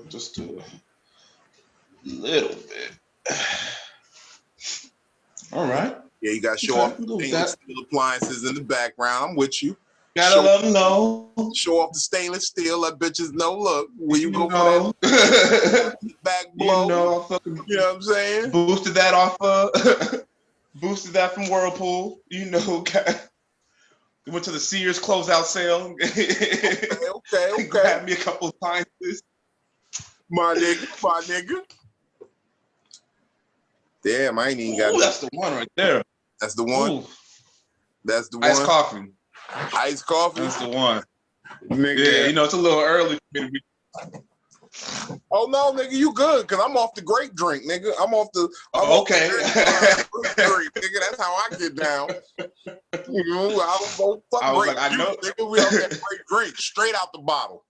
Just a little bit. All right. Yeah, you got to show off stainless steel appliances in the background. I'm with you. Gotta let them know. Show off the stainless steel. Let bitches know. Look, when you go for that back blow, you know what I'm saying? Boosted that off. Boosted that from Whirlpool. You know, went to the Sears closeout sale. Okay. Grabbed me a couple of appliances. My nigga. Damn, I ain't even got. Ooh, that's the one right there. That's the one. Ooh. That's the one. Iced coffee. Iced coffee. That's the one. Nigga. Yeah, you know it's a little early for me to be. Oh no, nigga, you good? Cause I'm off the grape drink, nigga. I'm off the. Okay. Drink, nigga. That's how I get down. You know, I was like, I know. Nigga, we off that grape drink, straight out the bottle.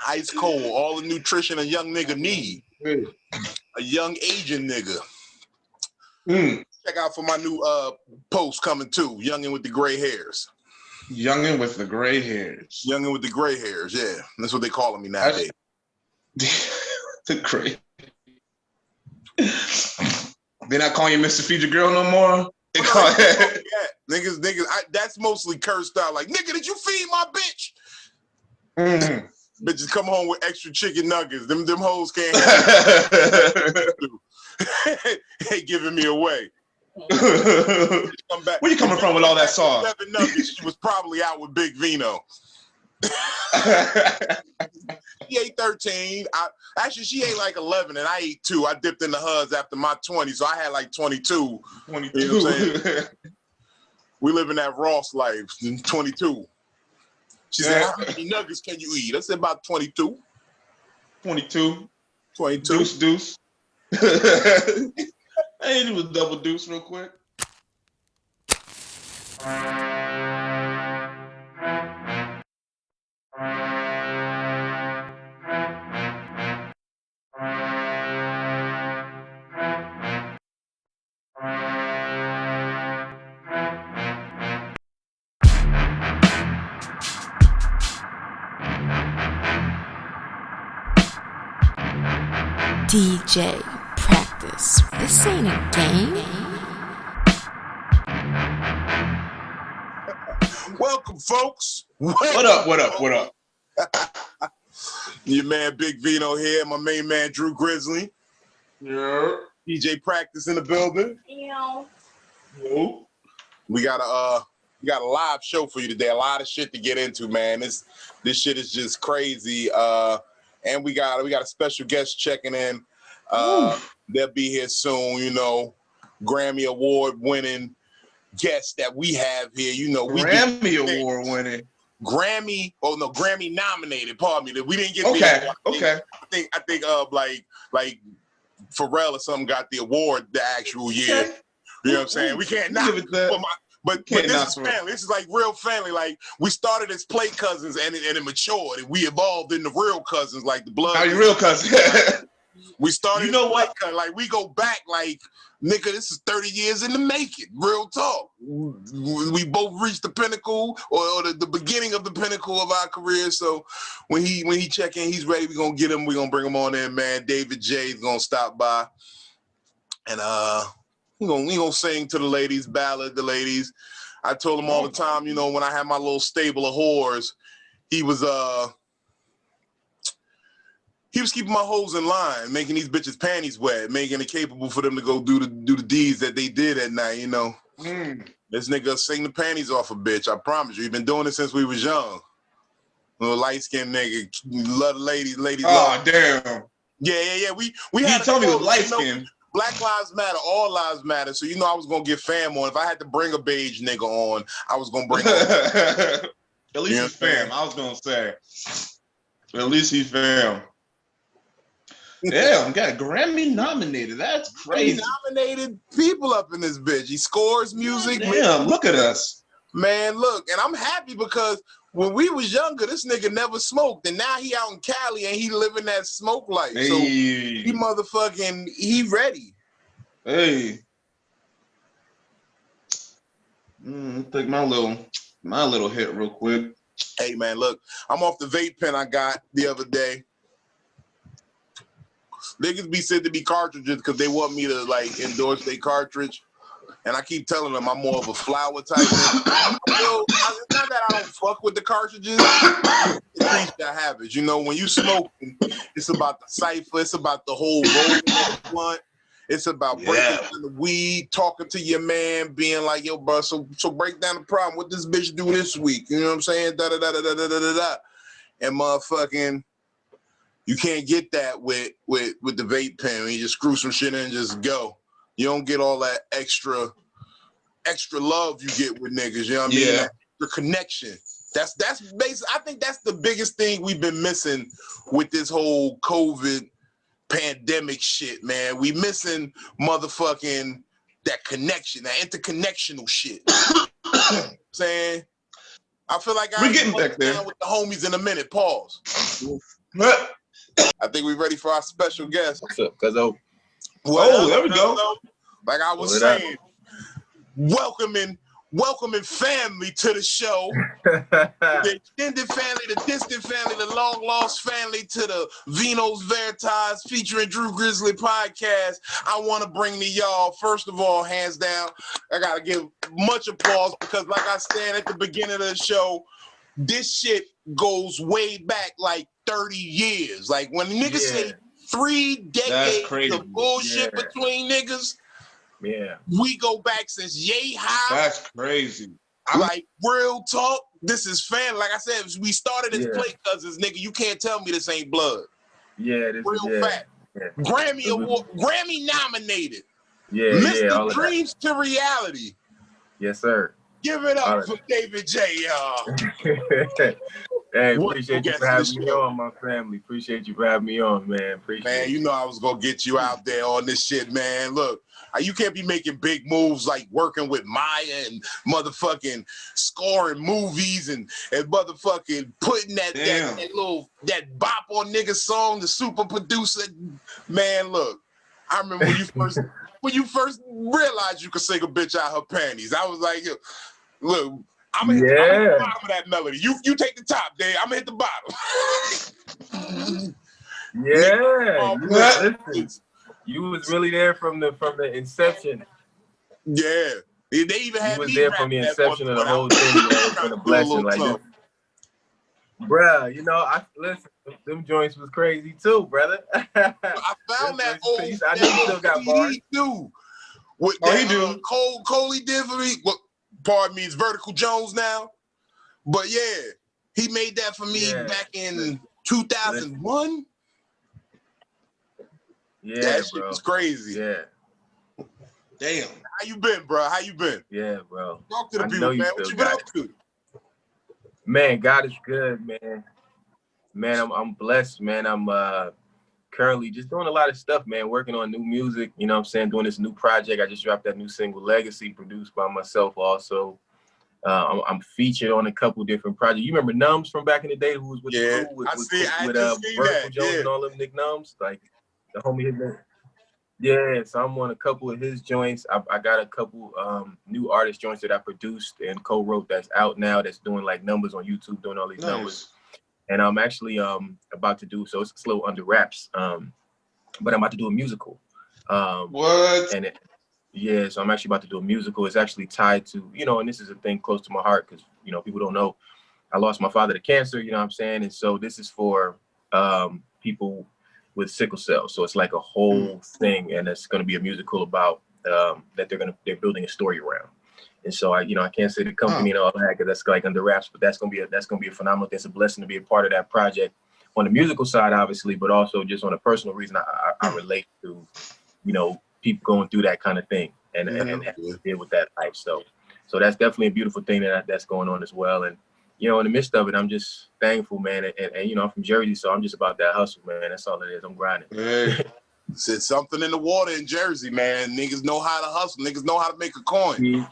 Ice cold, all the nutrition a young nigga need. A young Asian nigga. Check out for my new post coming too. Youngin' with the gray hairs. Youngin' with the gray hairs. Youngin' with the gray hairs, yeah. That's what they calling me nowadays. The gray. They're not calling you Mr. Feed Your Girl no more? Niggas, that's mostly cursed out. Like, nigga, did you feed my bitch? Bitches come home with extra chicken nuggets. Them hoes can't have they giving me away. Come back. Where you coming from with all that sauce? 7 nuggets. She was probably out with Big Vino. She ate 13. Actually, she ate like 11, and I ate 2. I dipped in the HUDs after my 20, so I had like 22. 22. You know what I'm saying? We live in that Ross life. 22. She said, how many nuggets can you eat? I said about 22. 22. Deuce. Hey, it was double deuce real quick. DJ Practice. This ain't a game. Welcome, folks. What up? Your man Big Vino here, my main man DrewGrizzly. Yeah. DJ Practice in the building. Yeah. We got a live show for you today. A lot of shit to get into, man. This shit is just crazy. And we got a special guest checking in. They'll be here soon, you know. Grammy Award winning guest that we have here. You know, Grammy Award winning. Grammy nominated, pardon me. We didn't get Okay. I think like Pharrell or something got the award the actual year. Okay. You know what I'm saying? We can't knock it. But this is family. This is like real family. Like we started as play cousins and it matured and we evolved into real cousins, like the blood. Are you real cousins? We started. You know what? Like we go back like, nigga, this is 30 years in the making. Real talk. We both reached the pinnacle or the beginning of the pinnacle of our career. So when he check in, he's ready. We're gonna get him. We're gonna bring him on in, man. DavidJe is gonna stop by. And we gonna sing to the ladies, ballad the ladies. I told him all the time, you know, when I had my little stable of whores, he was keeping my hoes in line, making these bitches panties wet, making it capable for them to go do the deeds that they did at night, you know. This nigga sing the panties off a bitch, I promise you. He been doing it since we was young. Little light-skinned nigga, love the ladies. Oh, damn. Yeah. We had told me it was light-skinned. You know, Black lives matter, all lives matter. So, you know, I was going to get fam on. If I had to bring a beige nigga on, I was going to bring on. At least he's fam, I was going to say. At least he's fam. Damn, got Grammy nominated. That's crazy. Nominated people up in this bitch. He scores music. Damn, look at us. Man, look. And I'm happy because when we was younger, this nigga never smoked. And now he out in Cali and he living that smoke life. Hey. So he ready. Hey. Take my little hit real quick. Hey man, look, I'm off the vape pen I got the other day. Niggas be said to be cartridges because they want me to like endorse their cartridge. And I keep telling them I'm more of a flower type nigga. It's not that I don't fuck with the cartridges. It's creature habits. You know, when you smoke, it's about the cipher. It's about the whole rolling of the blunt. It's about breaking down the weed, talking to your man, being like, yo, bro, so break down the problem. What this bitch do this week? You know what I'm saying? Da-da-da-da-da-da-da-da. And motherfucking, you can't get that with the vape pen. When you just screw some shit in and just go. You don't get all that extra love you get with niggas. You know what I mean? That extra connection. That's basically, I think that's the biggest thing we've been missing with this whole COVID pandemic shit, man. We missing motherfucking that connection, that interconnectional shit. Saying, I feel like we're getting back there with the homies in a minute. Pause. I think we're ready for our special guest. What's up, cuzzo? There we go. Like I was saying, welcoming family to the show. The extended family, the distant family, the long lost family to the Vino Veritas featuring Drew Grizzly podcast. I want to bring to y'all, first of all, hands down, I got to give much applause because like I said at the beginning of the show, this shit goes way back like 30 years. Like when niggas say 3 decades of bullshit between niggas, we go back since Yay High. That's crazy. Like real talk, this is fan. Like I said, we started as play cousins, nigga. You can't tell me this ain't blood. Yeah, this real fact. Yeah. Grammy award, Grammy nominated. Yeah, Mr. Dreams to Reality. Yes, sir. Give it up for DavidJe, y'all. Hey, appreciate you for having me on, my family. Appreciate you for having me on, man. Appreciate you know I was gonna get you out there on this shit, man. Look, you can't be making big moves like working with Maya and motherfucking scoring movies and motherfucking putting that bop on nigga song, the super producer. Man, look, I remember when you first realized you could sing a bitch out her panties. I was like, look, I'm gonna hit the bottom of that melody. You take the top, Dave. I'm gonna hit the bottom. You was really there from the inception. Yeah, they even had me was there from the inception of the whole thing. It's been a blessing, like this. Bruh, you know, listen, them joints was crazy too, brother. I found that old. I know you still got bars. What he do? Coley did for me. What? Pardon me, it's Vertical Jones now. But yeah, he made that for me back in 2001. Yeah, that shit was crazy. Yeah. Damn. How you been, bro? How you been? Yeah, bro. Talk to the people, man. What you been up to? Man, God is good, man. Man, I'm blessed, man. I'm currently just doing a lot of stuff, man. Working on new music, you know what I'm saying? Doing this new project. I just dropped that new single, Legacy, produced by myself also. I'm featured on a couple different projects. You remember Numbs from back in the day, who was with the crew with Vertical Jones and all them Nick Numbs? Like the homie his name. Yeah, so I'm on a couple of his joints. I got a couple new artist joints that I produced and co-wrote that's out now that's doing like numbers on YouTube, doing all these numbers. And I'm actually about to do, so it's slow under wraps, but I'm about to do a musical. What? And so I'm actually about to do a musical. It's actually tied to, you know, and this is a thing close to my heart because, you know, people don't know. I lost my father to cancer, you know what I'm saying? And so this is for people with sickle cell. So it's like a whole thing, and it's going to be a musical about that they're building a story around. And so I can't say the company and all that because that's like under wraps, but that's gonna be a phenomenal thing. It's a blessing to be a part of that project on the musical side, obviously, but also just on a personal reason. I relate to, you know, people going through that kind of thing and deal with that life. So that's definitely a beautiful thing that's going on as well. And you know, in the midst of it, I'm just thankful, man. And you know, I'm from Jersey, so I'm just about that hustle, man. That's all it is. I'm grinding. Hey. It's something in the water in Jersey, man. Niggas know how to hustle. Niggas know how to make a coin. You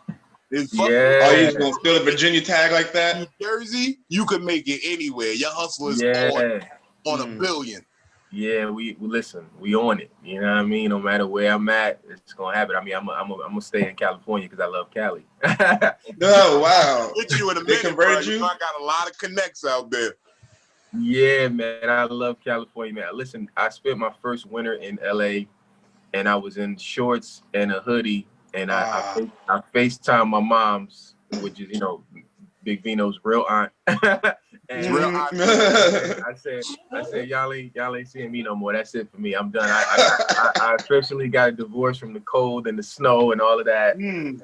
just gonna steal the Virginia tag like that? In Jersey, you can make it anywhere. Your hustle is on $1 billion. Yeah, we listen. We on it. You know what I mean? No matter where I'm at, it's gonna happen. I mean, I'm gonna stay in California because I love Cali. Oh wow! With you in a They minute, bro. converted You you? know, I got a lot of connects out there. Yeah, man, I love California, man. Listen, I spent my first winter in LA, and I was in shorts and a hoodie, and I FaceTime my mom's, which is Big Vino's real aunt. And Real I said, y'all ain't seeing me no more. That's it for me. I'm done. I officially got a divorce from the cold and the snow and all of that. And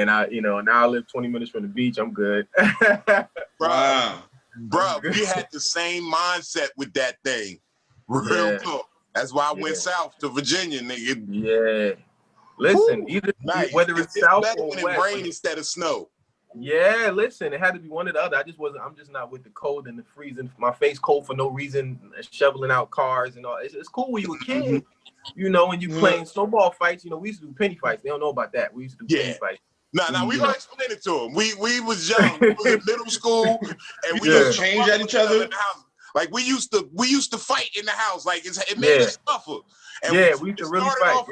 I, now I live 20 minutes from the beach. I'm good. Wow. Bro, we had the same mindset with that thing. Real talk. That's why I went south to Virginia, nigga. Yeah. Listen, whether it's south better or when west. it rain instead of snow. Yeah, listen, it had to be one or the other. I'm just not with the cold and the freezing. My face cold for no reason, shoveling out cars and all. It's cool when you were a kid, when you playing snowball fights. We used to do penny fights. They don't know about that. We used to do penny fights. Nah, we gonna explain it to them. We was young. We was in middle school, and we used to change at each other. In the house. Like we used to fight in the house. Like it made us suffer. And we used to really fight.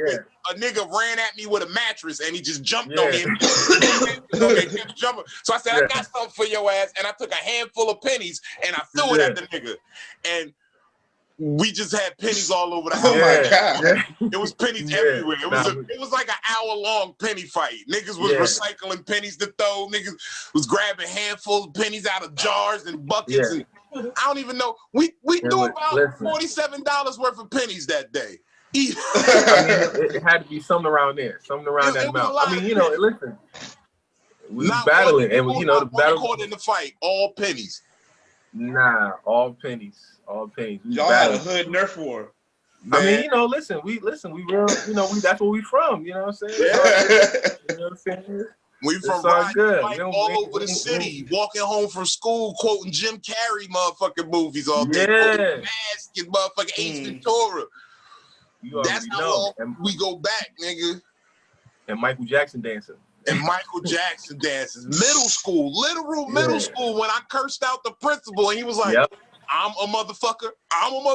A nigga ran at me with a mattress and he just jumped on me. And kept jumping. So I said, I got something for your ass. And I took a handful of pennies and I threw it at the nigga. And we just had pennies all over the house. Oh my God. It was pennies everywhere. It was like an hour-long penny fight. Niggas was recycling pennies to throw. Niggas was grabbing handfuls of pennies out of jars and buckets. And I don't even know. We threw about $47 worth of pennies that day. I mean, it had to be something around there, something around that amount. I mean, listen, we was battling, and the battle caught in the fight, all pennies. Nah, all pennies, all pennies. Y'all had a hood Nerf war. Man. I mean, listen, we real, that's where we from. You know what I'm saying? You know what I'm saying? We from all over the city, walking home from school, quoting Jim Carrey motherfucking movies all day. Yeah. Basket, motherfucking Ace Ventura. That's how long we go back, nigga. And Michael Jackson dancing. Middle school, literal middle school, when I cursed out the principal and he was like, I'm a motherfucker.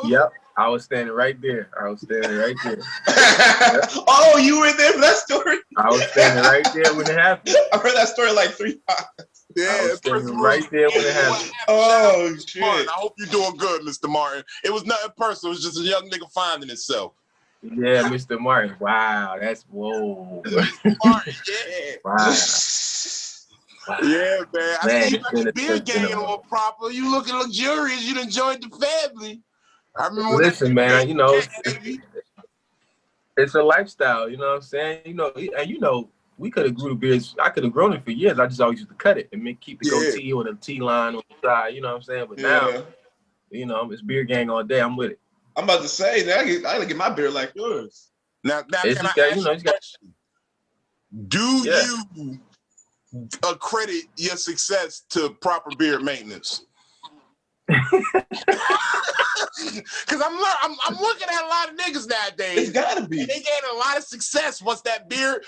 Yep. I was standing right there. Oh, you were there for that story? I was standing right there when it happened. I heard that story like 3 times. Yeah, I was standing right there when it happened. Oh, shit. Martin, I hope you're doing good, Mr. Martin. It was nothing personal. It was just a young nigga finding himself. Yeah, Mr. Martin. Wow, that's whoa. Martin, yeah. Wow. Yeah, man. I see you got your beard game on proper. You looking luxurious. You done joined the family. I remember. Listen, man. It's a lifestyle. You know what I'm saying? We could have grew the beards. I could have grown it for years. I just always used to cut it and keep the goatee or the T line on the side. You know what I'm saying? But now, it's beard gang all day. I'm with it. I'm about to say that I gotta get my beard like yours. Now can I ask you a question? Do you accredit your success to proper beard maintenance? Because I'm looking at a lot of niggas nowadays. It's gotta be. They gain a lot of success once the beard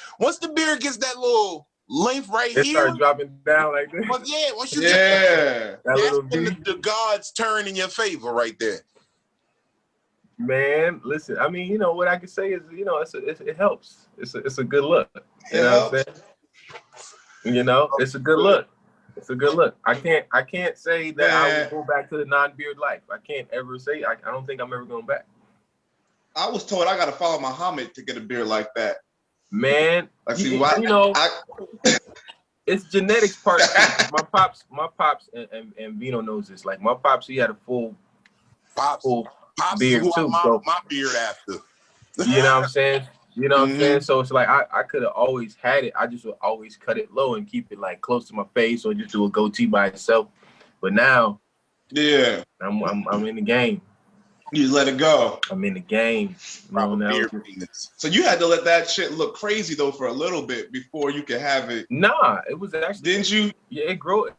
gets that little length right here. It starts dropping down like this. Once you get that's when the gods turn in your favor right there. Man, listen. I mean, what I can say is, it helps. It's a good look. You know what I'm saying? It's a good look. It's a good look. I can't say that I will go back to the non-beard life. I can't ever say. I don't think I'm ever going back. I was told I gotta follow Muhammad to get a beard like that. Man, it's genetics part. My pops, and Vino knows this. Like my pops, he had a full beard too. My beard after. You know what I'm saying? You know what I'm saying? So it's like I could have always had it. I just would always cut it low and keep it like close to my face or just do a goatee by itself. But now, I'm in the game. You let it go. I'm in the game. So you had to let that shit look crazy though for a little bit before you could have it. Nah, it was actually. Didn't you? Yeah, it grows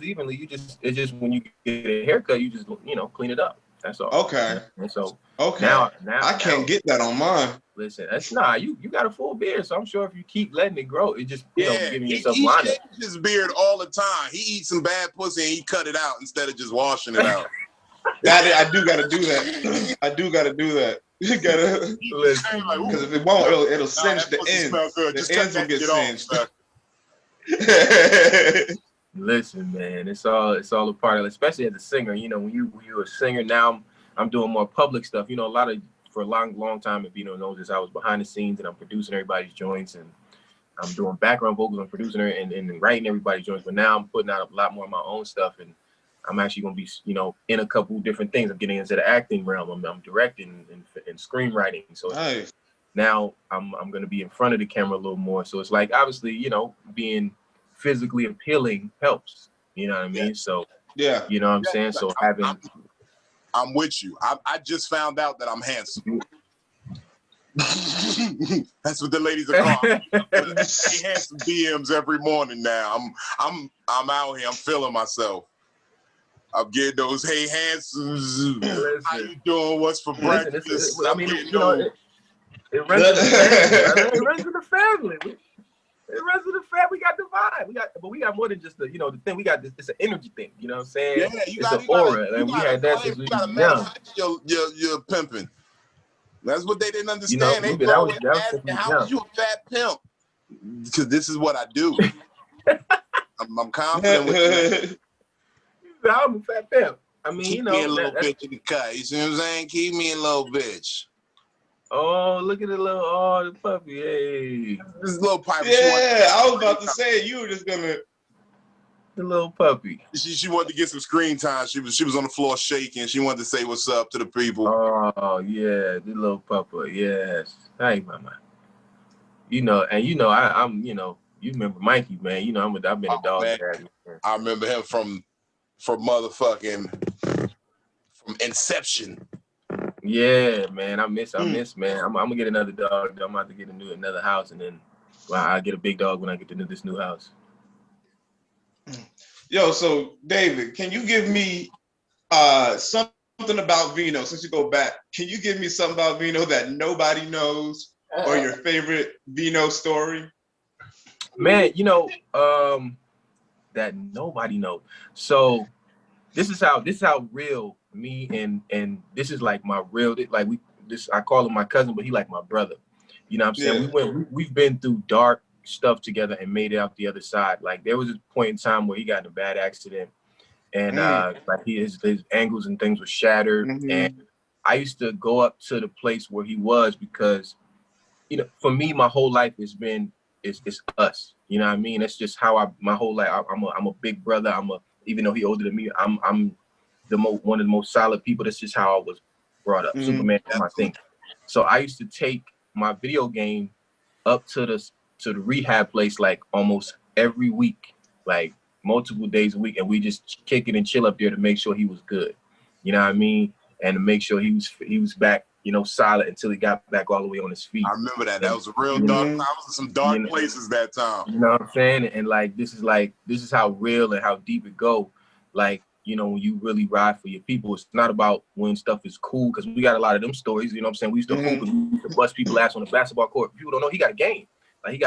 evenly. It's just when you get a haircut, you just clean it up. That's all. Okay. And so now I can't get that on mine. Listen, that's you got a full beard, so I'm sure if you keep letting it grow, it just giving yourself line up. He his beard all the time. He eats some bad pussy and he cut it out instead of just washing it out. I do gotta do that. I do gotta do that. You gotta, Listen, because if it won't, it'll cinch the ends. The ends will get cinched. listen, man, it's all a part of it, especially as a singer. You know, when you're a singer now, I'm doing more public stuff. You know, for a long time, if Vino knows this, I was behind the scenes and I'm producing everybody's joints and I'm doing background vocals, I'm producing her and writing everybody's joints. But now I'm putting out a lot more of my own stuff, and I'm actually gonna be, you know, in a couple different things. I'm getting into the acting realm. I'm directing and screenwriting. So nice. now I'm gonna be in front of the camera a little more. So it's like, obviously, you know, being physically appealing helps. You know what I mean? So yeah, you know what I'm saying. So I'm with you. I just found out that I'm handsome. That's what the ladies are calling. Handsome DMs every morning now. I'm out here. I'm feeling myself. I'm getting those hey handsome. How you doing? What's for breakfast? I mean, you know, it runs in the family. It runs in the family. It runs in the family. We got the vibe. But we got more than just the, you know, the thing. We got this. It's an energy thing. You know what I'm saying? Yeah, it's an aura, and we had that since we were young. You're pimping. That's what they didn't understand. You know, they always asking, how was you a fat pimp? Because this is what I do. I'm confident with you. I'm a fat pimp. I mean, keep me a little bitch in the cut. You see what I'm saying? Keep me a little bitch. Oh, look at the puppy. Hey. This little pipe. Yeah, I was about to say, you were just gonna. The little puppy. She wanted to get some screen time. She was on the floor shaking. She wanted to say what's up to the people. Oh yeah, the little puppa. Yes. Hey, mama. You know, and you know, I'm. You know, you remember Mikey, man. You know, I've been a dog dad. I remember him from motherfucking from Inception. Yeah, man. I miss, man. I'm gonna get another dog. I'm about to get another house, and then I'll get a big dog when I get to this new house. Yo, so David, can you give me something about Vino since you go back? Can you give me something about Vino that nobody knows, or your favorite Vino story? Man, you know, that nobody knows. So this is how real me and this is like my real, like I call him my cousin, but he like my brother. You know what I'm saying? Yeah. We've been through dark stuff together and made it out the other side. Like there was a point in time where he got in a bad accident and like his ankles and things were shattered. And I used to go up to the place where he was because, you know, for me, my whole life has been it's us. You know what I mean? It's just how my whole life. I'm a big brother. Even though he older than me, I'm one of the most solid people. That's just how I was brought up. Superman is my thing. So I used to take my video game up to the rehab place like almost every week, like multiple days a week, and we just kick it and chill up there to make sure he was good. You know what I mean? And to make sure he was back, you know, solid until he got back all the way on his feet. I remember that. That was a real dark time. I was in some dark places that time. You know what I'm saying? And like this is how real and how deep it go. Like, you know, when you really ride for your people, it's not about when stuff is cool, because we got a lot of them stories, you know what I'm saying? We used to hoop and we used to bust people ass on the basketball court. People don't know he got a game. Like he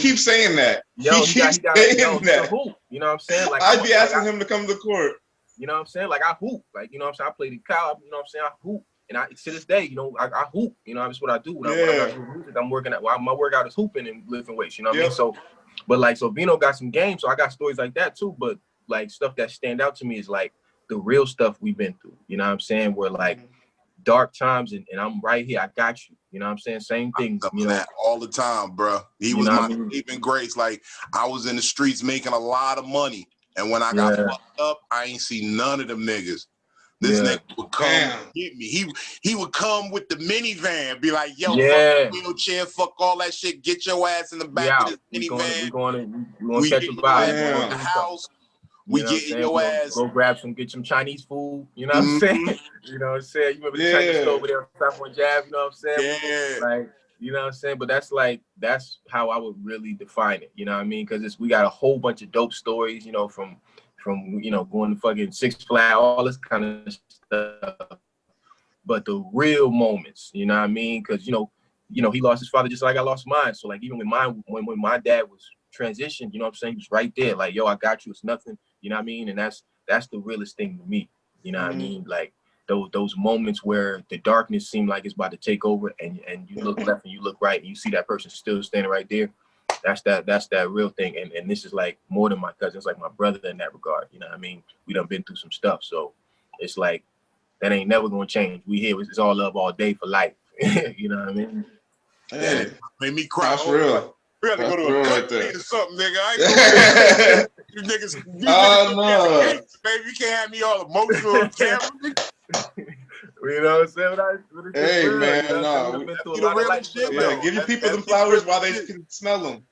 keeps saying that. Yo, he got a hoop. You know what I'm saying? Like I'd be asking him to come to the court. You know what I'm saying? Like I hoop. Like, you know what I'm saying? I played in college, you know what I'm saying? I hoop. And to this day, you know, I hoop. You know, that's what I do. When I do music, I'm working at, my workout is hooping and lifting weights, you know what I mean? So, but like, so Vino got some games, so I got stories like that too. But like stuff that stand out to me is like the real stuff we've been through. You know what I'm saying? Where like dark times and I'm right here. I got you. You know what I'm saying? Same thing. You know, that all the time, bro. He was my saving grace. Like I was in the streets making a lot of money, and when I got fucked up, I ain't see none of them niggas. This nigga would come and get me. He would come with the minivan, be like, yo, fuck the wheelchair, fuck all that shit. Get your ass in the back of this minivan. We going to catch a vibe. The house. We get in your ass. Go get some Chinese food. You know what I'm saying? You know what I'm saying? You remember the Chinese store over there on South One Jab? You know what I'm saying? Yeah. Like, you know what I'm saying? But that's how I would really define it. You know what I mean? Because we got a whole bunch of dope stories, you know, from you know, going to fucking Six Flags, all this kind of stuff. But the real moments, you know what I mean? Because, you know, he lost his father just like I lost mine. So like even when my dad was transitioned, you know what I'm saying? He was right there, like, yo, I got you. It's nothing. You know what I mean? And that's the realest thing to me. You know what I mean? Like those moments where the darkness seemed like it's about to take over, and you look left and you look right and you see that person still standing right there. That's that real thing. And this is like more than my cousin. It's like my brother in that regard. You know what I mean? We done been through some stuff. So it's like, that ain't never gonna change. We here, it's all love all day for life. You know what I mean? Hey, made me cry. that's real. We gotta go to a country or something, nigga. I ain't you niggas, no. baby, you can't have me all emotional on camera. You know what I'm saying? Hey, real, man, you know, no. we been through a lot of life. Yeah, give your people them flowers while they can smell them.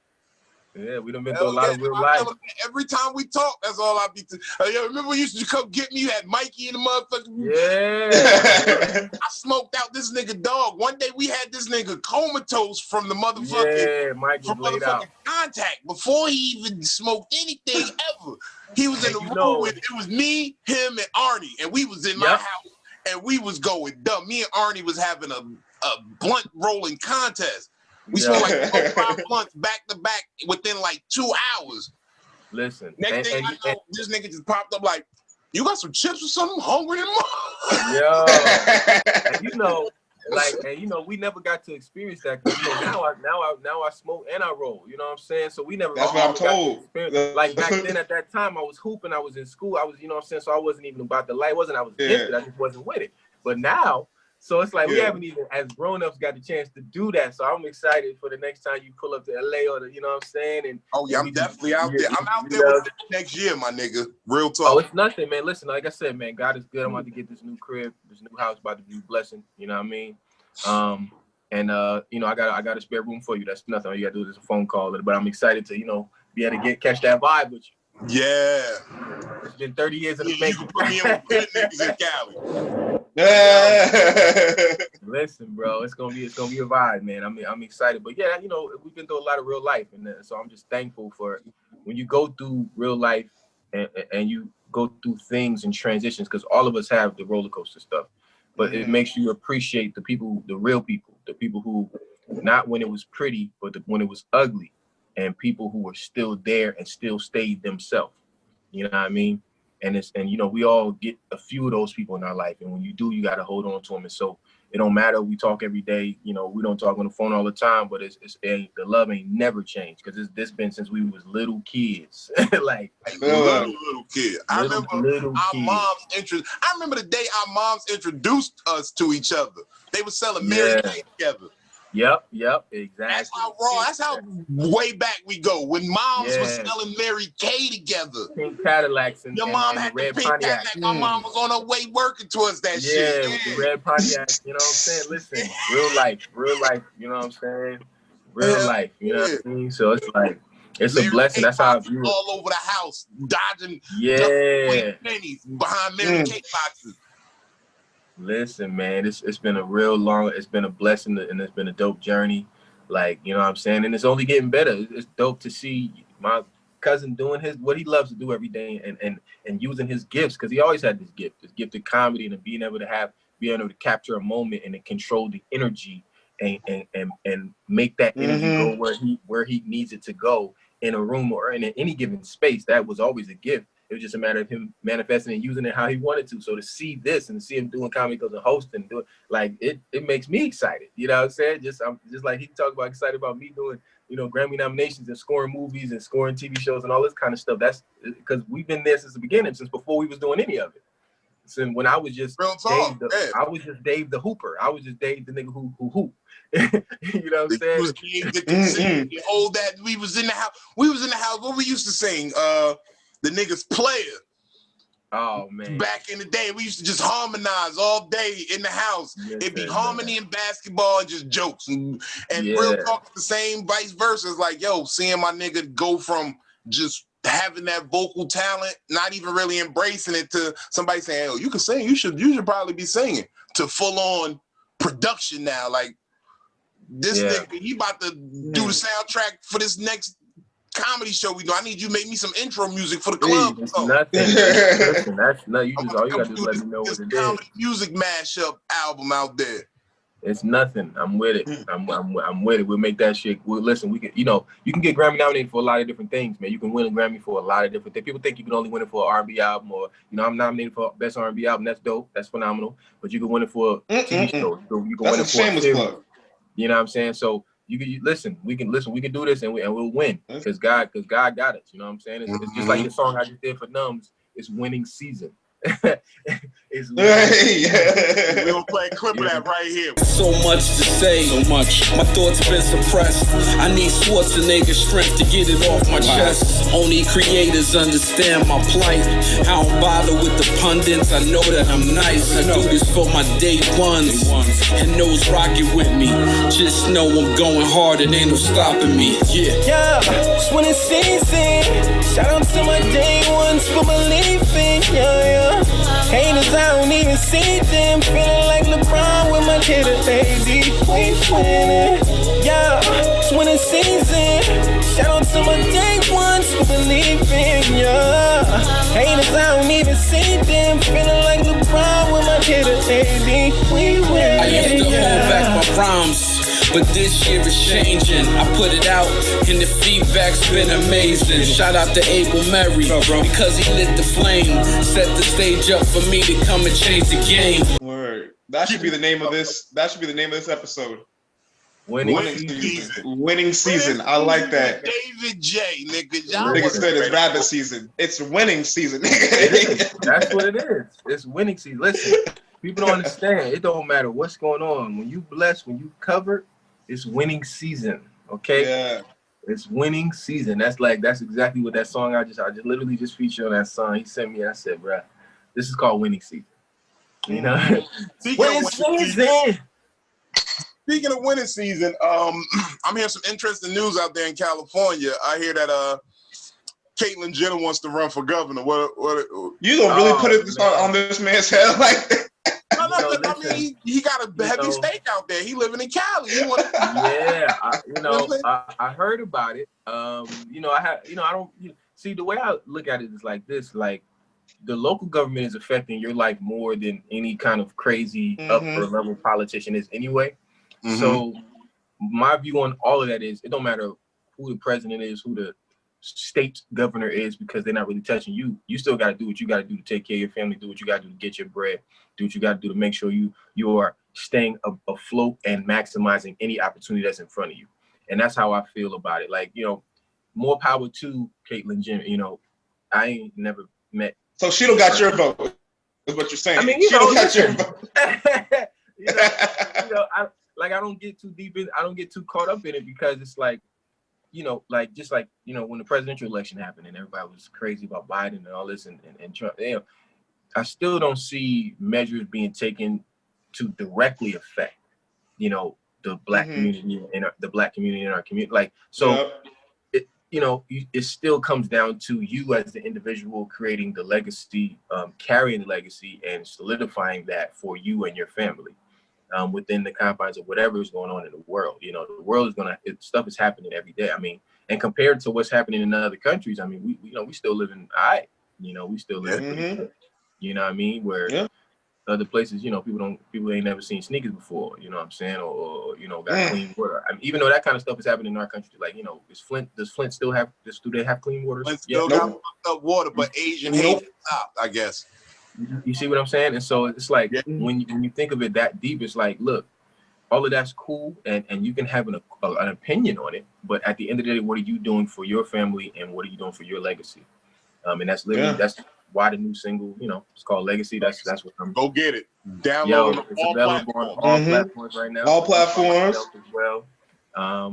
Yeah, we done been through a lot of real life. Every time we talk, that's all I be. Remember when you used to come get me? You had Mikey in the motherfucker. Yeah. I smoked out this nigga dog. One day we had this nigga comatose from the motherfucking, Mike was laid out. contact before he even smoked anything ever. He was in the room with, it was me, him, and Arnie, and we was in my house, and we was going dumb. Me and Arnie was having a blunt rolling contest. We smoked like 4 or 5 blunts back to back within like 2 hours. Listen. Next thing I know, this nigga just popped up like, you got some chips or something? I'm hungry anymore. Yo. And you know, we never got to experience that. Cause now I smoke and I roll. You know what I'm saying? So we never. That's what I'm told. Like back then, at that time, I was hooping. I was in school. I was, you know what I'm saying? So I wasn't even about the life. I was against it. I just wasn't with it. But now, so it's like we haven't even, as grown-ups, got the chance to do that. So I'm excited for the next time you pull up to LA or you know what I'm saying? And I'm definitely out there. I'm out there with next year, my nigga. Real talk. Oh, it's nothing, man. Listen, like I said, man, God is good. I'm about to get this new crib, this new house, about to be a blessing. You know what I mean? You know, I got a spare room for you. That's nothing. All you gotta do is a phone call. But I'm excited to, you know, be able to catch that vibe with you. Yeah. It's been 30 years in the making. You can put me in with good niggas in Cali. Listen, bro, it's gonna be a vibe, man. I'm excited, but yeah, you know, we've been through a lot of real life, and so I'm just thankful for when you go through real life and you go through things and transitions, because all of us have the roller coaster stuff, but it makes you appreciate the people, the real people, the people who, not when it was pretty, but when it was ugly, and people who were still there and still stayed themselves. You know what I mean? And you know, we all get a few of those people in our life, and when you do, you got to hold on to them. And so it don't matter. We talk every day. You know, we don't talk on the phone all the time, but the love ain't never changed, because it's been since we was little kids. like little kid. I remember our mom's interest. I remember the day our moms introduced us to each other. They were selling Mary Kay together. Yep, exactly. That's how raw. That's how way back we go, when moms were selling Mary Kay together. Pink Cadillacs and your mom had the pink Cadillac. My mom was on her way working towards that shit. Yeah, with the red Pontiac. You know what I'm saying? Listen, real life. You know what I'm saying? Real life. You know what I mean? So it's like, it's Mary a blessing. Kay. That's how I view it. All over the house, dodging pennies behind Mary Kay boxes. Listen, man, it's been it's been a blessing, and it's been a dope journey. Like, you know what I'm saying? And it's only getting better. It's dope to see my cousin doing what he loves to do every day, and using his gifts, because he always had this gift of comedy, and being able to capture a moment and to control the energy and make that energy go where he needs it to go in a room or in any given space. That was always a gift. It was just a matter of him manifesting and using it how he wanted to. So to see this and see him doing comedy and hosting, doing like it makes me excited. You know what I'm saying? I'm just like he talked about, excited about me doing, you know, Grammy nominations and scoring movies and scoring TV shows and all this kind of stuff. That's because we've been there since the beginning, since before we was doing any of it. So when I was just I was just Dave the Hooper. I was just Dave the nigga who hoop. You know what I'm saying? All that we was in the house. What we used to sing. The niggas player. Oh man. Back in the day, we used to just harmonize all day in the house. It'd be harmony and basketball and just jokes. And real talk, the same vice versa. It's like, yo, seeing my nigga go from just having that vocal talent, not even really embracing it, to somebody saying, oh, you can sing, you should probably be singing, to full on production now. Like this nigga, he about to do the soundtrack for this next comedy show we do. I need you to make me some intro music for the club. That's nothing. You just all you gotta do is let me know what it is. Comedy music mashup album out there. It's nothing. I'm with it. I'm with it. We'll make that shit. Listen, we can, you can get Grammy nominated for a lot of different things, man. You can win a Grammy for a lot of different things. People think you can only win it for an R&B album, or I'm nominated for best R&B album. That's dope. That's phenomenal. But you can win it for a TV show. You can win it for a series. You know what I'm saying? So you can listen. We can do this, and we'll win because God got us. You know what I'm saying? It's just like the song I just did for Numbs. It's winning season. It's we're gonna play a clip of that right here. So much to say, so much. My thoughts been suppressed. I need Schwarzenegger strength to get it off my chest. Only creators understand my plight. I don't bother with the pundits. I know that I'm nice. I do this for my day ones and those rocking with me. Just know I'm going hard and ain't no stopping me. Yeah, it's winning season. Shout out to my day ones for believing. Yeah. Haters, I don't even see them. Feeling like LeBron with my kid at AD. We winning. Yeah, it's winning season. Shout out to my day ones for believing. Yeah, haters, I don't even see them. Feeling like LeBron with my kid at AD. We winning. I used to hold back my rhymes, but this year is changing. I put it out and the feedback's been amazing. Shout out to Abel Mary because he lit the flame. Set the stage up for me to come and change the game. Word. That should be the name of this. That should be the name of this episode. Winning season. Winning season. I like that. DavidJe, nigga. Nigga said it's rabbit season. It's winning season. That's what it is. It's winning season. Listen, people don't understand. It don't matter what's going on. When you blessed, when you covered, it's winning season. Okay? Yeah. It's winning season. That's exactly what that song I just literally just featured on that song. He sent me and I said, bruh, this is called winning season. You know? Winning season. Speaking of winning season, I'm hearing some interesting news out there in California. I hear that Caitlyn Jenner wants to run for governor. What you gonna really put it on this man's head like that? I mean, he got a heavy stake out there. He living in Cali. I heard about it. I don't see the way I look at it is like this. Like the local government is affecting your life more than any kind of crazy upper level politician is anyway. So my view on all of that is it don't matter who the president is, who the state governor is, because they're not really touching you. You still got to do what you got to do to take care of your family, do what you got to do to get your bread, do what you got to do to make sure you are staying afloat and maximizing any opportunity that's in front of you. And that's how I feel about it. Like, more power to Caitlyn Jenner. I ain't never met. So she don't got your vote, is what you're saying. I mean, she don't got your vote. I don't get too deep in. I don't get too caught up in it because it's like, when the presidential election happened and everybody was crazy about Biden and all this and Trump, I still don't see measures being taken to directly affect, the black community and the black community in our community. Like, so, it still comes down to you as the individual creating the legacy, carrying the legacy and solidifying that for you and your family. Within the confines of whatever is going on in the world. The world is stuff is happening every day. I mean, and compared to what's happening in other countries, I mean, we still live in, we still live in, you know what I mean? Where other places, people ain't never seen sneakers before, you know what I'm saying? Or got clean water. I mean, even though that kind of stuff is happening in our country, like, does Flint still have, do they have clean water? Flint still got water, but Asian hate stopped, I guess. You see what I'm saying? And so it's like, when you think of it that deep, it's like, look, all of that's cool, and you can have an opinion on it, but at the end of the day, what are you doing for your family and what are you doing for your legacy? And that's literally, that's why the new single, it's called Legacy. That's what I'm. Go get it. Download it. It's available on all platforms right now. All platforms. As well.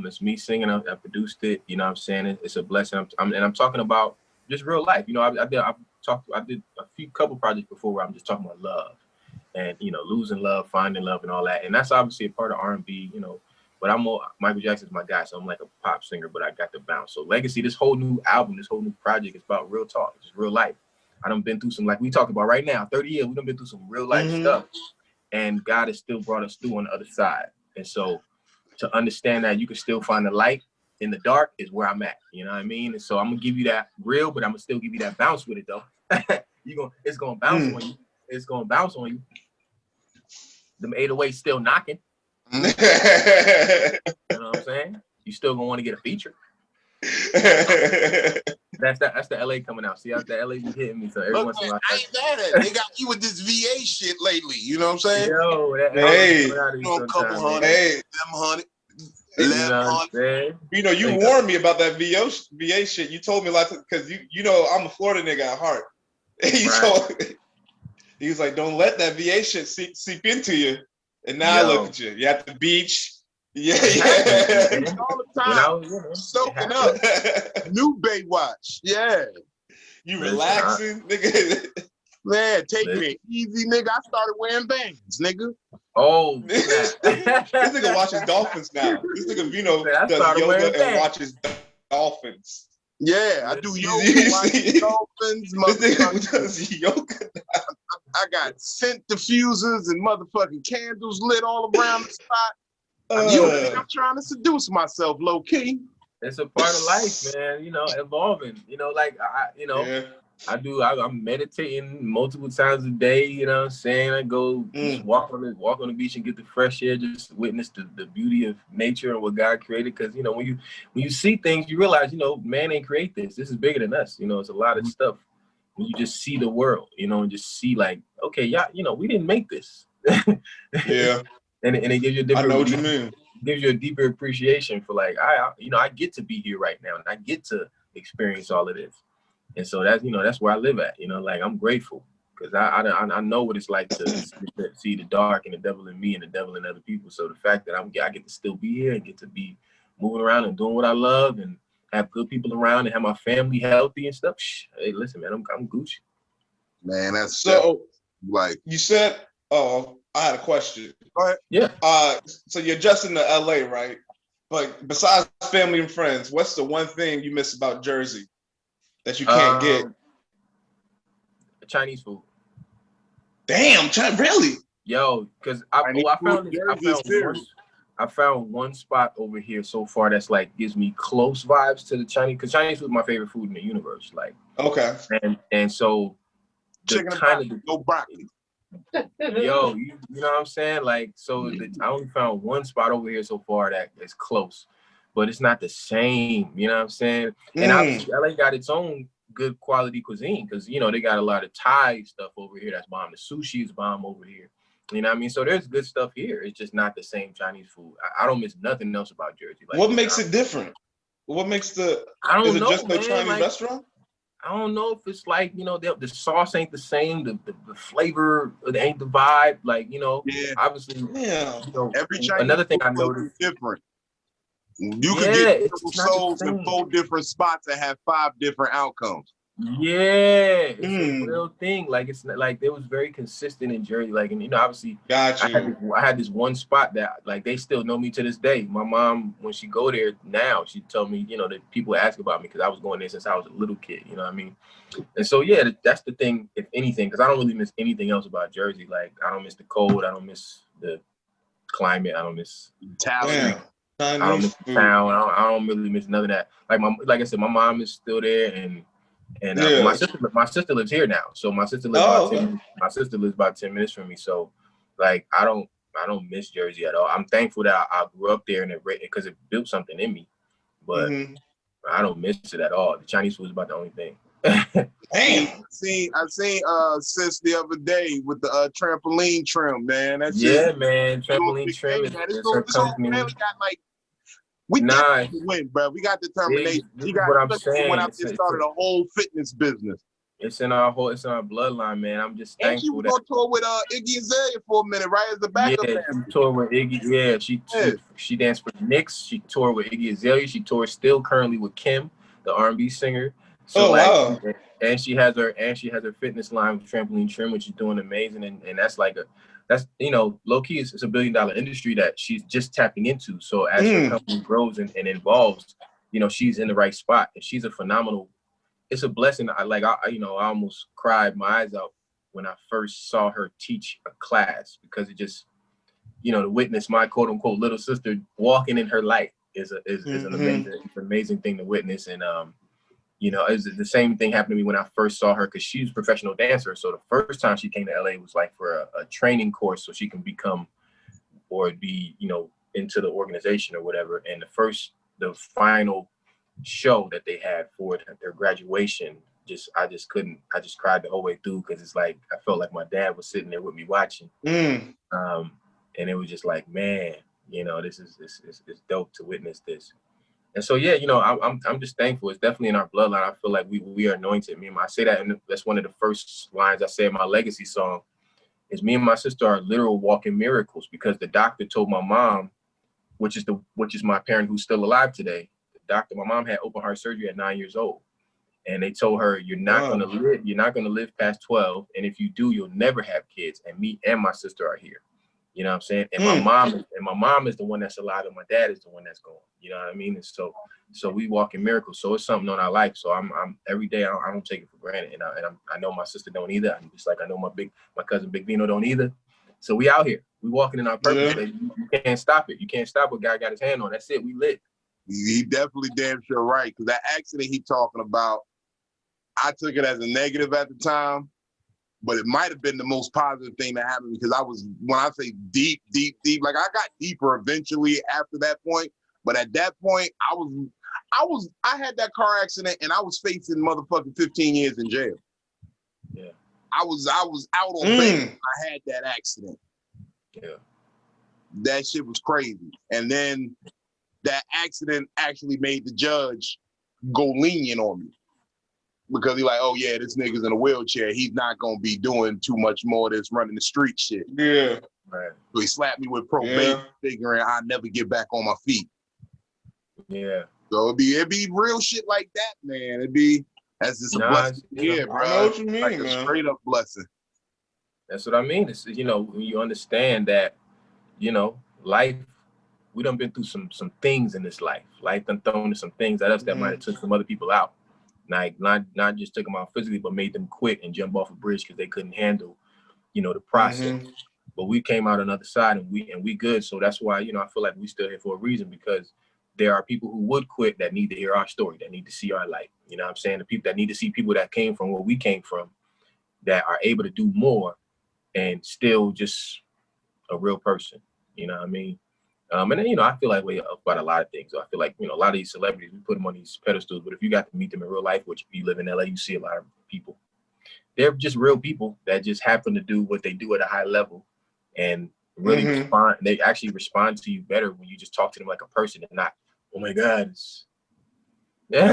It's me singing. I produced it. You know what I'm saying? It's a blessing. I'm talking about just real life. I did a couple projects before where I'm just talking about love and, losing love, finding love and all that. And that's obviously a part of R&B, but Michael Jackson's my guy. So I'm like a pop singer, but I got the bounce. So Legacy, this whole new album, this whole new project is about real talk. It's just real life. I done been through some, like we talked about right now, 30 years, we done been through some real life stuff. And God has still brought us through on the other side. And so to understand that you can still find the light in the dark is where I'm at. You know what I mean? And so I'm gonna give you that real, but I'm gonna still give you that bounce with it though. It's gonna bounce on you. It's gonna bounce on you. Them 808s still knocking. You know what I'm saying? You still gonna want to get a feature. That's the LA coming out. See, the LA be hitting me. So every once in a while, I ain't mad at it. They got you with this VA shit lately. You know what I'm saying? Yo, that Hey, coming out of you a couple sometime, hundred, man. hey, them hundred, You know what I'm saying? you know, you warned me about that VA shit. You told me like, because you know I'm a Florida nigga at heart. He was like, don't let that VA shit seep into you. And now look at you. You at the beach. Yeah. all the time. Soaking up. New Baywatch. Yeah. You relaxing, nigga. Man, take me easy, nigga. I started wearing bands, nigga. Oh, this nigga watches dolphins now. This nigga Vino does yoga and watches dolphins. Yeah, I do yoga, watch dolphins. This nigga does yoga now. I got scent diffusers and motherfucking candles lit all around the spot. You think I'm trying to seduce myself, low key? It's a part of life, man. You know, evolving. You know, like I'm meditating multiple times a day. You know what I'm saying? I go just walk on the beach and get the fresh air, just witness the beauty of nature and what God created. Because you know, when you see things, you realize, you know, man ain't create this. This is bigger than us. You know, it's a lot of stuff. When you just see the world, you know, and just see like, okay, yeah, you know, we didn't make this. Yeah. And it gives you a different. I know what you mean. Gives you a deeper appreciation for like, I get to be here right now and I get to experience all of this. And so that's, you know, that's where I live at, you know, like I'm grateful because I know what it's like to see the dark and the devil in me and the devil in other people. So the fact that I get to still be here and get to be moving around and doing what I love and have good people around and have my family healthy and stuff. Hey, listen, man, I'm Gucci. Man, that's so like you said. Oh, I had a question. Go ahead. Yeah. So you're just in the LA, right? But besides family and friends, what's the one thing you miss about Jersey that you can't get? Chinese food. Damn, really? Yo, because I found one spot over here so far that's like gives me close vibes to the Chinese, because Chinese food is my favorite food in the universe. Like, okay, and so chicken and no broccoli. Yo, you know what I'm saying? Like, so I only found one spot over here so far that is close, but it's not the same. You know what I'm saying? And obviously, LA got its own good quality cuisine because, you know, they got a lot of Thai stuff over here that's bomb. The sushi is bomb over here. You know what I mean? So there's good stuff here. It's just not the same Chinese food. I don't miss nothing else about Jersey. Like, what makes it different? What makes the? I don't know. Is it just the Chinese restaurant? I don't know if it's like, you know, the sauce ain't the same, the flavor ain't the vibe, like, you know, obviously. Yeah. You know, every Chinese another thing I noticed is different. You could get souls in 4 different spots that have 5 different outcomes. Yeah, it's a real thing. Like, it's not, like, it was very consistent in Jersey. Like, and you know, obviously, I had this one spot that, like, they still know me to this day. My mom, when she go there now, she told me, you know, that people ask about me because I was going there since I was a little kid. You know what I mean? And so, yeah, that's the thing. If anything, because I don't really miss anything else about Jersey. Like, I don't miss the cold. I don't miss the climate. I don't miss town. I don't miss the town. I don't really miss none of that. Like I said, my mom is still there, and my sister lives here now. So my sister lives about 10 minutes from me. So like I don't miss Jersey at all. I'm thankful that I grew up there and because it built something in me. But I don't miss it at all. The Chinese food is about the only thing. Damn. I seen sis the other day with the trampoline trim, man. That's man. Trampoline trim is her company. We definitely win, bro. We got determination. What I'm saying. Went out there, started a whole fitness business. It's in our bloodline, man. I'm just thankful. And she was on tour with Iggy Azalea for a minute, right? As the backup dancer. She toured with Iggy. Yeah, she danced for Knicks. She toured with Iggy Azalea. She tours still currently with Kim, the R&B singer. So wow. And she has her fitness line with Trampoline Trim, which is doing amazing. And that's you know, low key, it's a $1 billion industry that she's just tapping into. So as her company grows and evolves, you know, she's in the right spot. And she's a phenomenal. It's a blessing. I almost cried my eyes out when I first saw her teach a class, because it just, you know, to witness my quote unquote little sister walking in her light is an amazing thing to witness. And you know, it's the same thing happened to me when I first saw her, because she's a professional dancer. So the first time she came to LA was like for a training course so she can become or be, you know, into the organization or whatever. And the final show that they had for their graduation, I just cried the whole way through, because it's like I felt like my dad was sitting there with me watching. And it was just like, man, you know, this is dope to witness this. And so, yeah, you know, I'm just thankful. It's definitely in our bloodline. I feel like we are anointed. I say that, and that's one of the first lines I say in my legacy song, is me and my sister are literal walking miracles, because the doctor told my mom, which is my parent who's still alive today. My mom had open heart surgery at 9 years old, and they told her, you're not going to live past 12, and if you do, you'll never have kids, and me and my sister are here. You know what I'm saying? And my mom is the one that's alive, and my dad is the one that's gone. You know what I mean? And so we walk in miracles. So it's something on our life. So I'm every day I don't take it for granted, and I know my sister don't either. I'm just like I know my cousin Big Vino don't either. So we out here, we walking in our purpose. Yeah. You can't stop it. You can't stop what God got his hand on. That's it. We lit. He definitely damn sure right, because that accident he talking about, I took it as a negative at the time, but it might have been the most positive thing that happened, because when I say deep, like I got deeper eventually after that point, but at that point I had that car accident and I was facing motherfucking 15 years in jail. Yeah. I was out on bail when I had that accident. Yeah. That shit was crazy. And then that accident actually made the judge go lenient on me, because he's like, oh yeah, this nigga's in a wheelchair. He's not gonna be doing too much more of this running the street shit. Yeah. Right. So he slapped me with probation, figuring I'd never get back on my feet. Yeah. So it'd be real shit like that, man. That's just a blessing here, bro. I know what you mean, like man. A straight up blessing. That's what I mean. It's, you know, when you understand that, you know, life, we done been through some things in this life. Life done thrown some things at us that might have took some other people out. Like not just took them out physically, but made them quit and jump off a bridge because they couldn't handle, you know, the process. But we came out on the other side, and we good. So that's why, you know, I feel like we still here for a reason, because there are people who would quit that need to hear our story, that need to see our light. You know what I'm saying? The people that need to see people that came from where we came from, that are able to do more and still just a real person. You know what I mean? And then, you know, I feel like about a lot of things. I feel like, you know, a lot of these celebrities, we put them on these pedestals, but if you got to meet them in real life, which if you live in LA, you see a lot of people. They're just real people that just happen to do what they do at a high level and really respond. They actually respond to you better when you just talk to them like a person and not, oh my God. You know,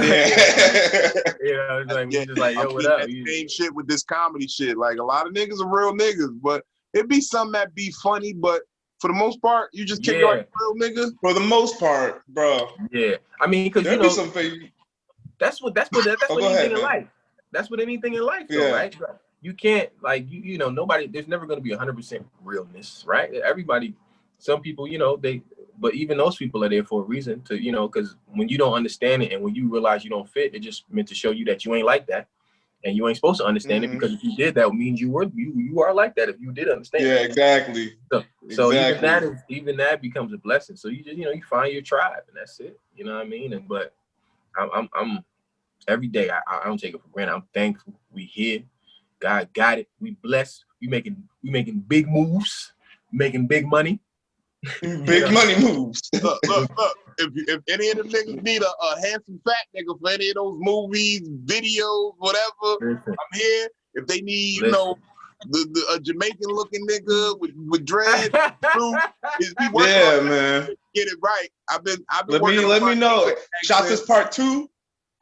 it's like, we just like, yo, what up? Same shit with this comedy shit. Like, a lot of niggas are real niggas, but it be something that be funny, but for the most part, you just kick like a real nigga. For the most part, bro. Yeah, I mean, because you know, that's what anything in life. That's what anything in life, though, right? You can't, like, you know, nobody. There's never going to be 100% realness, right? Everybody, some people, you know, but even those people are there for a reason to, you know, because when you don't understand it and when you realize you don't fit, it just meant to show you that you ain't like that. And you ain't supposed to understand it, because if you did, that means you are like that if you did understand. Yeah, exactly. So even that becomes a blessing. So you just, you know, you find your tribe, and that's it. You know what I mean? But I'm every day I don't take it for granted. I'm thankful we here. God got it. We blessed. We making big moves, making big money. Big money moves. Look. If any of them niggas need a handsome fat nigga for any of those movies, videos, whatever, I'm here. If they need, you know, a Jamaican looking nigga with dread, man. Get it right. I've been let me know. Shots Part 2.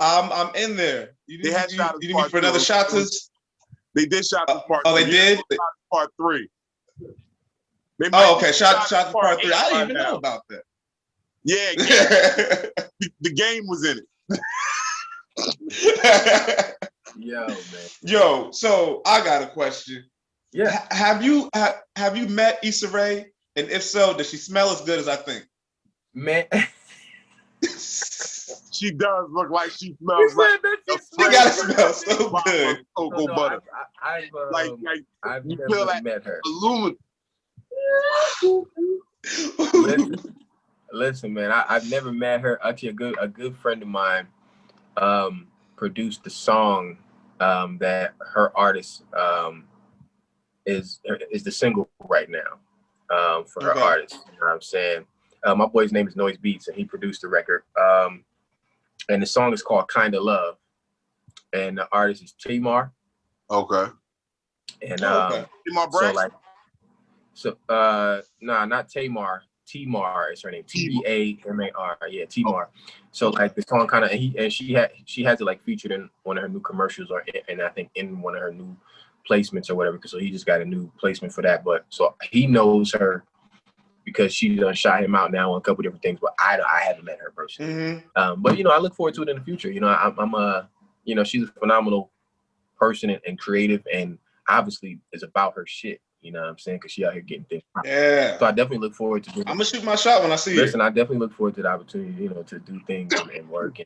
I'm in there. You need me for another Shots? They did Shots Part 2. Oh, they did? Part 3. Okay. Shots Part 3. I didn't even know about that. Yeah. The game was in it. Yo, man. Yo, so I got a question. Yeah. Have you met Issa Rae? And if so, does she smell as good as I think? Man. She does look like she smells like she gotta smell so good. Cocoa butter. I've you never feel like met her. Aluminum. Listen, man. I've never met her. Actually, a good friend of mine produced the song that her artist is the single right now. for her artists. You know what I'm saying? My boy's name is Noise Beats, and he produced the record. And the song is called Kinda Love. And the artist is Tamar. Okay. And Tamar Braxton? Nah, not Tamar. Tamar is her name. T-E-A-M-A-R. Yeah, Tamar. So like the song kind of, and she has it like featured in one of her new commercials, and I think in one of her new placements or whatever. So he just got a new placement for that. But so he knows her because she done shot him out now on a couple different things. But I haven't met her personally. But I look forward to it in the future. I'm she's a phenomenal person and creative, and obviously is about her shit. You know what I'm saying? Because she out here getting things. Yeah. So I definitely look forward to doing. I'm gonna shoot my shot when I see it. Listen, I definitely look forward to the opportunity, to do things and work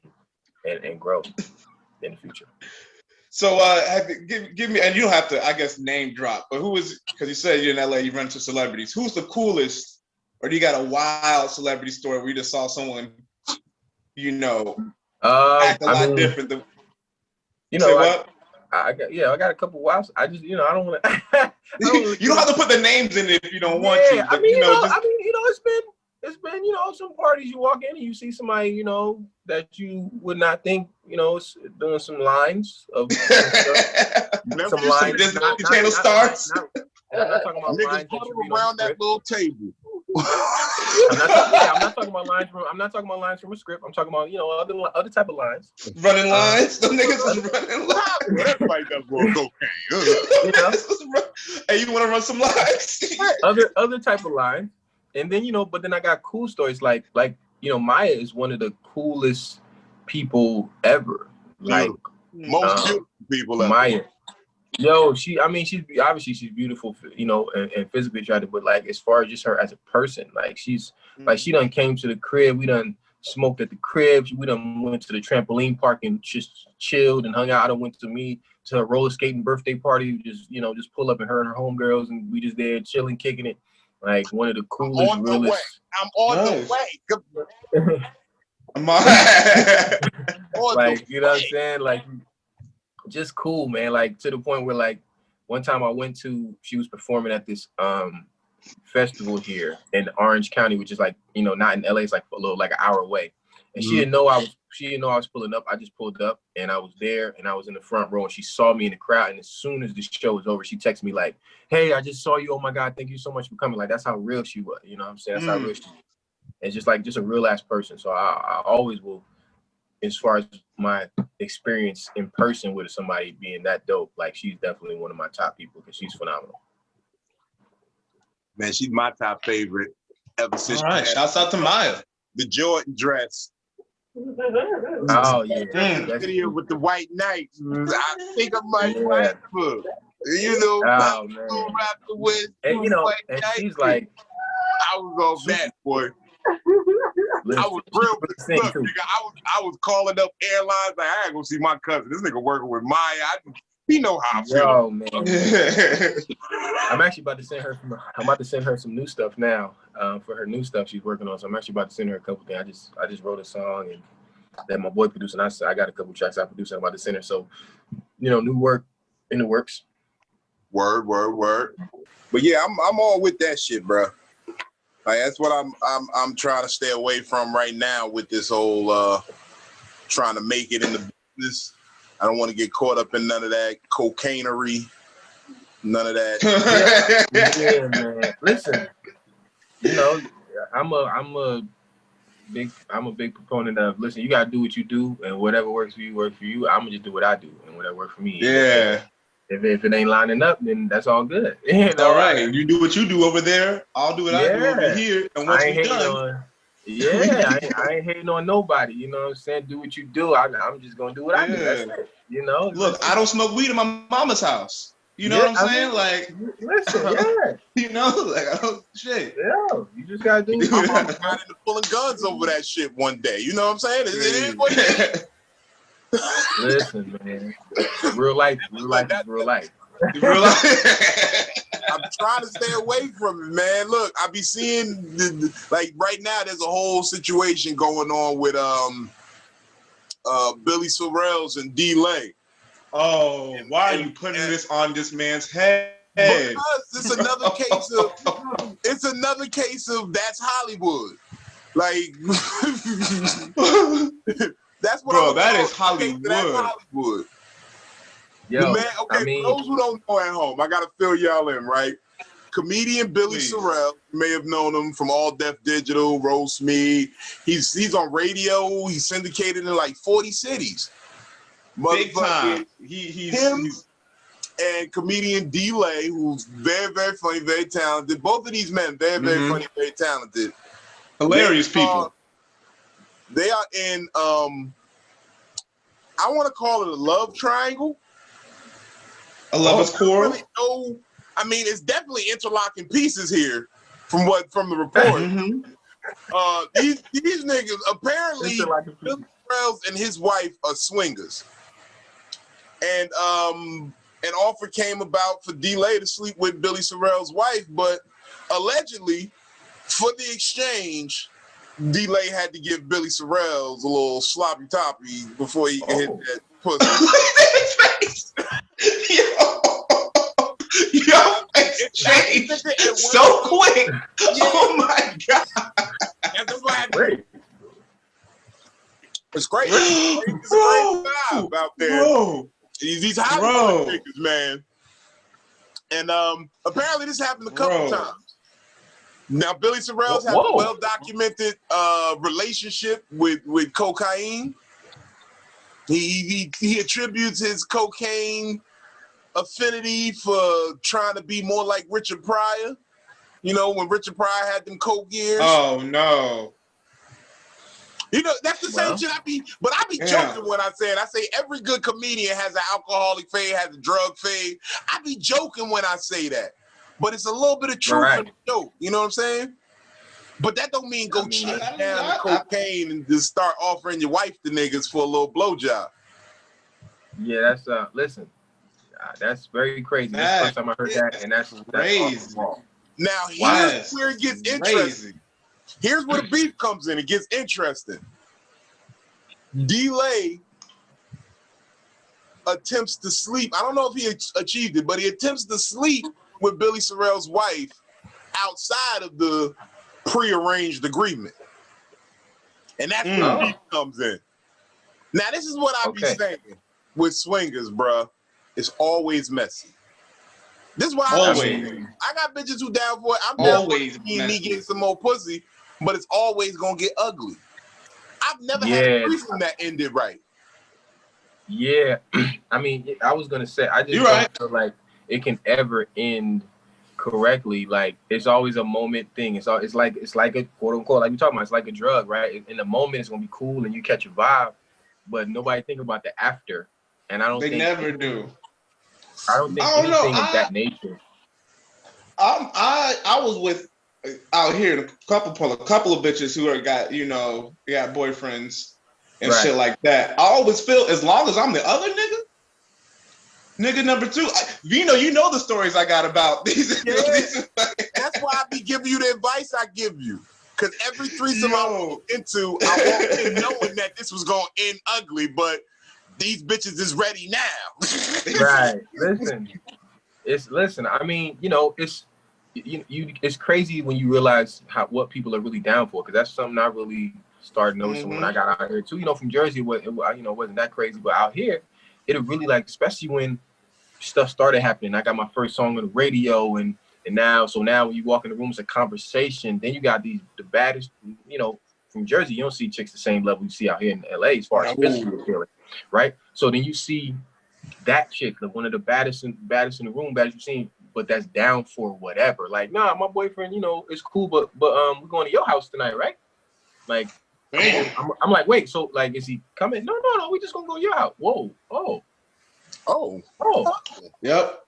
and grow in the future. So give me, and you don't have to, I guess, name drop, but who is, because you said you're in LA, you run into celebrities. Who's the coolest, or do you got a wild celebrity story where you just saw someone, act a lot different than, say what? I got a couple wild. I just, I don't want to. You don't have to put the names in it if you don't want to. But, it's been, some parties you walk in and you see somebody, that you would not think, doing some lines of some lines. Disney Channel stars. I'm not talking about lines around that little table. I'm not talking about lines from. I'm not talking about lines from a script. I'm talking about other type of lines. Running lines. Them niggas is running lines. Everybody does cocaine. Hey, you want to run some lines? other type of lines, and then but then I got cool stories like Maya is one of the coolest people ever. Like most beautiful people ever. Maya. She's obviously beautiful, and physically attractive, but like as far as just her as a person, like she's like she done came to the crib, we done smoked at the crib, we done went to the trampoline park and just chilled and hung out. I done went to her roller skating birthday party, just pull up and her homegirls, and we just there chilling, kicking it. Like one of the coolest, realest. I'm on the way. Like you know what I'm saying, like. Just cool, man. Like to the point where like one time I went to, she was performing at this festival here in Orange County, which is like, not in LA, it's like a little like an hour away. And she didn't know I was pulling up. I just pulled up and I was there and I was in the front row and she saw me in the crowd. And as soon as the show was over, she texted me like, "Hey, I just saw you. Oh my God, thank you so much for coming." Like that's how real she was. You know what I'm saying? That's how real she was. And just a real ass person. So I always will, as far as my experience in person with somebody being that dope, like she's definitely one of my top people because she's phenomenal. Man, she's my top favorite ever since. All right, shouts out to Maya. The Jordan dress. Oh yeah, video with the white knights. I think I might write for. Oh man. And and she's like, I was on that, boy. I was real. Look, nigga, I was calling up airlines like I ain't gonna see my cousin. This nigga working with Maya. He know how I feel. Yo, man. I'm actually about to send her. I'm about to send her some new stuff now. For her new stuff she's working on. So I'm actually about to send her a couple things. I just wrote a song and that my boy produced, and I got a couple tracks I produced. And I'm about to send her. So new work in the works. Word. But yeah, I'm all with that shit, bro. Like that's what I'm trying to stay away from right now with this whole trying to make it in the business. I don't want to get caught up in none of that cocainery, none of that. Yeah, man. Listen, I'm a big proponent of listen. You gotta do what you do, and whatever works for you. I'm gonna just do what I do, and whatever works for me. Yeah. If it ain't lining up, then that's all good. All right. You do what you do over there. I'll do what I do over here. And once we're done. I ain't hating on nobody. You know what I'm saying? Do what you do. I'm just going to do what I do. That's it. Look, I don't smoke weed in my mama's house. You know what I'm saying? Like, listen, like, I don't, shit. Yeah, you just got to do it. My mama got into pulling guns over that shit one day. You know what I'm saying? It is what it is. Listen, man. Real life is real life. Real life. I'm trying to stay away from it, man. Look, I be seeing like right now. There's a whole situation going on with Billy Sorrells and D-Lay. Oh, why are you putting this on this man's head? Because it's another case of that's Hollywood. Like that's what bro, that is Hollywood. That's Hollywood. Yo, Man, okay, for those who don't know at home, I gotta fill y'all in, right? Comedian Billy Sorrells, you may have known him from All Def Digital, Roast Me. He's on radio. He's syndicated in like 40 cities. Big time. He's and comedian D-Lay, who's very, very funny, very talented. Both of these men, very, very funny, very talented. Hilarious people. They are in, I want to call it a love triangle. A lover's quarrel? Really I mean, it's definitely interlocking pieces here from the report. These niggas, apparently, Billy Sorrells and his wife are swingers. And an offer came about for D-Lay to sleep with Billy Sorrells' wife, but allegedly, for the exchange, D-Lay had to give Billy Sorrells a little sloppy toppy before he could hit that pussy. Yo, it changed so quick. Yeah. Oh my God. It's crazy. It's a great vibe out there. Bro. These Hollywood niggas, man. And apparently this happened a couple times. Now, Billy Sorrells has a well-documented relationship with cocaine. He attributes his cocaine affinity for trying to be more like Richard Pryor. You know, when Richard Pryor had them coke years. Oh, no. You know, that's the same shit I be joking when I say it. I say every good comedian has an alcoholic fade, has a drug fade. I be joking when I say that. But it's a little bit of truth in the joke. You know what I'm saying? But that don't mean chase down the cocaine and just start offering your wife to niggas for a little blowjob. Yeah, that's listen. That's very crazy. That's the first time I heard that, and that's crazy. Now here's where it gets interesting. Here's where the beef comes in. It gets interesting. D-Lay attempts to sleep. I don't know if he achieved it, but he attempts to sleep with Billy Sorrells' wife outside of the prearranged agreement. And that's where the beef comes in. Now, this is what I be saying with swingers, bruh. It's always messy. This is why I got bitches who down for it. I'm down for me getting some more pussy, but it's always gonna get ugly. I've never had a threesome that ended right. Yeah, I mean, I was gonna say, I just don't feel like it can ever end correctly. Like, it's always a moment thing. It's like a quote unquote, like we talking about, it's like a drug, right? In the moment, it's gonna be cool and you catch a vibe, but nobody think about the after. And I don't think never do. I don't think anything of that nature. I was with out here a couple of bitches who got boyfriends and shit like that. I always feel as long as I'm the other nigga number two. Vino, you know the stories I got about these. That's why I be giving you the advice I give you. Because every threesome I walk into, I walked in knowing that this was gonna end ugly, but these bitches is ready now. Right. Listen. I mean, you know, it's crazy when you realize what people are really down for. Because that's something I really started noticing when I got out here too. You know, from Jersey, it wasn't that crazy, but out here, it really, like, especially when stuff started happening. I got my first song on the radio, and now when you walk in the room, it's a conversation. Then you got the baddest, you know, from Jersey. You don't see chicks the same level you see out here in LA as far as physically appealing. Right, so then you see that chick, one of the baddest in the room, baddest you've seen, but that's down for whatever. Like, nah, my boyfriend, you know, it's cool, but we're going to your house tonight, right? Like, I'm like, wait, so like, is he coming? No, we just gonna go to your house. Whoa, yep.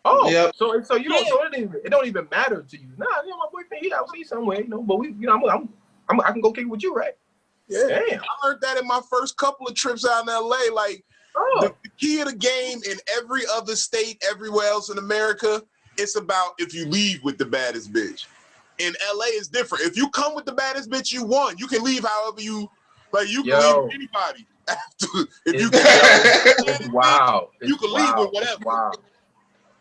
Yep. So you know, so it don't even matter to you. Nah, you know, my boyfriend, he out somewhere, you know, but we, you know, I can go kick it with you, right? Yeah, damn. I learned that in my first couple of trips out in LA. Like, the key of the game in every other state, everywhere else in America, it's about if you leave with the baddest bitch. In LA, it's different. If you come with the baddest bitch, you won. You can leave however you like. You can leave with anybody. If you can, wow. You can leave with whatever. Wow.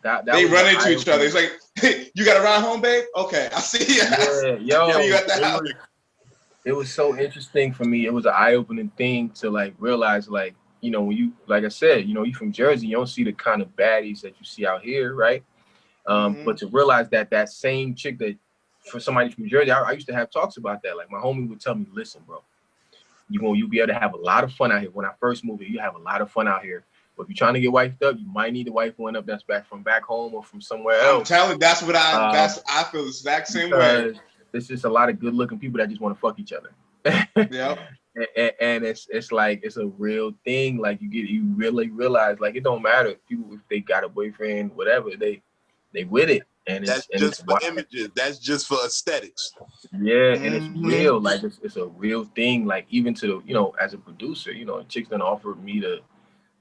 They run into each other. It's like, hey, you got to ride home, babe? Okay, I see you. Yeah, yo, you got the house. It was so interesting for me. It was an eye-opening thing to like realize, like, you know, when you, like I said, you know, you from Jersey, you don't see the kind of baddies that you see out here, right? But to realize that same chick that, for somebody from Jersey, I used to have talks about that. Like my homie would tell me, listen, bro, you'll be able to have a lot of fun out here. When I first moved here, you have a lot of fun out here. But if you're trying to get wifed up, you might need to wife one up that's back home or from somewhere else. I'm telling you, that's what I feel the exact same way. There's just a lot of good-looking people that just want to fuck each other. Yep. And it's like it's a real thing. Like you really realize, like, it don't matter if they got a boyfriend, whatever, they with it. And that's just for images. That's just for aesthetics. Yeah, and it's real. Like it's a real thing. Like even to, you know, as a producer, you know, chicks done offered me to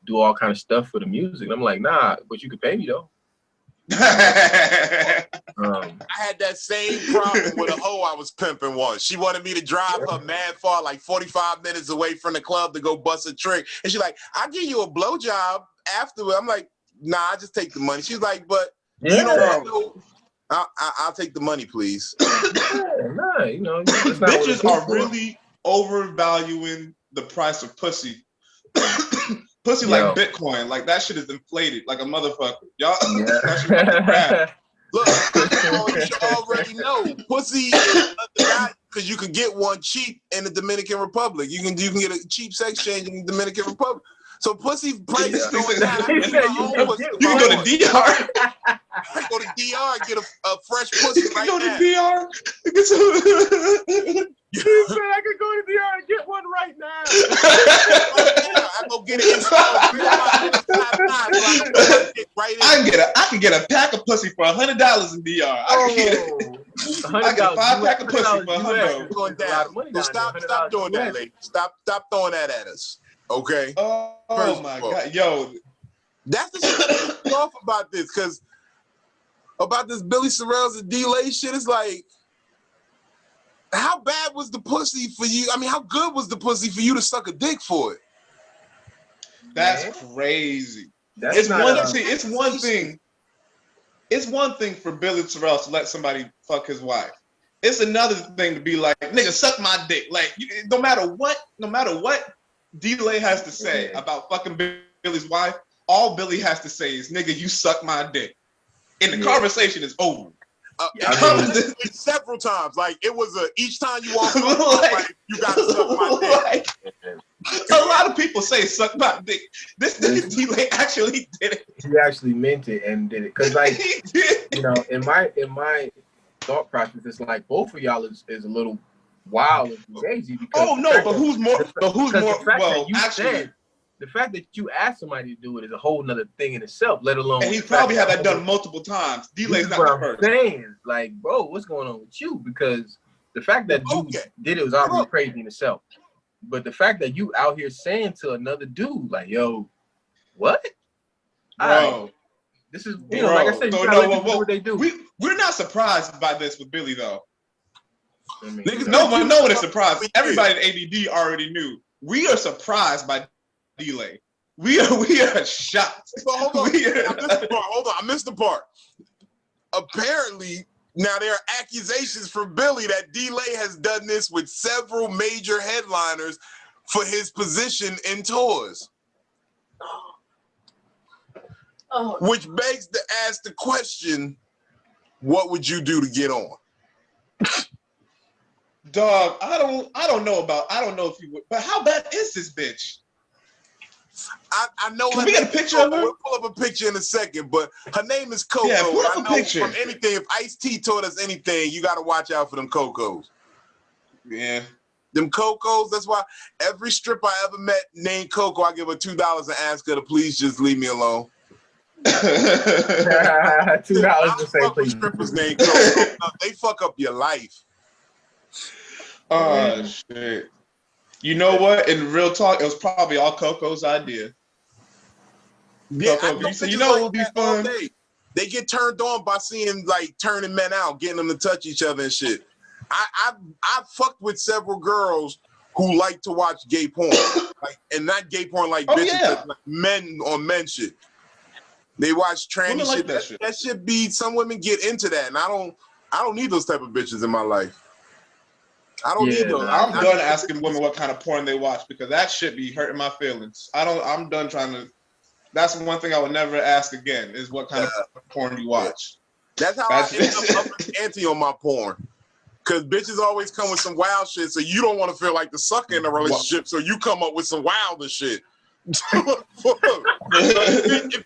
do all kind of stuff for the music. And I'm like, nah, but you could pay me though. I had that same problem with a hoe I was pimping once. She wanted me to drive her mad far, like 45 minutes away from the club to go bust a trick. And she's like, I'll give you a blowjob afterward. I'm like, nah, I just take the money. She's like, but you don't know. I'll take the money, please. Nah, you know, bitches are really overvaluing the price of pussy. Pussy like Bitcoin, like that shit is inflated like a motherfucker. Y'all, that shit fucking crap. Look, you already know pussy is because you can get one cheap in the Dominican Republic. You can get a cheap sex change in the Dominican Republic. So pussy prices going down. You can go to DR. I go to DR and get a fresh pussy right now. Go to DR. You said I could go to DR and get one right now. I go get it installed. I can get a pack of pussy for $100 in DR. I can get 5 pack of pussy for $100. Stop doing that, lady. Stop throwing that at us. Okay. Oh my God, yo, that's the shit that pissed off about this, because about this Billy Sorrells and D-Lay shit. It's like, how bad was the pussy for you? I mean, how good was the pussy for you to suck a dick for it? That's crazy. It's one thing. It's one thing for Billy Sorrells to let somebody fuck his wife. It's another thing to be like, nigga, suck my dick. Like, no matter what D-Lay has to say about fucking Billy's wife, all Billy has to say is, nigga, you suck my dick. And the conversation is over. Several times. Like, it was each time you walk like, you gotta suck my dick. A lot of people say suck my dick. This nigga D-Lay actually did it. He actually meant it and did it. Cause like, you know, in my thought process, it's like both of y'all is a little wild and crazy. But who's more? Well, actually, the fact that you ask somebody to do it is a whole nother thing in itself. Let alone, and he probably had that done multiple times. D-Lay's not the first. Saying, like, bro, what's going on with you? Because the fact that dude did it was already crazy in itself. But the fact that you out here saying to another dude, like, yo, what? Bro, this is, you know, like I said, you gotta let them do what they do. We're not surprised by this with Billy though. I mean, no one is surprised. Everybody at ADD already knew. We are surprised by D-Lay. We are shocked. But hold on, I missed the part. Apparently, now there are accusations from Billy that D-Lay has done this with several major headliners for his position in tours. Which begs to ask the question, what would you do to get on? Dog, I don't know if you would, but how bad is this bitch? I know. Can we get a picture of her? We'll pull up a picture in a second, but her name is Coco. Yeah, pull up I a know picture. From anything, if Ice-T taught us anything, you got to watch out for them Cocos. Yeah. Them Cocos, that's why every stripper I ever met named Coco, I give her $2 and ask her to please just leave me alone. $2 to say please. Strippers named Coco. They fuck up your life. Oh, shit. You know what? In real talk, it was probably all Coco's idea. Yeah, Coco, you know what would be fun? They get turned on by seeing, like, turning men out, getting them to touch each other and shit. I fucked with several girls who like to watch gay porn, like, and not gay porn like bitches, but like men on men shit. They watch tranny Women like shit. that shit. That shit be, some women get into that, and I don't need those type of bitches in my life. I don't need those. I'm done asking women what kind of porn they watch because that shit be hurting my feelings. I'm done trying to. That's one thing I would never ask again is what kind of porn you watch. That's how I end up upping the ante on my porn. Because bitches always come with some wild shit, so you don't want to feel like the sucker in the relationship, so you come up with some wilder shit. If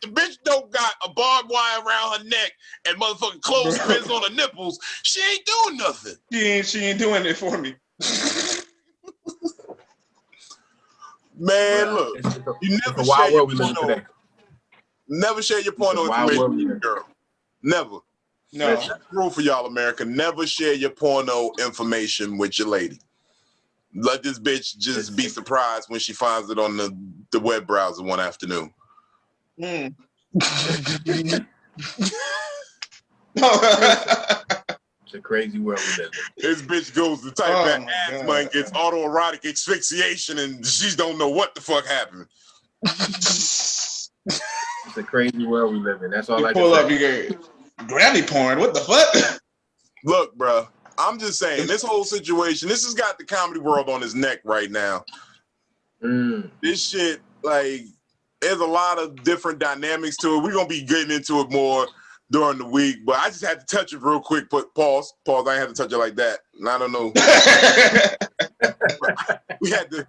the bitch don't got a barbed wire around her neck and motherfucking clothespins on her nipples, she ain't doing nothing. She ain't doing it for me. Man, look, you never share your porno. Never share your porno information with your girl. Never. No. That's the rule for y'all, America. Never share your porno information with your lady. Let this bitch just be surprised when she finds it on the web browser one afternoon. Mm. It's a crazy world we live in. This bitch goes to type that asthma and gets autoerotic asphyxiation and she don't know what the fuck happened. It's a crazy world we live in. That's all I can pull say. up, you get Grammy porn. What the fuck? Look, bro, I'm just saying, this whole situation, this has got the comedy world on his neck right now. This shit, like, there's a lot of different dynamics to it. We're going to be getting into it more during the week, but I just had to touch it real quick. But pause, I ain't had to touch it like that. And I don't know. we had to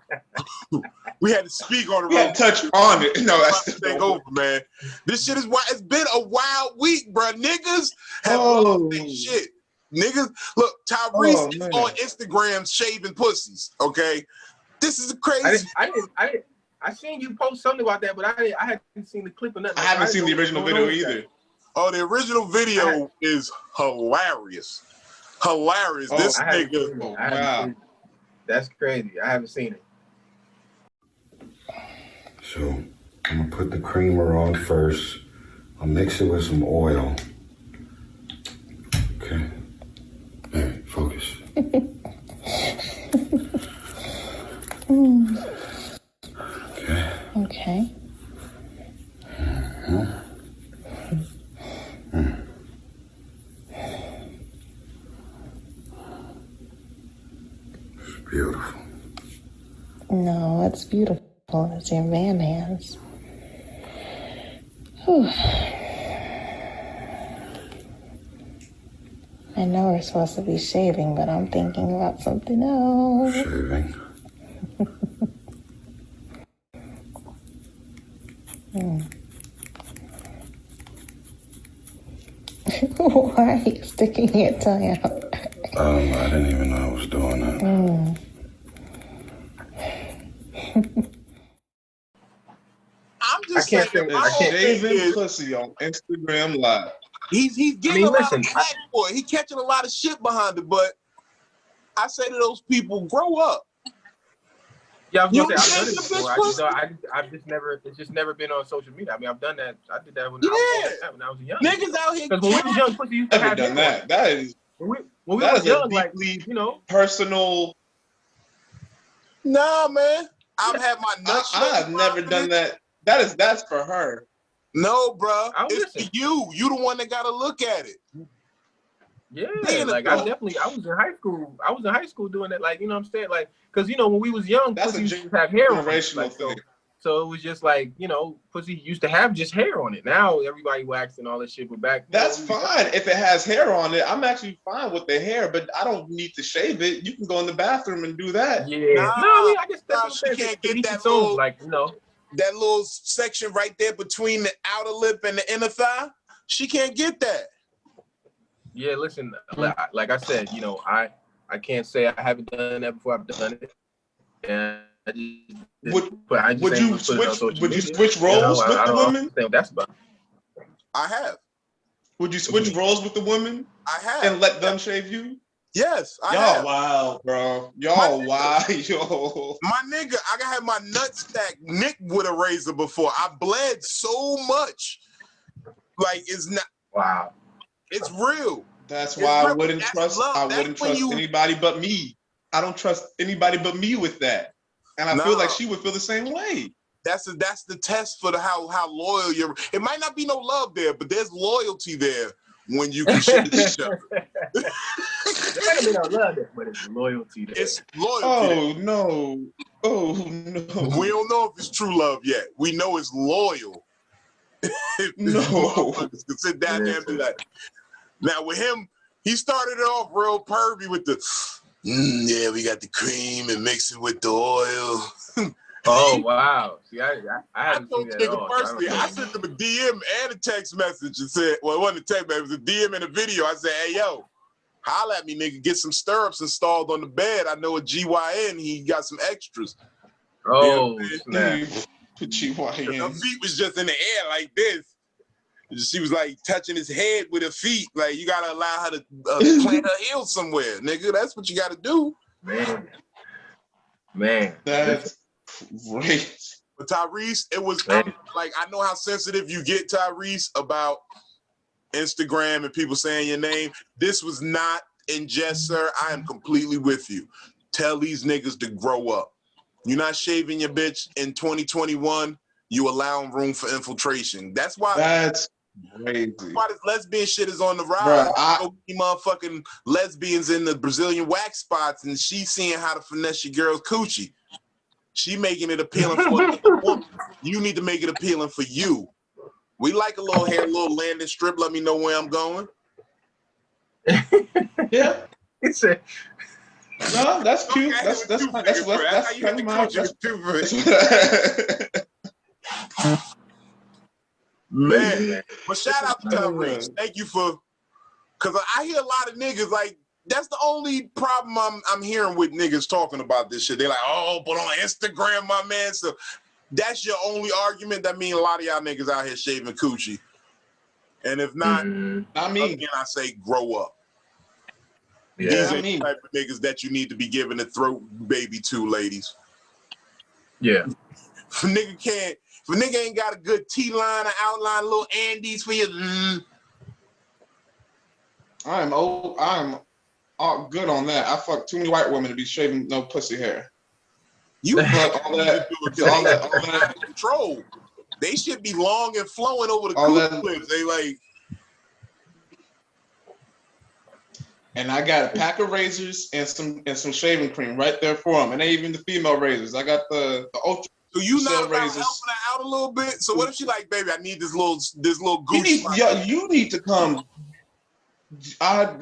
speak on it. We had to touch on it. No, that's the thing over, man. This shit is wild. It's been a wild week, bro. Niggas have lost their shit. Niggas, look, Tyrese is on Instagram shaving pussies. Okay, this is crazy. I seen you post something about that, but I hadn't seen the clip or nothing. I haven't seen the original video either. Oh, the original video is hilarious. Hilarious. This nigga. Wow. That's crazy. I haven't seen it. So I'm gonna put the creamer on first. I'll mix it with some oil. Okay. Hey, focus. Okay. Okay. It's beautiful. No, it's beautiful. It's your man hands. Whew. I know we're supposed to be shaving, but I'm thinking about something else. Shaving? Why are you sticking your tongue out? I didn't even know I was doing that. I'm just saying, shaving pussy on Instagram Live. He's getting a lot of flack for it. He's catching a lot of shit behind it, but I say to those people, grow up. Yeah, I've done it before. It's just never been on social media. I mean, I've done that. I did that when I was young. Niggas out here. Because when we was young, pussy used to have done that. That is when we was young, like, you know, personal. Nah, man. I've had my nuts. I have never done that. That's for her. No, bro. It's for you. You the one that gotta look at it. Yeah, like I was in high school. I was in high school doing that. Like, you know what I'm saying? Like, because, you know, when we was young, pussy used to have hair on it. Like, so it was just like, you know, pussy used to have just hair on it. Now everybody waxing all that shit. But back that's fine if it has hair on it. I'm actually fine with the hair, but I don't need to shave it. You can go in the bathroom and do that. Yeah. I guess that's what she can't get that little, like, you know, that little section right there between the outer lip and the inner thigh. She can't get that. Yeah, listen, like I said, you know, I can't say I haven't done that before. I've done it, and would you switch roles with the women? That's about. I have. Would you switch roles with the women? I have. And let them shave you? Yes, I have. Y'all wild, bro. Y'all wild, yo. My nigga, I had my nutsack nicked with a razor before. I bled so much. Like, it's not. Wow. It's real. That's why I wouldn't trust. I wouldn't trust anybody but me. I don't trust anybody but me with that, and I feel like she would feel the same way. That's the test for how loyal you're. It might not be no love there, but there's loyalty there when you can ship each other. There might have been no love there, but it's loyalty there. It's loyalty. Oh no! Oh no! We don't know if it's true love yet. We know it's loyal. No. Can sit down there and be like, now with him, he started it off real pervy with the, yeah, we got the cream and mix it with the oil. Oh wow! See, I haven't told seen that at nigga all. personally, I sent him a DM and a text message and said, well, it wasn't a text message, it was a DM and a video. I said, hey yo, holla at me, nigga, get some stirrups installed on the bed. I know a GYN, he got some extras. Oh, yeah, snap. Put GYN. Her feet was just in the air like this. She was like touching his head with her feet. Like, you gotta allow her to plant her heels somewhere, nigga. That's what you gotta do. Man. That's great. But Tyrese, it was like, I know how sensitive you get, Tyrese, about Instagram and people saying your name. This was not in jest, sir. I am completely with you. Tell these niggas to grow up. You're not shaving your bitch in 2021. You allowing room for infiltration. That's why. That's crazy. Why this lesbian shit is on the rise. Motherfucking lesbians in the Brazilian wax spots, and she seeing how to finesse your girl's coochie. She making it appealing for another woman. You need to make it appealing for you. We like a little hair, a little landing strip. Let me know where I'm going. Yeah. It's a. No, that's cute. Okay, That's kind of my. Man, but shout out to Tyrese. Thank you for, because I hear a lot of niggas like, that's the only problem I'm hearing with niggas talking about this shit. They're like, oh, but on Instagram, my man. So that's your only argument. That means a lot of y'all niggas out here shaving coochie. And if not, again, I say grow up. Yeah. These are the type of niggas that you need to be giving a throat baby to, ladies. Yeah. If a nigga ain't got a good T-line or outline, little Andes for you. I'm all good on that. I fuck too many white women to be shaving no pussy hair. You fuck all that control. They should be long and flowing over the clips. They like. And I got a pack of razors and some shaving cream right there for them, and even the female razors. I got the ultra. So you not about razors. helping her out a little bit. So what if she like, baby, I need this little goose? You need to come.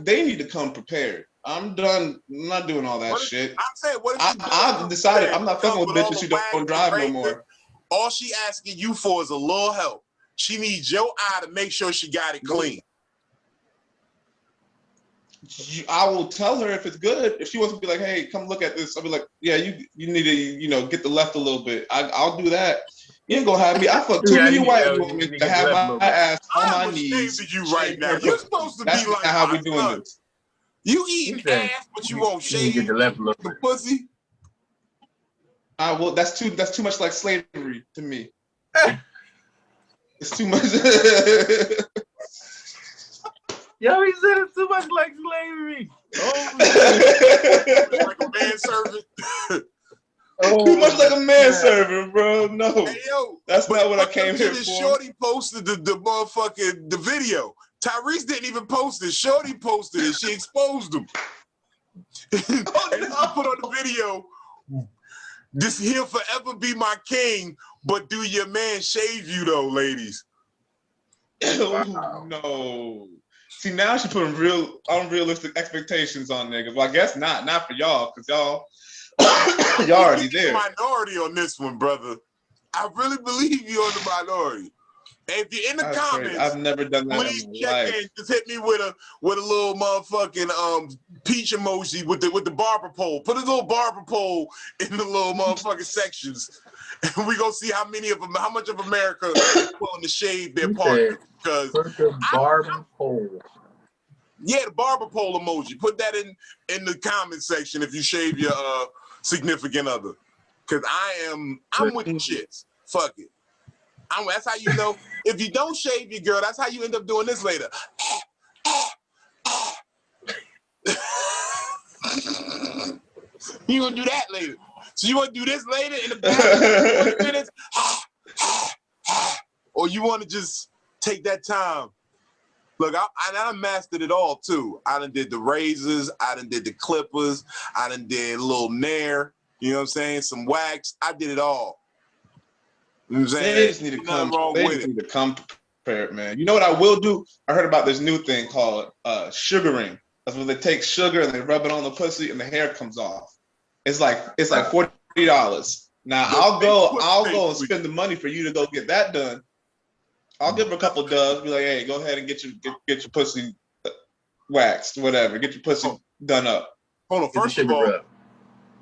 They need to come prepared. I'm done. I'm not doing all that shit. I'm saying, what if I've decided I'm not fucking with bitches who don't drive no more. All she asking you for is a little help. She needs your eye to make sure she got it clean. I will tell her if it's good. If she wants to be like, hey, come look at this, I'll be like, yeah, you need to, get the left a little bit. I'll do that. You ain't gonna have me. I fuck too many white women to have my ass on my knees. You right now. You're supposed to be like, how we doing this. You eating ass, but you won't shave the pussy. Well, that's too much like slavery to me. It's too much. Yo, he said it's too much like slavery. Oh, like a manservant. Too much like a manservant, bro. No, hey, yo, that's not what I came here for. Shorty posted the motherfucking the video. Tyrese didn't even post it. Shorty posted it. She exposed him. And she put on the video, this he'll forever be my king, but do your man shave you though, ladies? Wow. No. See, now she putting real unrealistic expectations on niggas. Well, I guess not for y'all, because y'all already there. Minority on this one, brother. I really believe you're on the minority. And if you're in the comments, I've never done that. Please check in. Just hit me with a little motherfucking peach emoji with the barber pole. Put a little barber pole in the little motherfucking sections, and we gonna see how much of America is willing to shave their partner. Because the barber pole. Yeah, the barber pole emoji. Put that in the comment section if you shave your significant other. Because I'm with the shits. Fuck it. That's how you know. If you don't shave your girl, that's how you end up doing this later. You gonna do that later. So you wanna do this later in the back 20 minutes? or you want to just take that time? Look, I mastered it all too. I done did the razors, I done did the clippers, I done did a little nair, you know what I'm saying? Some wax, I did it all. You know what I'm saying? They just need to come. They just need to come prepared, man. You know what I will do? I heard about this new thing called sugaring. That's when they take sugar and they rub it on the pussy and the hair comes off. It's like $40. Now I'll go and spend the money for you to go get that done. I'll give her a couple dubs, be like, hey, go ahead and get your pussy waxed, whatever. Get your pussy done up. Hold on, first of all,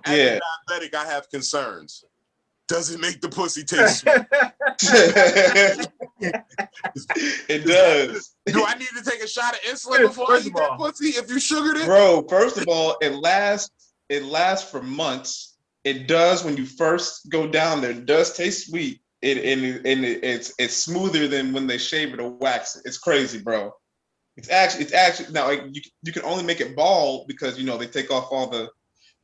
as a diabetic, I have concerns. Does it make the pussy taste sweet? It does. Do I need to take a shot of insulin before I eat that pussy if you sugared it? Bro, first of all, it lasts for months. It does when you first go down there. It does taste sweet. It's smoother than when they shave it or wax it. It's crazy, bro. It's actually now you can only make it bald because they take off all the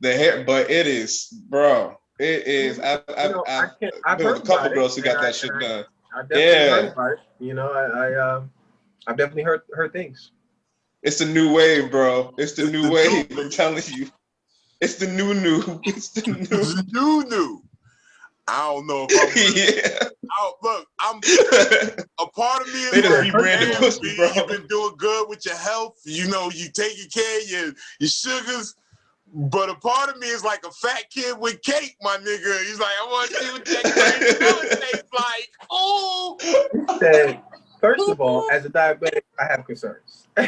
hair, but it is, bro. It is. I've heard a couple girls who got that shit done. I've definitely heard about it. I've definitely heard things. It's the new wave, bro. It's the new wave. I'm telling you. It's the new. It's the new. I don't know if look, I'm a part of me is like, you've been doing good with your health. You taking care of your sugars. But a part of me is like a fat kid with cake, my nigga. He's like, I want to see what that crazy tastes like. Oh. First of all, as a diabetic, I have concerns. I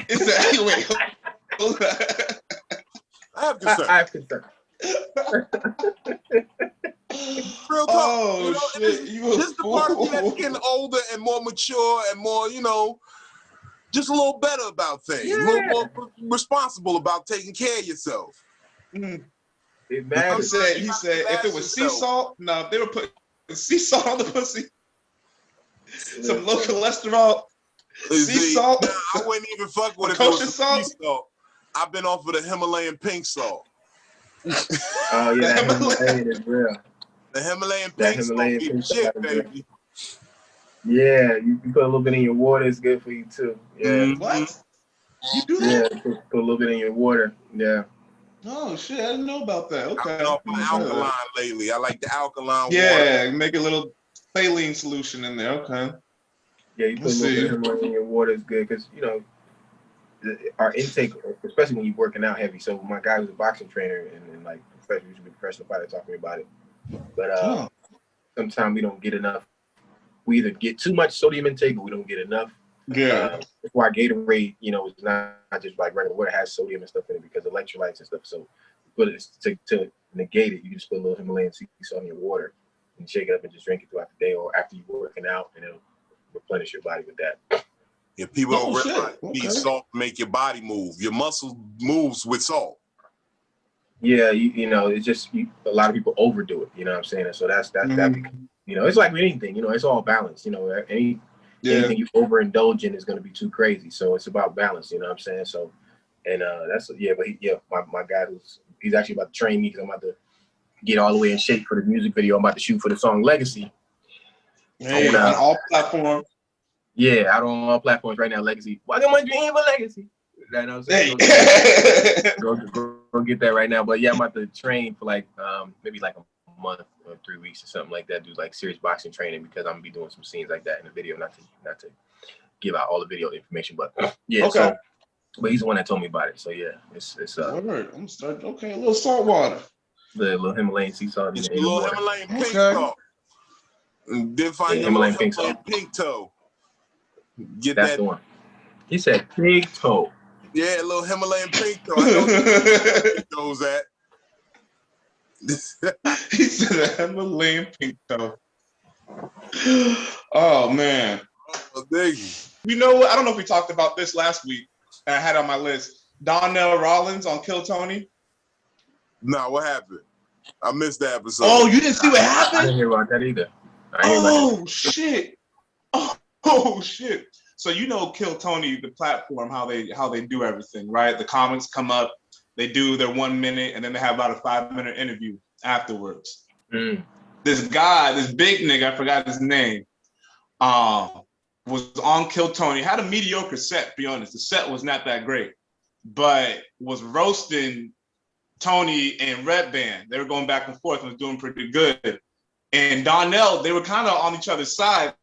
have concerns. Real talk. Oh, shit. Just the part of me that's getting older and more mature and more, just a little better about things. A little more responsible about taking care of yourself. Mm. He said if it was sea salt, if they were putting sea salt on the pussy, some low cholesterol, sea salt. I wouldn't even fuck with it. Kosher salt. Sea salt. I've been off of the Himalayan pink salt. Oh yeah, the Himalayan is real. The Himalayan pink salt, shit, baby. Yeah, you put a little bit in your water. It's good for you too. Yeah. What? You do that? Yeah, put a little bit in your water. Yeah. Oh shit, I didn't know about that. Okay. I've been off my alkaline lately. I like the alkaline water. Yeah, make a little saline solution in there. Okay. Yeah, you put a little bit of Himalayan in your water is good because our intake, especially when you're working out heavy. So my guy was a boxing trainer and like especially used to be a professional fighter talking about it. But sometimes we don't get enough. We either get too much sodium intake or we don't get enough. Yeah. That's why Gatorade, it's not just like regular water, it has sodium and stuff in it because electrolytes and stuff. So, but it's to negate it, you just put a little Himalayan sea salt in your water and shake it up and just drink it throughout the day or after you're working out, and it'll replenish your body with that. Yeah, people don't realize you need salt to make your body move. Your muscle moves with salt. Yeah, it's just a lot of people overdo it. You know what I'm saying? And so that's that. It's like with anything. It's all balance. Anything you overindulge in is going to be too crazy. So it's about balance. You know what I'm saying? So, and that's But my guy he's actually about to train me because I'm about to get all the way in shape for the music video I'm about to shoot for the song Legacy. Hey, on all platforms. Yeah, out on all platforms right now. Legacy. Welcome my dream for Legacy. You know what I'm saying? Go get that right now. But yeah, I'm about to train for like maybe like a month or 3 weeks or something like that. Do like serious boxing training because I'm gonna be doing some scenes like that in the video. Not to give out all the video information, but yeah. Okay. So, but he's the one that told me about it. So yeah, it's I'm gonna start. Okay, a little salt water. The little Himalayan sea salt. It's a little Himalayan pink salt. Then find your Himalayan pink toe. That's the one. He said pink toe. Yeah, a little Himalayan pink toe. I know where pink toes at. He said a Himalayan pink toe. Oh man. Oh, thank you. You know what? I don't know if we talked about this last week. I had on my list. Donnell Rawlins on Kill Tony. Nah, what happened? I missed that episode. Oh, you didn't see what happened? I didn't hear about that either. Shit. Oh shit. So Kill Tony, the platform, how they do everything, right? The comics come up, they do their 1 minute, and then they have about a 5-minute interview afterwards. This guy, this big nigga, I forgot his name, was on Kill Tony. Had a mediocre set, to be honest. The set was not that great, but was roasting Tony and Red Band. They were going back and forth and was doing pretty good. And Donnell, they were kind of on each other's side.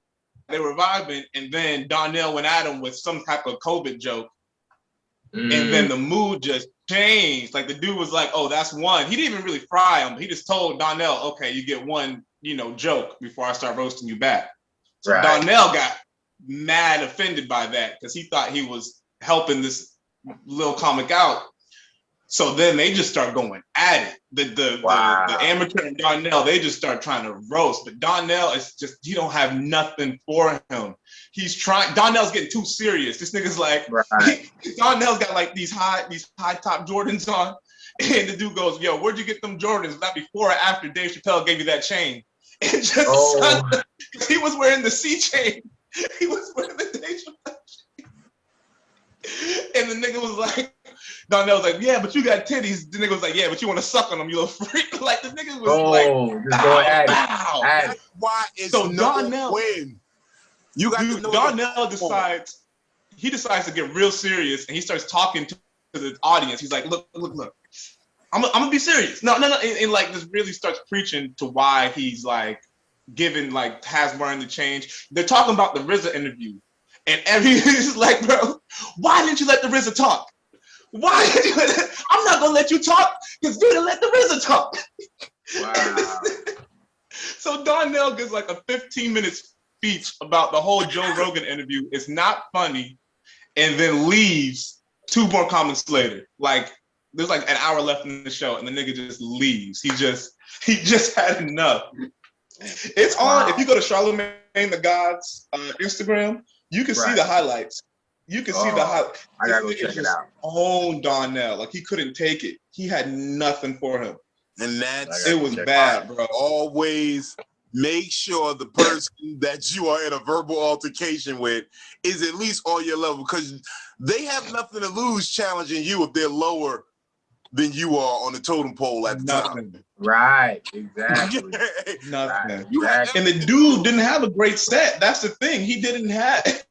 They were vibing, and then Donnell went at him with some type of COVID joke. And then the mood just changed. Like the dude was like, "Oh, that's one." He didn't even really fry him. He just told Donnell, "Okay, you get one, joke before I start roasting you back." So right. Donnell got mad, offended by that because he thought he was helping this little comic out. So then they just start going at it. The amateur and Donnell, they just start trying to roast. But Donnell is just, he don't have nothing for him. Donnell's getting too serious. This nigga's like, Donnell's got like these high top Jordans on. And the dude goes, "Yo, where'd you get them Jordans? Was that before or after Dave Chappelle gave you that chain?" And just he was wearing the C chain. He was wearing the Dave Chappelle chain. And the nigga was like, Donnell was like, "Yeah, but you got titties." The nigga was like, "Yeah, but you want to suck on them, you little freak." Like the nigga was like, bow. That's why it's so Donnell win. You got to know Donnell decides to get real serious, and he starts talking to the audience. He's like, look. I'm gonna be serious. No. And like just really starts preaching to why he's like giving like has wearing the change. They're talking about the RZA interview. And he's like, "Bro, why didn't you let the RZA talk? Why did you let it? I'm not gonna let you talk because you didn't let the RZA talk." Wow. So Donnell gives like a 15-minute speech about the whole Joe Rogan interview. It's not funny, and then leaves 2 more comments later. Like there's like an hour left in the show, and the nigga just leaves. He just had enough. It's on. If you go to Charlamagne the God's Instagram, you can see the highlights. You can see the highlights. I gotta go check it out. Owned Donnell. Like he couldn't take it. He had nothing for him. And it was bad, bro. Always make sure the person that you are in a verbal altercation with is at least on your level, because they have nothing to lose challenging you if they're lower than you are on the totem pole at the time. Right, exactly. Nothing. Right. And the dude didn't have a great set. That's the thing. He didn't have.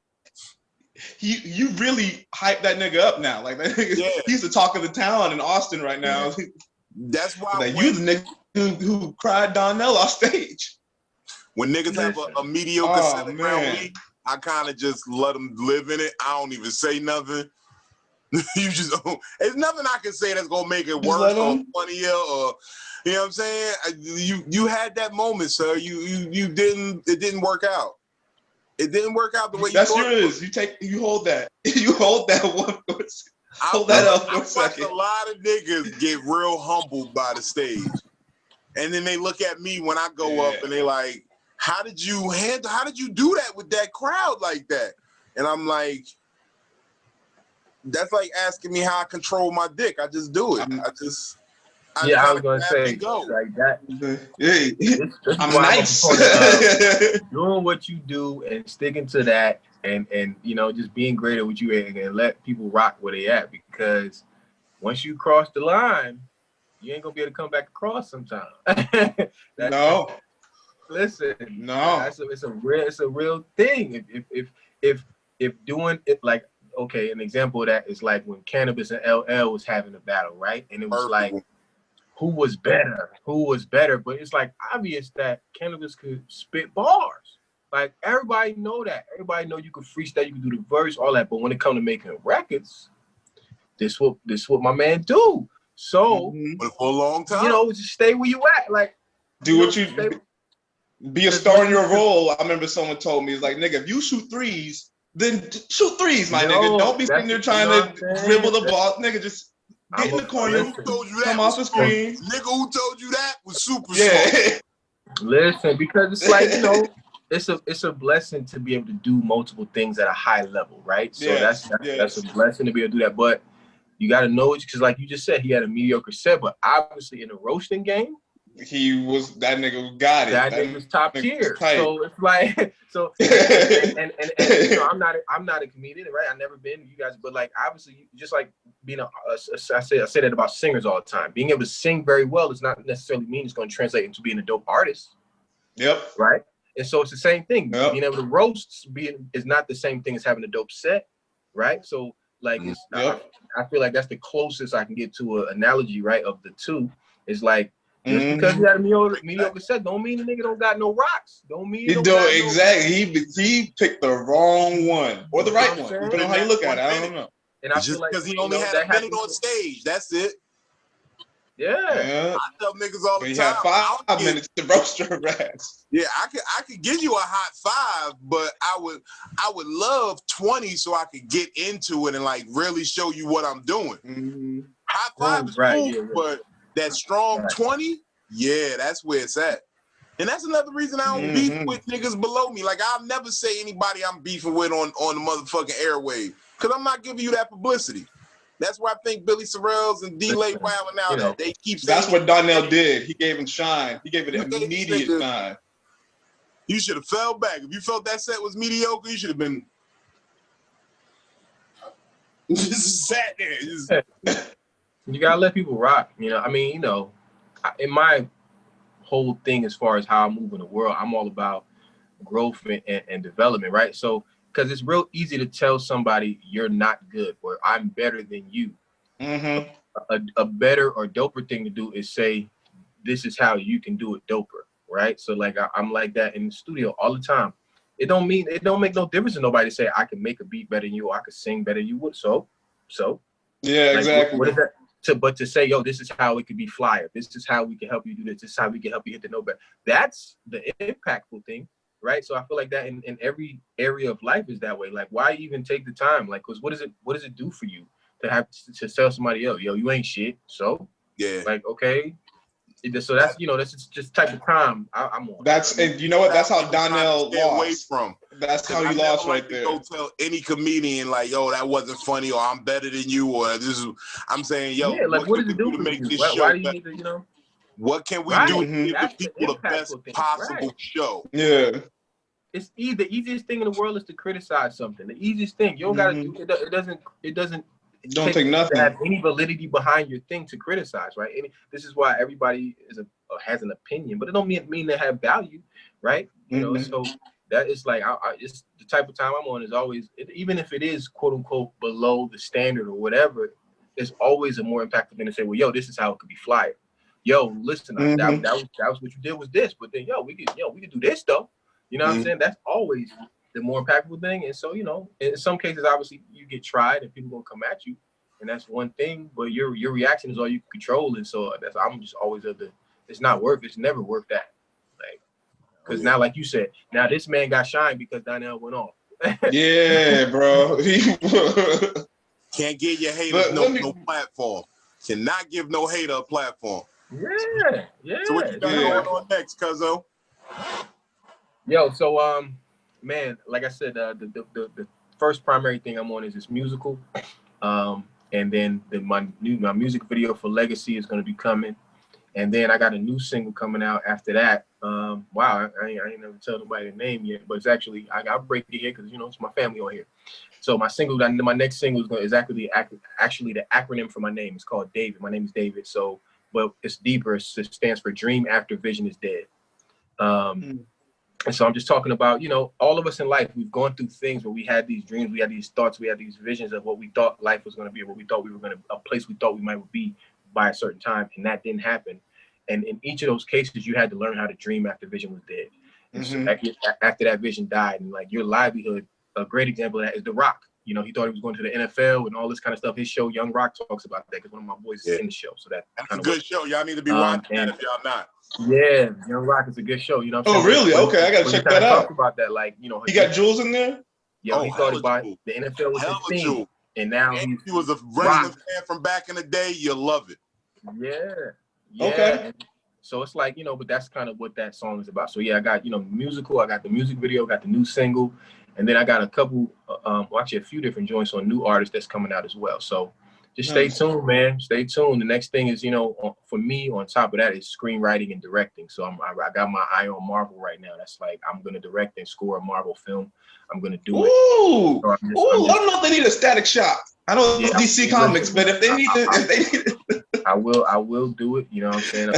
You really hype that nigga up now. Like that nigga, he's the talk of the town in Austin right now. Yeah. That's why like, you the nigga who cried Donnell off stage. When niggas have a mediocre set around me, I kind of just let them live in it. I don't even say nothing. You just don't. There's nothing I can say that's gonna make it worse or funnier, or you know what I'm saying. You had that moment, sir. You didn't. It didn't work out. It didn't work out the way you thought. That's yours. You hold that. You hold that one. Hold that up for a second. A lot of niggas get real humbled by the stage, and then they look at me when I go up, and they like, "How did you do that with that crowd like that?" And I'm like, that's like asking me how I control my dick. I just do it. I was gonna say like that. I'm nice. Doing what you do and sticking to that, and just being great at what you and let people rock where they at, because once you cross the line, you ain't gonna be able to come back across sometime. No. Listen, no. It's a real thing. If doing it like. Okay, an example of that is like when Cannabis and LL was having a battle, right? And it was like, who was better? But it's like obvious that Cannabis could spit bars. Like everybody know that. Everybody know you could freestyle, you could do the verse, all that. But when it comes to making records, this what my man do. So for a long time, just stay where you at. Like do what you be a star in your role. I remember someone told me, it's like, nigga, if you shoot threes, then shoot threes, my nigga. Don't be sitting there trying to dribble the ball. Nigga, just get in the corner, come off the screen. Nigga who told you that was super smart. Listen, because it's like, it's a blessing to be able to do multiple things at a high level, right? So that's a blessing to be able to do that. But you got to know it, because like you just said, he had a mediocre set, but obviously in the roasting game, that nigga got it. That nigga's top tier. So it's like, and I'm not a comedian, right? I've never been, you guys, but like obviously, just like being I say that about singers all the time. Being able to sing very well does not necessarily mean it's going to translate into being a dope artist. Yep. Right. And so it's the same thing. Yep. Being able to roast is not the same thing as having a dope set, right? So like it's I feel like that's the closest I can get to an analogy, right? Of the two. It's like just because you had a mediocre set don't mean the nigga don't got no rocks. Don't mean he don't exactly. He picked the wrong one or the right one, depending on how you look at it. I don't know. And I just feel like because he only had a minute on stage, that's it. Yeah. I tell niggas all the you time. have 5 minutes to roast your ass. Yeah, I could give you a hot 5, but I would love 20 so I could get into it and like really show you what I'm doing. Hot 5 is cool, but that strong 20, yeah, that's where it's at. And that's another reason I don't beef with niggas below me. Like I'll never say anybody I'm beefing with on the motherfucking airwave, because I'm not giving you that publicity. That's why I think Billy Sorrells and D-Lay wilding out that they keep saying. That's what Donnell did. He gave him shine. He gave it immediate shine. You should have fell back. If you felt that set was mediocre, you should have been just sat there. You gotta let people rock. I mean, in my whole thing as far as how I move in the world, I'm all about growth and development, right? So because it's real easy to tell somebody you're not good or I'm better than you. A better or doper thing to do is say, this is how you can do it doper, right? So like I'm like that in the studio all the time. It don't make no difference to nobody to say I can make a beat better than you or I can sing better than you would. So yeah, like, exactly. What is that? But to say, yo, this is how it could be flyer. This is how we can help you do this. This is how we can help you hit the note better. That's the impactful thing. Right. So I feel like that in every area of life is that way. Like, why even take the time? Like, because what does it do for you to have to tell somebody else, yo, you ain't shit. So yeah, like, okay. So that's that's just type of time I'm on. And you know what? That's how Donnell lost. Away from. That's how he lost right there. Go tell any comedian like, yo, that wasn't funny, or I'm better than you, or this is. I'm saying, yo, yeah, like, what does it do to make this show? Why do you need to, What can we do to give the people the best possible show? Yeah. It's the easiest thing in the world is to criticize something. The easiest thing. You don't gotta do it. Doesn't take nothing to have any validity behind your thing to criticize, right? This is why everybody has an opinion, but it don't mean they have value, right? So that is like it's the type of time I'm on is always, even if it is quote unquote below the standard or whatever, it's always a more impactful thing to say, well, yo, this is how it could be flyer. Yo, listen, that was what you did was this, but then we could do this though. You know what I'm saying? That's always the more impactful thing. And so, in some cases, obviously you get tried and people gonna come at you, and that's one thing, but your reaction is all you can control. And so I'm just always it's never worth that. Like, because now, like you said, now this man got shined because Donnell went off. Yeah, bro. Can't give your haters no platform. Cannot give no hater a platform. Yeah. So what you got going on next, cuzzo? Yo, so man, like I said, the first primary thing I'm on is this musical, and then my music video for Legacy is gonna be coming, and then I got a new single coming out after that. Wow, I ain't never tell nobody the name yet, but it's actually I'll break it here because it's my family on here. So my next single is actually the acronym for my name. It's called David. My name is David. So, but it's deeper. It stands for Dream After Vision is Dead. And so I'm just talking about, all of us in life, we've gone through things where we had these dreams, we had these thoughts, we had these visions of what we thought life was going to be, what we thought we were going to, a place we thought we might be by a certain time, and that didn't happen. And in each of those cases, you had to learn how to dream after vision was dead. And so after that vision died, and like your livelihood, a great example of that is The Rock. He thought he was going to the NFL and all this kind of stuff. His show, Young Rock, talks about that because one of my boys is in the show. So that's a good show. Y'all need to be watching that if y'all not. Yeah, Young Rock is a good show. You know what I'm saying? Oh, really? Okay, I gotta check that out. Talk about that, like he got Jules in there. Yo, he thought about the NFL was his team, and now he was a wrestling fan from back in the day. You love it. Yeah. Okay. So it's like but that's kind of what that song is about. So yeah, I got musical. I got the music video. Got the new single, and then I got a couple, actually a few different joints on new artists that's coming out as well. So just stay tuned, man. Stay tuned. The next thing is, for me, on top of that is screenwriting and directing. So I got my eye on Marvel right now. That's like, I'm going to direct and score a Marvel film. I'm going to do it. Ooh, so I don't know if they need a static shot. I know it's DC Comics, but if they need it, I will do it. You know what I'm saying?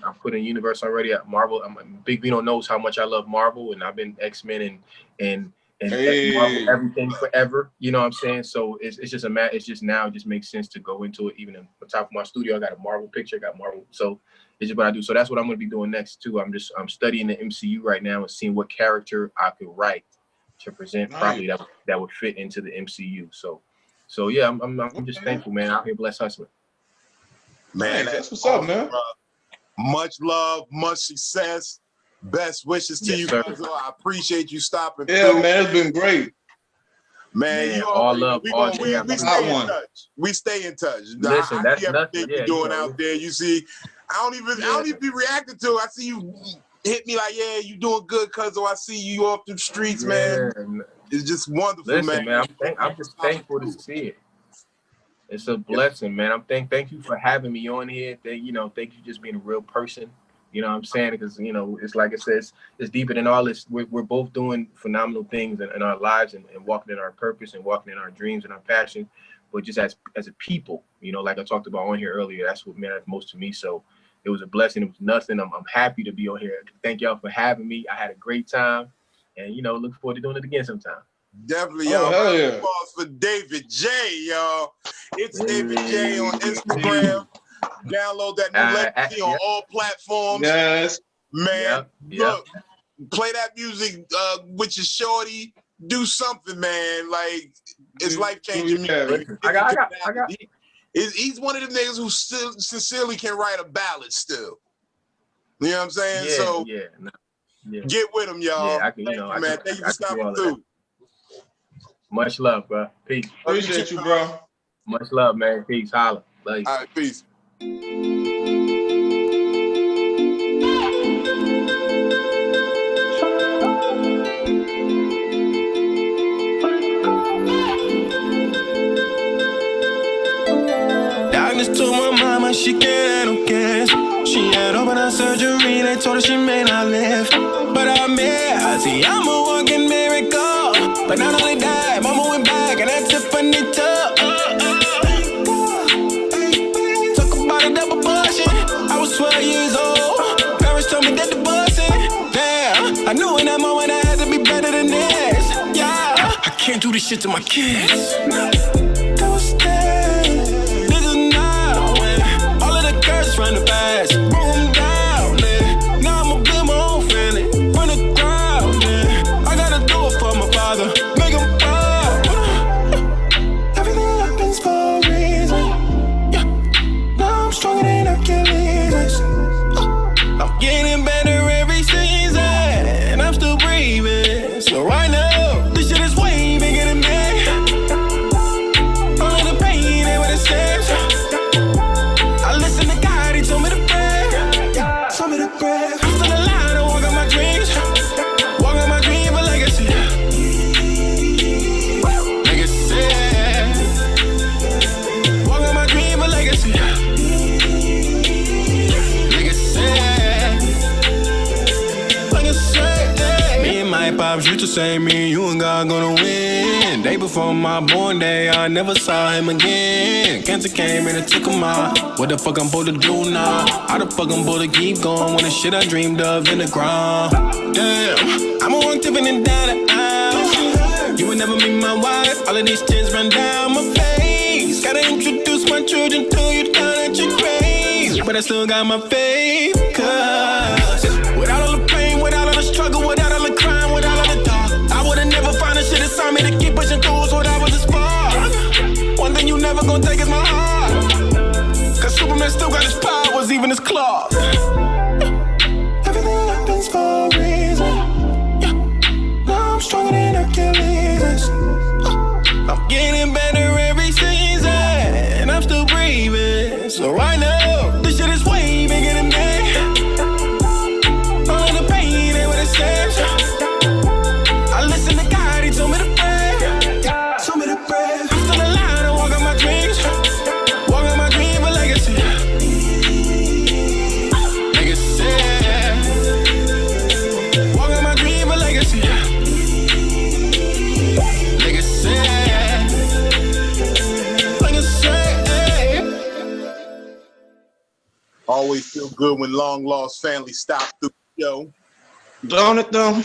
I'm putting universe already at Marvel. Big Vino knows how much I love Marvel, and I've been X-Men and Marvel everything forever. You know what I'm saying? So it's just it's just now it just makes sense to go into it. Even on top of my studio, I got a Marvel picture, I got Marvel. So it's just what I do. So that's what I'm going to be doing next too. I'm studying the MCU right now and seeing what character I could write to present properly that would fit into the MCU. So yeah, I'm just thankful, man. Out here, blessed hustling. Man, that's what's up, man. Much love, much success. Best wishes to you, guys. I appreciate you stopping through. Yeah, man, it's been great. Man, you all love, all we stay in touch. We stay in touch. Listen, that's everything you're doing out there. You see, I don't even be reacting to it. I see you hit me like, yeah, you doing good, cuz I see you off the streets, man. It's just wonderful, man. I'm just thankful to see it. It's a blessing, man. Thank you for having me on here. Thank you just being a real person. You know what I'm saying? Because, it's like it says, it's deeper than all this. We're both doing phenomenal things in our lives and walking in our purpose and walking in our dreams and our passion. But just as a people, like I talked about on here earlier, that's what mattered most to me. So it was a blessing. It was nothing. I'm happy to be on here. Thank y'all for having me. I had a great time. And, look forward to doing it again sometime. Definitely, y'all. Hell yeah. Applause for David J, y'all. It's David J on Instagram. Download that new legacy on all platforms. Yes. Man, look, play that music with your shorty. Do something, man. Like, it's life-changing music. I got. He's one of them niggas who still sincerely can write a ballad still. You know what I'm saying? Get with him, y'all. Yeah, man. Thank you for stopping through. Much love, bro. Peace. Appreciate you, bro. Much love, man. Peace. Holla. Love you. All right, peace. Doctors told my mama she can't handle gas. She had open her surgery, they told her she may not live. But I see I'm a walking miracle. But not only that, mama went back and that's Tiffany tub. Talk about a double abortion. I was 12 years old. Parents told me that the busing. Damn, I knew in that moment I had to be better than this. Yeah, I can't do this shit to my kids. That was then. This is now. All of the girls run the fast. Boom down. Now I'm a build my own family. Run the crowd. I gotta do it for my father. Make him proud. Everything happens for a reason. Yeah. Now I'm stronger than Achilles. I'm getting better every season. And I'm still breathing. So right now, this shit is way bigger than me. All of the pain ain't what it says. I listen to God, he told me to pray. Told me to pray. I'm still alive, I walk on my dreams. Walk on my dream, but legacy. Legacy. Walk on my dream, but legacy. Me and my pops used to say me and you and God gonna win. Day before my born day, I never saw him again. Cancer came and it took him out. What the fuck I'm supposed to do now? How the fuck I'm supposed to keep going when the shit I dreamed of in the ground? Damn, I'm a one tipping and down the aisle. You would never meet my wife. All of these tears run down my face. Gotta introduce my children to you down at your grave. But I still got my faith. Cause without all the pain, without all the struggle, without all the crime, without all the dark, I would've never found the shit inside me to keep pushing through. So that was a spark. One thing you never gonna take is my heart. Cause Superman still got his powers, even his claws. Everything happens for a reason. Now I'm stronger than Achilles. I'm getting better every season. And I'm still breathing. So right now, this shit is way bigger than me. All of the pain ain't what it says. I listen to God, he told me to pray. Told me to pray. I'm still alive, I walk on my dreams. Always feel good when long lost family stop through the show. Don't it though?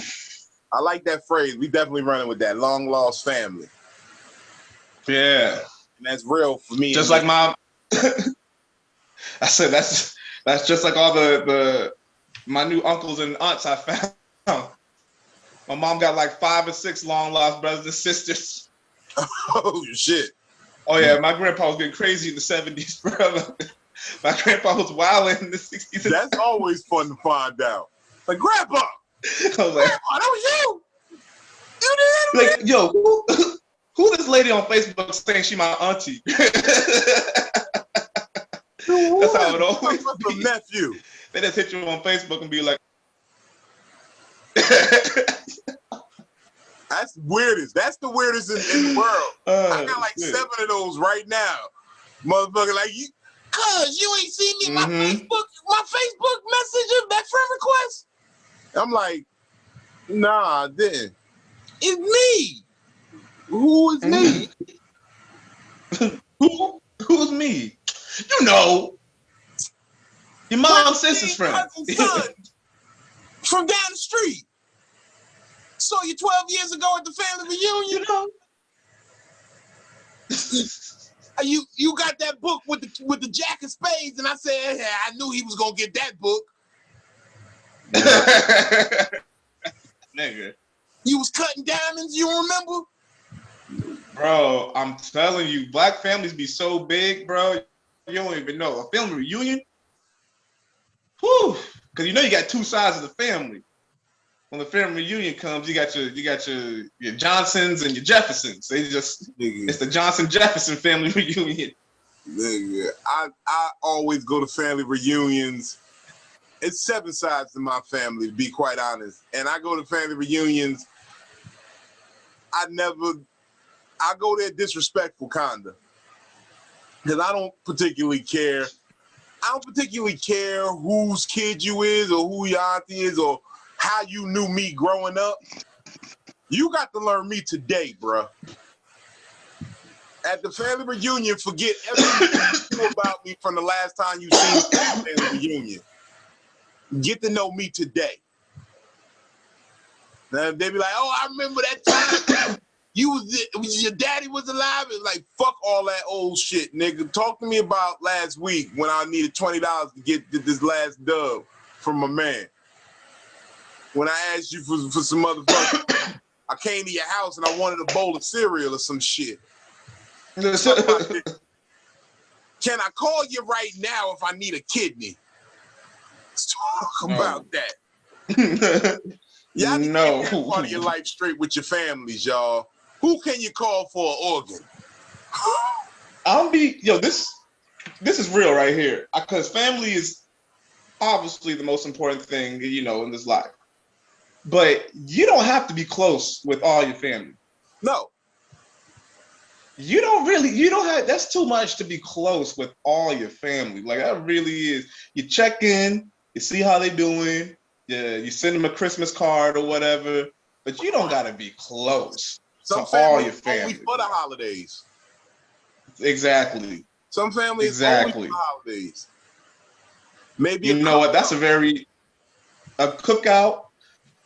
I like that phrase. We definitely running with that long lost family. Yeah. And that's real for me. Just like my I said that's just like all my new uncles and aunts I found. My mom got like 5 or 6 long lost brothers and sisters. Oh shit. Oh yeah, my grandpa was getting crazy in the 70s, bro. My grandpa was wilding in the 60s. That's always fun to find out. Like, Grandpa! I was like, Grandpa, that was you! You did it! Like, yo, who this lady on Facebook saying she my auntie? That's how it always be. Nephew. They just hit you on Facebook and be like, that's weirdest. That's the weirdest in the world. I got like 7 of those right now. Motherfucker, like, you, cuz you ain't seen me my Facebook message of that friend request. I'm like, nah, I didn't. It's me. Who is me? Who's me? You know, your mom's sister's friend. Son from down the street. Saw you 12 years ago at the family reunion. You got that book with the Jack of Spades, and I said, yeah, I knew he was gonna get that book. Nigga. You was cutting diamonds, you remember? Bro, I'm telling you, black families be so big, bro. You don't even know. A family reunion? Whew. Because you know you got 2 sides of the family. When the family reunion comes, you got your Johnsons and your Jeffersons. It's the Johnson-Jefferson family reunion. Nigga, I always go to family reunions. It's 7 sides to my family, to be quite honest. And I go to family reunions. I go there disrespectful, kinda. Because I don't particularly care. I don't particularly care whose kid you is or who your auntie is or how you knew me growing up. You got to learn me today, bruh. At the family reunion, forget everything you knew about me from the last time you seen me at the family reunion. Get to know me today. Now, they be like, oh, I remember that time your daddy was alive. It's like, fuck all that old shit, nigga. Talk to me about last week when I needed $20 to get this last dub from my man. When I asked you for some motherfucker, I came to your house and I wanted a bowl of cereal or some shit. Can I call you right now if I need a kidney? Let's talk about that. Y'all need to get that part of your life straight with your families, y'all. Who can you call for an organ? This is real right here. Because family is obviously the most important thing, in this life. But you don't have to be close with all your family. No. That's too much to be close with all your family. Like, that really is. You check in, you see how they doing, you send them a Christmas card or whatever, but you don't gotta be close to all your family. Only for the holidays. Exactly. Some families only for the holidays. Maybe you know what? That's a cookout,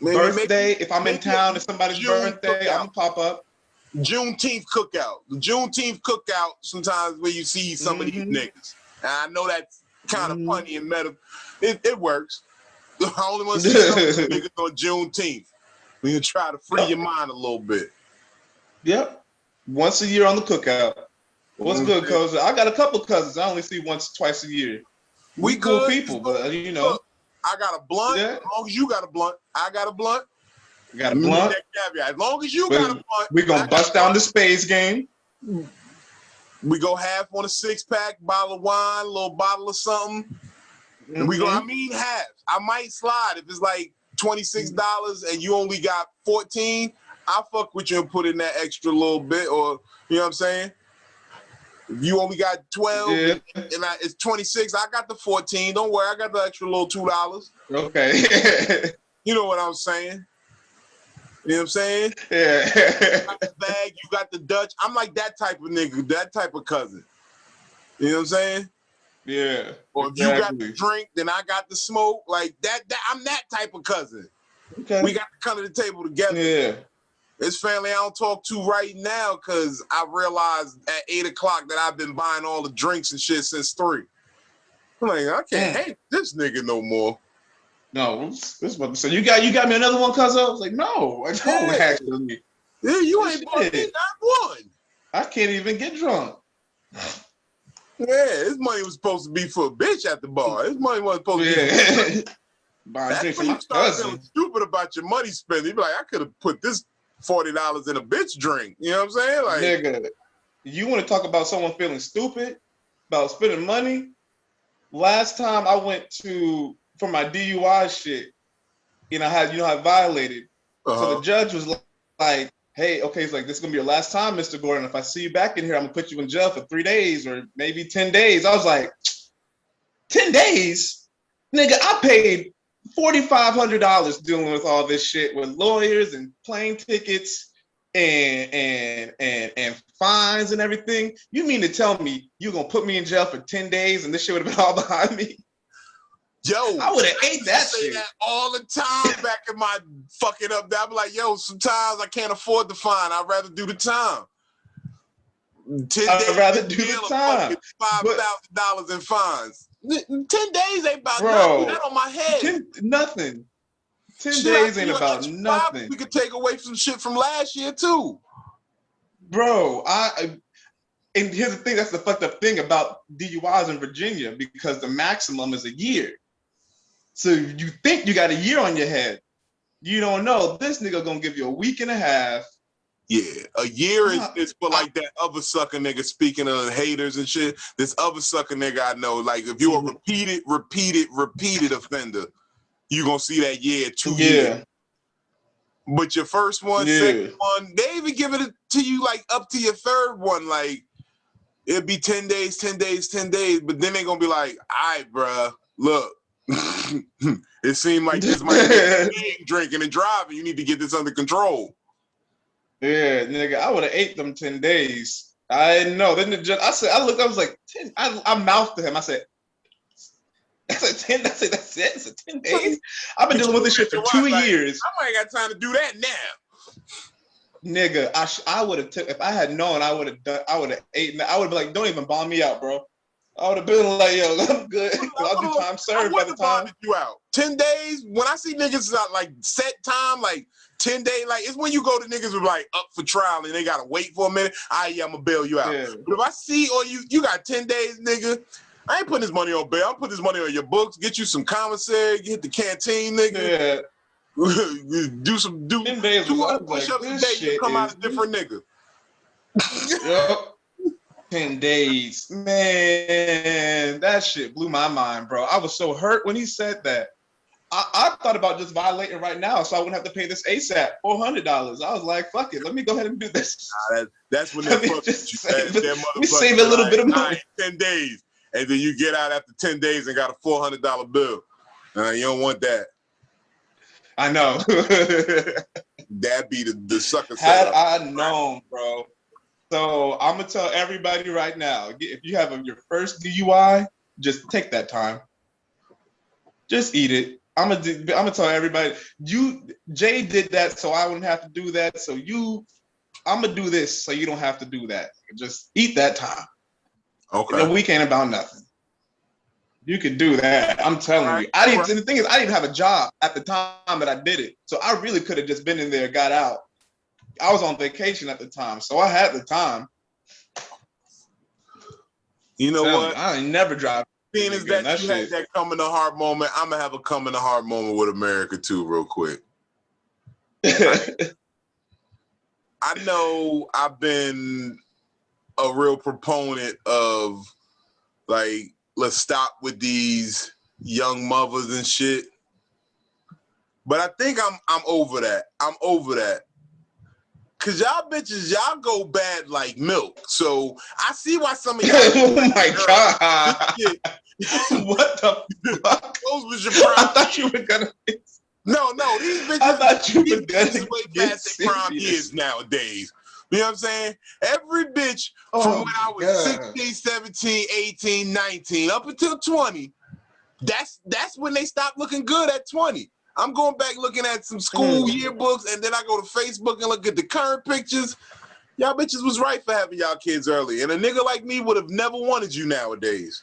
birthday. If I'm in town, it's somebody's birthday, I'm gonna pop up. Juneteenth cookout. The Juneteenth cookout, sometimes where you see some of these niggas. And I know that's kind of funny and meta. It works. I only want to see some of these niggas on Juneteenth. We can try to free your mind a little bit. Yep. Once a year on the cookout. What's good, cousin? I got a couple cousins. I only see once, twice a year. We cool people, but Look, I got a blunt. Yeah. As long as you got a blunt, I got a blunt. You got a blunt. As long as you got a blunt, we're gonna bust down the spades game. We go half on a 6-pack, bottle of wine, a little bottle of something. And we go, half. I might slide if it's like $26 and you only got 14. I'll fuck with you and put in that extra little bit, or you know what I'm saying? If you only got 12 and it's 26, I got the 14. Don't worry, I got the extra little $2. Okay. You know what I'm saying? You know what I'm saying? Yeah. You got the bag, you got the Dutch. I'm like that type of nigga, that type of cousin. You know what I'm saying? Yeah. Or if you got the drink, then I got the smoke. Like that I'm that type of cousin. Okay. We got to come to the table together. Yeah. It's family I don't talk to right now because I realized at 8 o'clock that I've been buying all the drinks and shit since 3. I'm like, I can't hate this nigga no more. No, this is what I'm saying. You got me another one, cuz I was like, no, I don't actually. Yeah, you ain't bought me not one. I can't even get drunk. Yeah, his money was supposed to be for a bitch at the bar. His money wasn't supposed to be for that's when you start feeling stupid about your money spending. You be like, I could have put this $40 in a bitch drink. You know what I'm saying? Like, nigga, you want to talk about someone feeling stupid about spending money? Last time I went for my DUI shit, I violated. So the judge was like, hey, okay, it's like, this is gonna be your last time, Mr. Gordon. If I see you back in here, I'm gonna put you in jail for 3 days or maybe 10 days. I was like, 10 days? Nigga, I paid $4,500 dealing with all this shit with lawyers and plane tickets and fines and everything. You mean to tell me you're gonna put me in jail for 10 days and this shit would have been all behind me? Yo, I would have ate that shit. That all the time back in my fucking up there. I'm like, yo, sometimes I can't afford the fine. I'd rather do the time. 10 days I'd rather do the time. $5,000 in fines. 10 days ain't about nothing. That on my head. Nothing. 10 days ain't about nothing. We could take away some shit from last year too. Bro, and here's the thing, that's the fucked up thing about DUIs in Virginia, because the maximum is a year. So you think you got a year on your head. You don't know. This nigga gonna give you a week and a half. Yeah, a year is for like that other sucker nigga, speaking of haters and shit. This other sucker nigga I know, like if you're a repeated offender, you gonna see that year, 2 years. But your first one, second one, they even give it to you like up to your third one, like it'd be 10 days, 10 days, 10 days. But then they gonna be like, all right, bruh, look, it seemed like this might be drinking and driving. You need to get this under control. Yeah, nigga, I would have ate them 10 days. I didn't know. Then I looked, I was like, 10. I mouthed to him. I said 10. I said, that's it? It's 10 days? I've been dealing with this shit for 2 years. I ain't got time to do that now. Nigga, I would have took, if I had known, I would have eaten. I would be like, don't even bomb me out, bro. I would have been like, yo, I'm good. I'll do time served by the time. You out 10 days. When I see niggas like set time, like 10 days, like it's when you go to niggas who like up for trial and they gotta wait for a minute. I'm gonna bail you out. Yeah. But if I see you got 10 days, nigga, I ain't putting this money on bail. I'm putting this money on your books. Get you some commissary. Hit the canteen, nigga. Yeah. do 200 push-ups a day. You come out a different nigga. Yep. 10 days, man, that shit blew my mind, bro. I was so hurt when he said that. I thought about just violating right now so I wouldn't have to pay this ASAP, $400. I was like, fuck it, let me go ahead and do this. That's when let me save a little bit of money. 10 days, and then you get out after 10 days and got a $400 bill. You don't want that. I know. That'd be the sucker. Had I known, bro. So I'm gonna tell everybody right now, if you have your first DUI, just take that time. Just eat it. I'm gonna tell everybody. Jay did that, so I wouldn't have to do that. So I'm gonna do this, so you don't have to do that. Just eat that time. Okay. The week ain't about nothing. You could do that. I'm telling you. And the thing is, I didn't have a job at the time that I did it, so I really could have just been in there, got out. I was on vacation at the time, so I had the time. You know what? I ain't never drive. Being is that you had that come in the heart moment, I'm gonna have a come in the heart moment with America too, real quick. I know I've been a real proponent of like, let's stop with these young mothers and shit. But I think I'm over that. I'm over that. Cause y'all bitches, y'all go bad like milk. So I see why some of y'all. Oh my God. What the fuck? Those was your prime. I thought you were gonna. No, these bitches. I thought you were gonna way past their prime years nowadays. You know what I'm saying? Every bitch from when I was 16, 17, 18, 19, up until 20, that's when they stopped looking good at 20. I'm going back looking at some school yearbooks, and then I go to Facebook and look at the current pictures. Y'all bitches was right for having y'all kids early. And a nigga like me would have never wanted you nowadays.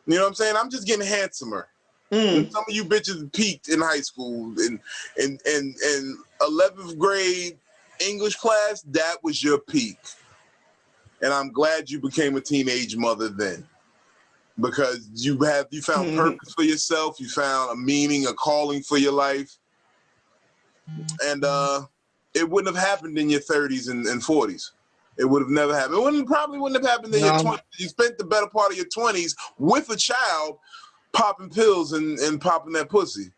You know what I'm saying? I'm just getting handsomer. Some of you bitches peaked in high school and 11th grade English class, that was your peak. And I'm glad you became a teenage mother then. Because you found purpose for yourself, you found a meaning, a calling for your life. And it wouldn't have happened in your 30s and 40s. It would have never happened. It probably wouldn't have happened in your 20s. You spent the better part of your 20s with a child popping pills and popping that pussy.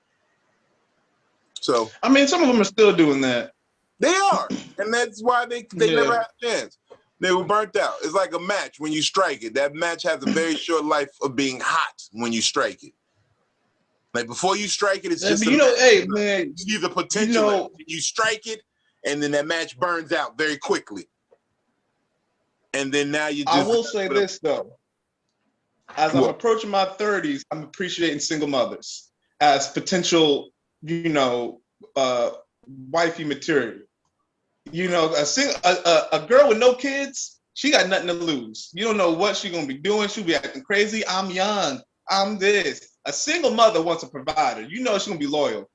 So I mean, some of them are still doing that. They are, and that's why they never had a chance. They were burnt out. It's like a match when you strike it. That match has a very short life of being hot when you strike it. Like before you strike it, it's just hey man, you the potential. You strike it, and then that match burns out very quickly. And then now you just. I will say this though. As I'm approaching my 30s, I'm appreciating single mothers as potential, wifey material. A girl with no kids, she got nothing to lose. You don't know what she's gonna be doing. She'll be acting crazy. I'm young. I'm this. A single mother wants a provider. You know she's gonna be loyal.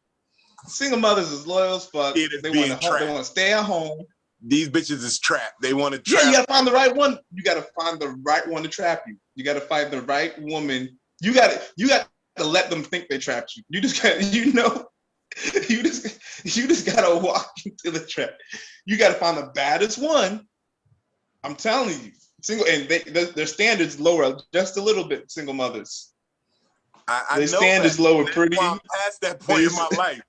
Single mothers is loyal as fuck. They want to stay at home. These bitches is trapped. They want to trap. Yeah, you gotta find the right one. You gotta find the right one to trap you. You gotta find the right woman. You got to let them think they trapped you. You just got you just gotta walk into the trap. You gotta find the baddest one. I'm telling you, single and their standards lower just a little bit. Single mothers, I their standards lower pretty. I'm past that point in my life.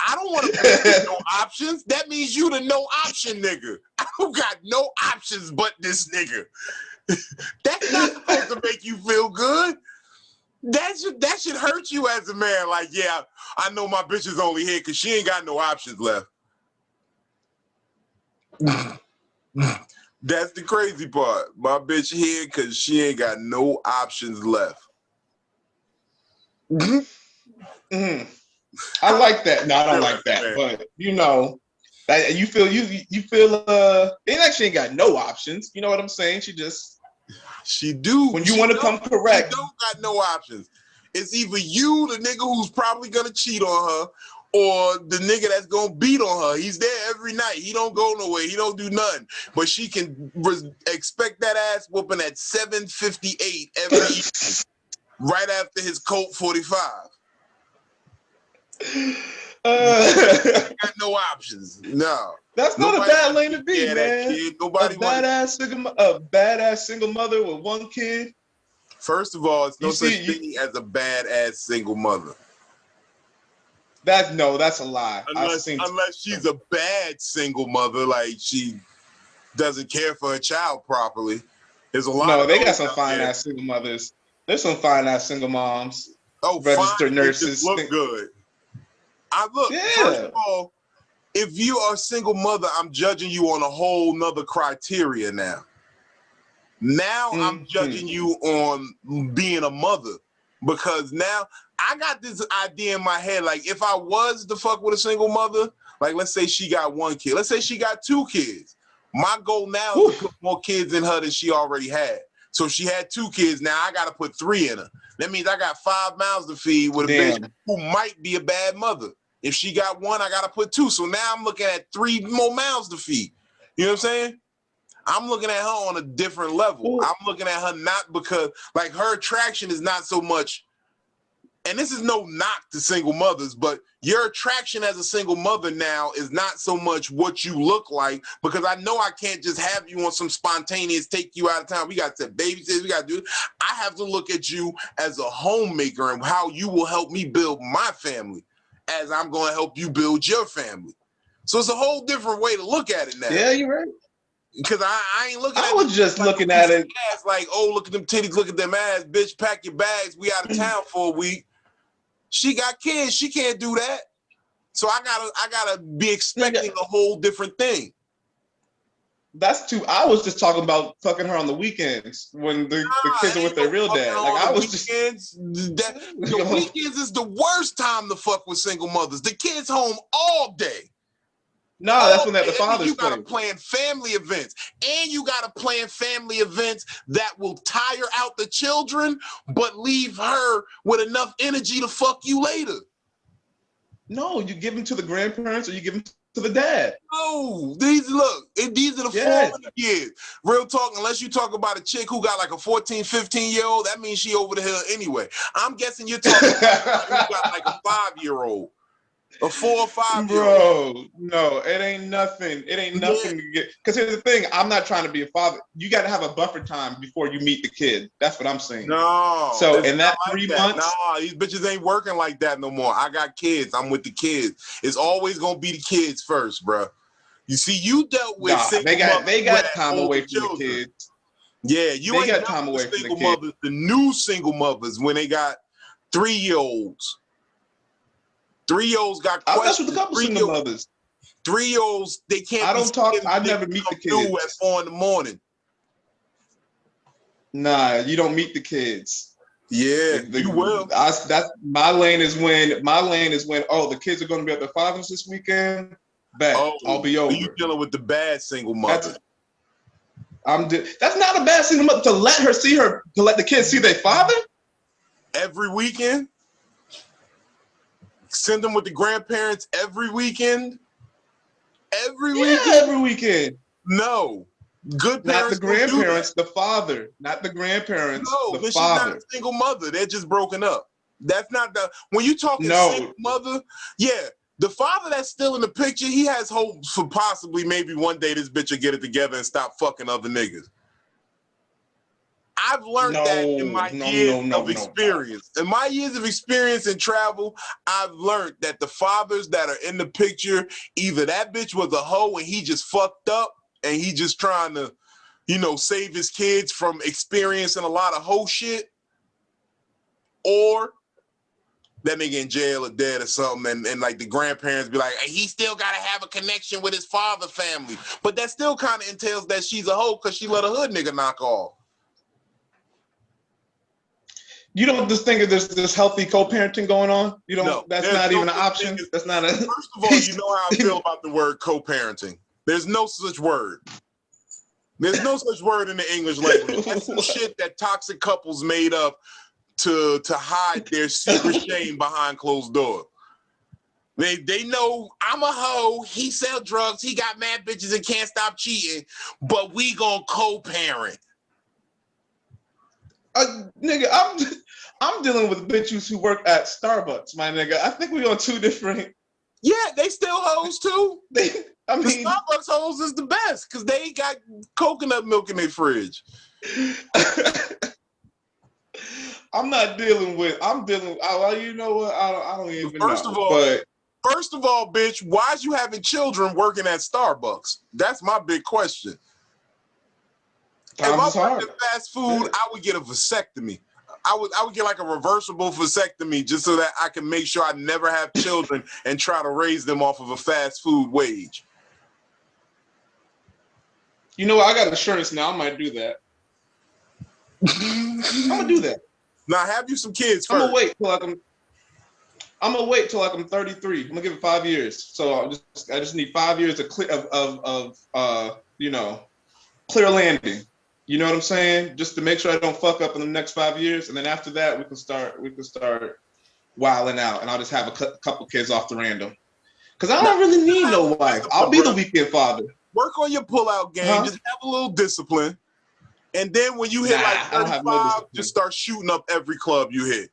I don't want to play no options. That means you the no option nigga. I don't got no options but this nigga. That's not supposed to make you feel good. That should hurt you as a man. Like, yeah, I know my bitch is only here because she ain't got no options left. That's the crazy part. My bitch here because she ain't got no options left. I like that. No, I don't like that. But that you feel it actually ain't got no options. You know what I'm saying? She do. When you want to come correct. She don't got no options. It's either you, the nigga who's probably gonna cheat on her, or the nigga that's gonna beat on her. He's there every night. He don't go nowhere. He don't do nothing. But she can expect that ass whooping at 7:58 every evening, right after his Colt 45. Got no options. No. That's not a bad lane to be, man. Nobody a badass single mother with one kid. First of all, it's no such thing as a badass single mother. That's a lie. Unless she's a bad single mother, like she doesn't care for her child properly. There's a lot. No, they got some fine ass single mothers. There's some fine ass single moms. Oh, registered nurses look good. First of all, if you are a single mother, I'm judging you on a whole nother criteria now. Now I'm judging you on being a mother, because now I got this idea in my head. Like, if I was to fuck with a single mother, like let's say she got one kid, let's say she got two kids. My goal now is to put more kids in her than she already had. So if she had two kids, now I got to put 3 in her. That means I got 5 mouths to feed with a bitch who might be a bad mother. If she got 1, I got to put 2. So now I'm looking at 3 more mouths to feed. You know what I'm saying? I'm looking at her on a different level. I'm looking at her not because, like, her attraction is not so much, and this is no knock to single mothers, but your attraction as a single mother now is not so much what you look like, because I know I can't just have you on some spontaneous take you out of town. We got to babysit, we got to do it. I have to look at you as a homemaker and how you will help me build my family as I'm going to help you build your family. So it's a whole different way to look at it now. Yeah, you're right. Because I ain't looking at it. I was just looking at it. Ass, like, oh, look at them titties, look at them ass, bitch, pack your bags, we out of town for a week. She got kids, she can't do that. So I gotta be expecting a whole different thing. That's too. I was just talking about fucking her on the weekends when the kids are with their real dad. Like I was weekends, the weekends is the worst time to fuck with single mothers. The kids home all day. No, that's when they have the fathers. You gotta plan family events, and you gotta plan family events that will tire out the children, but leave her with enough energy to fuck you later. No, you give them to the grandparents or you give them to the dad. No, these are the formative years. Real talk, unless you talk about a chick who got like a 14, 15-year-old, that means she over the hill anyway. I'm guessing you're talking about who got like a 5-year-old. A 4 or 5 year old. Bro, no, it ain't nothing. It ain't nothing to get. Because here's the thing, I'm not trying to be a father. You got to have a buffer time before you meet the kid. That's what I'm saying. No. So in that 3 months, nah, these bitches ain't working like that no more. I got kids. I'm with the kids. It's always gonna be the kids first, bro. You see, you dealt with they got time away from the kids. Yeah, you ain't got time away from the kids. The new single mothers when they got 3-year-olds. 3-year-olds got questions. I mess with a couple single mothers. 3-year-olds, they can't. I don't talk. I never meet the kids at 4 a.m. Nah, you don't meet the kids. Yeah, you will. That's my lane is when the kids are going to be at their fathers this weekend. I'll be over. You dealing with the bad single mother? That's not a bad single mother to let the kids see their father every weekend. Send them with the grandparents every weekend. Every weekend. No, good parents. Not the grandparents. The father, not the grandparents. No, the then father. She's not a single mother. They're just broken up. That's not the when you talking single mother. Yeah, the father that's still in the picture. He has hopes for possibly maybe one day this bitch will get it together and stop fucking other niggas. I've learned that in my years of experience. In my years of experience in travel, I've learned that the fathers that are in the picture, either that bitch was a hoe and he just fucked up and he just trying to, save his kids from experiencing a lot of hoe shit, or that nigga in jail or dead or something, and like the grandparents be like, hey, he still gotta have a connection with his father family. But that still kind of entails that she's a hoe because she let a hood nigga knock off. You don't just think of this healthy co-parenting going on? You don't. No, that's not even an option. That's not a. First of all, you know how I feel about the word co-parenting. There's no such word. There's no such word in the English language. That's some shit that toxic couples made up to hide their secret shame behind closed doors. They know I'm a hoe. He sell drugs. He got mad bitches and can't stop cheating. But we gonna co-parent. Nigga, I'm dealing with bitches who work at Starbucks, my nigga. I think we on two different. Yeah, they still hoes too. The Starbucks hoes is the best because they got coconut milk in their fridge. I'm dealing with. Oh, you know what? I don't even know. First of all, bitch, why is you having children working at Starbucks? That's my big question. If I worked at fast food, I would get a vasectomy. I would get like a reversible vasectomy just so that I can make sure I never have children and try to raise them off of a fast food wage. You know what? I got insurance now. I might do that. I'm gonna do that. Now have you some kids first. I'm gonna wait till I'm 33. I'm gonna give it 5 years. So I just need 5 years of clear landing. You know what I'm saying? Just to make sure I don't fuck up in the next 5 years, and then after that we can start wilding out, and I'll just have a couple kids off the random. Cause I don't really need no wife. I'll be the weekend father. Work on your pullout game. Just have a little discipline, and then when you hit like 35, just start shooting up every club you hit.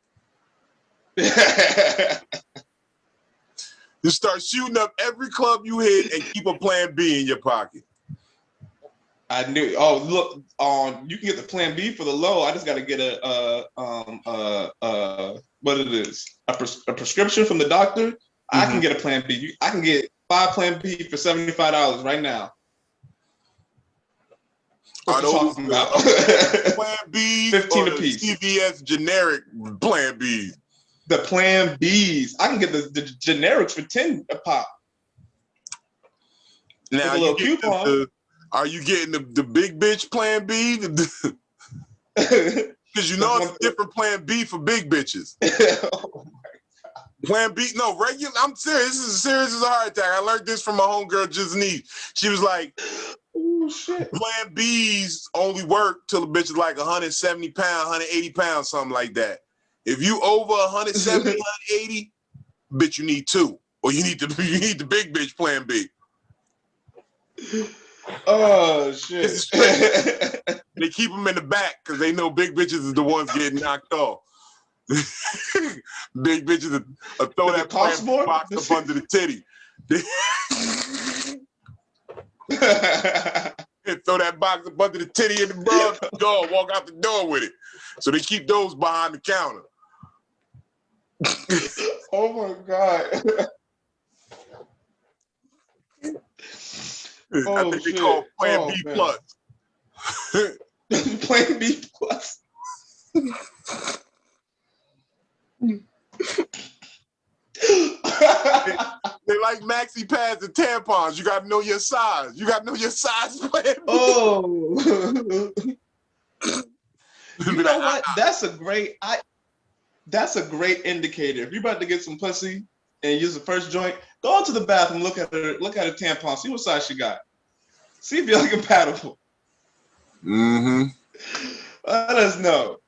Just start shooting up every club you hit, and keep a plan B in your pocket. I knew. Oh, look, you can get the plan B for the low. I just got to get a prescription from the doctor. Mm-hmm. I can get a plan B. I can get 5 plan B for $75 right now. What you talking about? Plan B 15 apiece. CVS generic plan B. The plan Bs. I can get the generics for 10 a pop. Now a little coupon. Are you getting the big bitch plan B? Because you know it's a different plan B for big bitches. Plan B, no, regular. I'm serious. This is as serious as a heart attack. I learned this from my homegirl, Grizzly. She was like, oh, shit. Plan Bs only work till the bitch is like 170 pounds, 180 pounds, something like that. If you over 170, 180, bitch, you need 2. Or you need the big bitch plan B. Oh, shit. They keep them in the back because they know big bitches is the ones getting knocked off. Big bitches throw that box up under the titty. Throw that box up under the titty in the door, walk out the door with it. So they keep those behind the counter. Oh my God. I think they call Plan B plus. Plan B plus. They like maxi pads and tampons. You gotta know your size. You gotta know your size plan B. Oh. You know what? That's a great indicator. If you're about to get some pussy and use the first joint, go into the bathroom, look at her tampon, see what size she got. See if you're compatible. Mm-hmm. Let us know.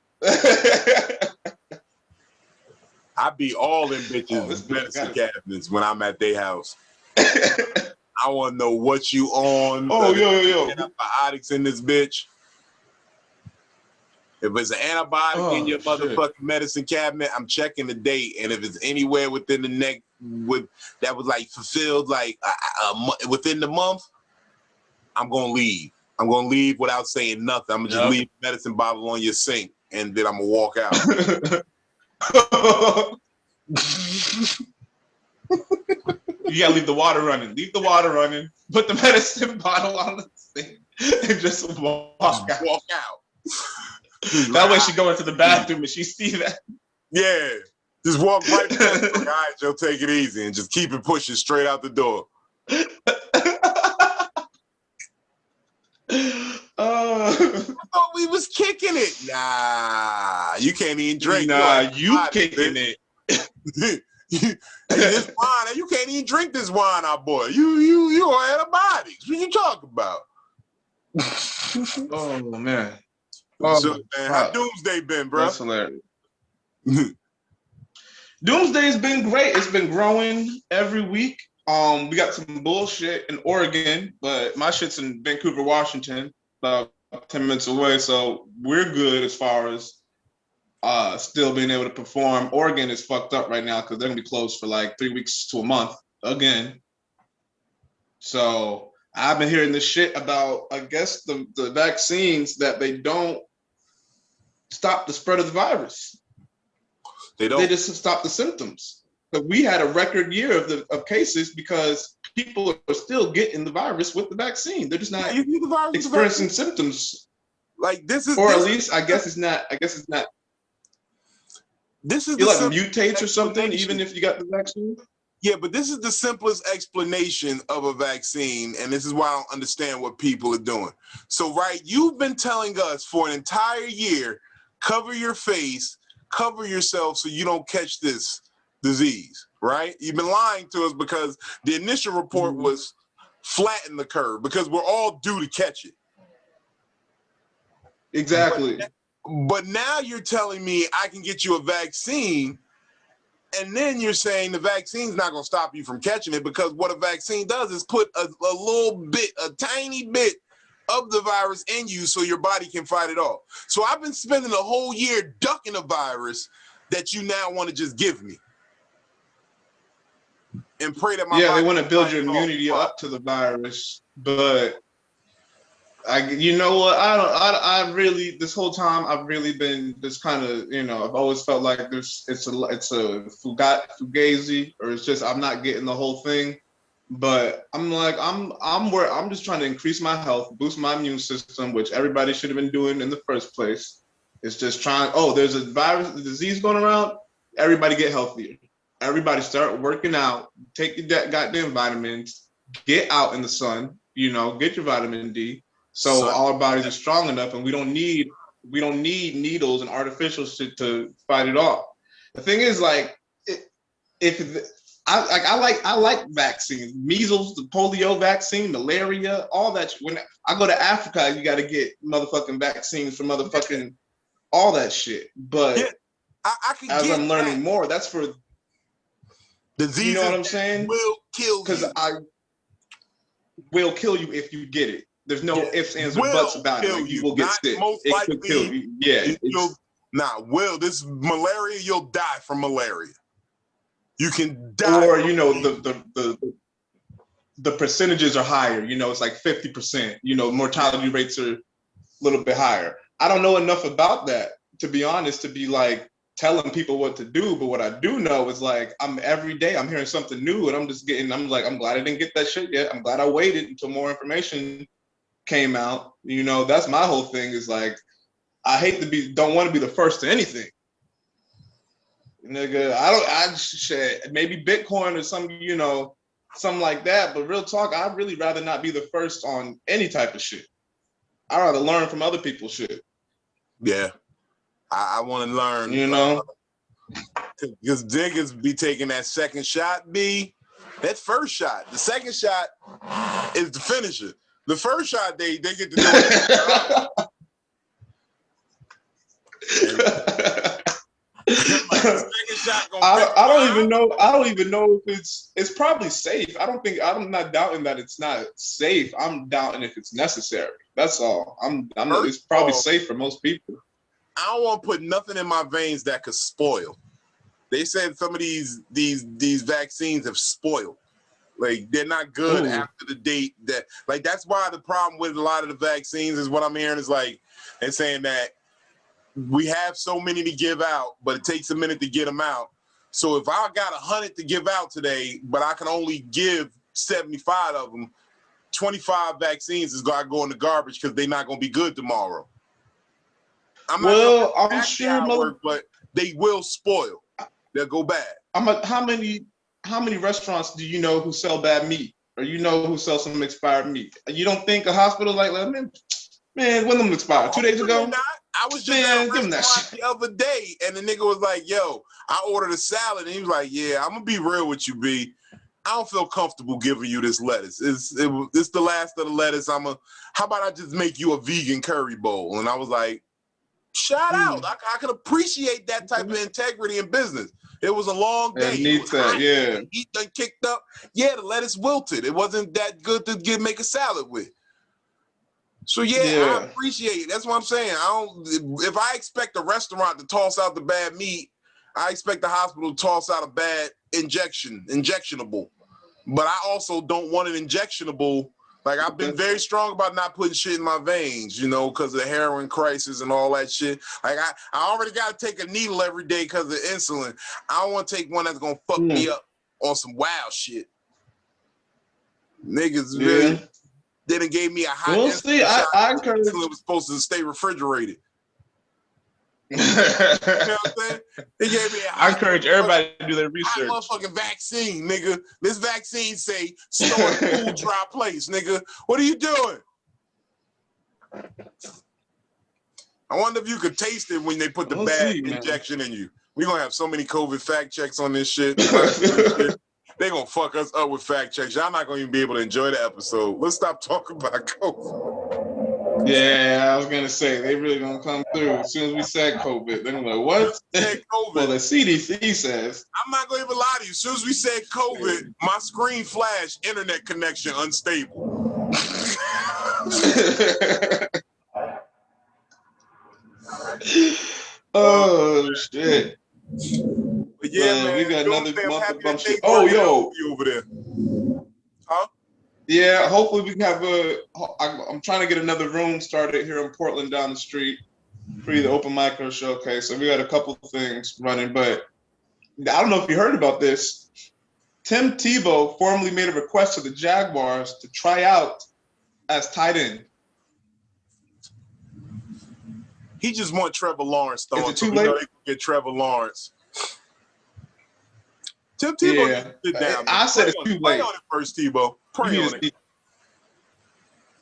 I be all in bitches' medicine cabinets when I'm at their house. I want to know what you on. Oh, yo. Antibiotics in this bitch. If it's an antibiotic in your motherfucking medicine cabinet, I'm checking the date. And if it's anywhere within the neck that was like fulfilled like within the month, I'm going to leave. I'm going to leave without saying nothing. I'm going to just leave the medicine bottle on your sink and then I'm going to walk out. You gotta leave the water running. Leave the water running. Put the medicine bottle on the sink and just walk out. That way she go into the bathroom and she see that. Yeah. Just walk right past her. All right, Joe, take it easy and just keep it pushing straight out the door. I thought we was kicking it. Nah, you can't even drink. Nah, you kicking it. This wine, you can't even drink this wine, our boy. You on antibiotics. What you talking about? Oh man. So, man, how Doomsday been, bro? That's hilarious. Doomsday's been great. It's been growing every week. We got some bullshit in Oregon, but my shit's in Vancouver, Washington, about 10 minutes away. So we're good as far as still being able to perform. Oregon is fucked up right now because they're gonna be closed for like 3 weeks to a month again. So I've been hearing this shit about, I guess, the vaccines that they don't stop the spread of the virus. They just stop the symptoms. But we had a record year of cases because people are still getting the virus with the vaccine. They're just not experiencing symptoms. Like this is, or at least I guess it's not. This is it like mutates or something, even if you got the vaccine. Yeah, but this is the simplest explanation of a vaccine, and this is why I don't understand what people are doing. So, right, you've been telling us for an entire year, cover your face, cover yourself so you don't catch this disease, right? You've been lying to us because the initial report was flatten the curve because we're all due to catch it. Exactly. But now you're telling me I can get you a vaccine, and then you're saying the vaccine's not going to stop you from catching it because what a vaccine does is put a little bit, a tiny bit of the virus in you so your body can fight it off. So I've been spending a whole year ducking a virus that you now want to just give me. And pray that my body, they want to build your immunity up to the virus, but you know what? I really this whole time I've really been just kind of, I've always felt like it's a fugazi, or it's just I'm not getting the whole thing. But I'm like I'm just trying to increase my health, boost my immune system, which everybody should have been doing in the first place. It's just trying. Oh, there's a virus, a disease going around. Everybody get healthier. Everybody start working out. Take your goddamn vitamins. Get out in the sun. You know, get your vitamin D. So our bodies are strong enough, and we don't need needles and artificial shit to fight it off. The thing is, like, I like vaccines, measles, the polio vaccine, malaria, all that. When I go to Africa, you got to get motherfucking vaccines for motherfucking all that shit. But I can as get I'm learning more, that's for diseases. You know what I'm saying? Will kill you. Because I will kill you if you get it. There's no ifs, ands, or buts about it. Like, you will get sick. Most it likely, could kill you. Yeah. This malaria, you'll die from malaria. You can die. Or, you know, the percentages are higher. You know, it's like 50%. You know, mortality rates are a little bit higher. I don't know enough about that, to be honest, to be like telling people what to do. But what I do know is, like, every day I'm hearing something new, and I'm glad I didn't get that shit yet. I'm glad I waited until more information came out. You know, that's my whole thing, is like, don't want to be the first to anything. Nigga, shit, maybe Bitcoin or something like that. But real talk, I'd really rather not be the first on any type of shit. I'd rather learn from other people's shit. Yeah. I want to learn. You know? Because niggas be taking that second shot, that first shot. The second shot is the finisher. The first shot, they get to do it. I don't even know if it's probably safe. I'm not doubting that it's not safe. I'm doubting if it's necessary. That's all. It's probably safe for most people. I don't want to put nothing in my veins that could spoil. They said some of these vaccines have spoiled. Like, they're not good after the date that's why the problem with a lot of the vaccines is what I'm hearing is, like, they're saying that we have so many to give out, but it takes a minute to get them out. So if I got 100 to give out today, but I can only give 75 of them, 25 vaccines is going to go in the garbage because they're not going to be good tomorrow. I'm sure, but they will spoil. They'll go bad. How many restaurants do you know who sell bad meat, or who sell some expired meat? You don't think a hospital like man, when them expired? 2 days ago? I was just at a restaurant the other day, and the nigga was like, yo, I ordered a salad, and he was like, yeah, I'm going to be real with you, B. I don't feel comfortable giving you this lettuce. It's the last of the lettuce. How about I just make you a vegan curry bowl? And I was like, shout out. I can appreciate that type of integrity in business. It was a long day. Heat done kicked up. Yeah, the lettuce wilted. It wasn't that good to make a salad with. So I appreciate it. That's what I'm saying. If I expect a restaurant to toss out the bad meat, I expect the hospital to toss out a bad injectionable. But I also don't want an injectionable. Like, I've been very strong about not putting shit in my veins, because of the heroin crisis and all that shit. Like, I already got to take a needle every day because of insulin. I don't want to take one that's going to fuck me up on some wild shit. Niggas really... Then it gave me a hot insulin shot. I encourage. Insulin was supposed to stay refrigerated. You know what I'm saying? They gave me I encourage everybody to do their research. Motherfucking vaccine, nigga. This vaccine say store in a cool, dry place, nigga. What are you doing? I wonder if you could taste it when they put the bad injection in you. We're gonna have so many COVID fact checks on this shit. They're going to fuck us up with fact checks. Y'all not going to even be able to enjoy the episode. Let's stop talking about COVID. Yeah, I was going to say, they really going to come through. As soon as we said COVID, they're going to be like, what? Said COVID. Well, the CDC says. I'm not going to even lie to you. As soon as we said COVID, my screen flashed, internet connection unstable. Oh, shit. But yeah, man, we got another month of shit. Over there. Huh? Yeah, hopefully we can have I'm trying to get another room started here in Portland down the street for either open mic or showcase. So we got a couple of things running, but I don't know if you heard about this. Tim Tebow formally made a request to the Jaguars to try out as tight end. He just want Trevor Lawrence, though. Is it too late? They can get Trevor Lawrence. Tim Tebow, sit down. I said it's too late. Pray on it first, Tebow. Pray on it.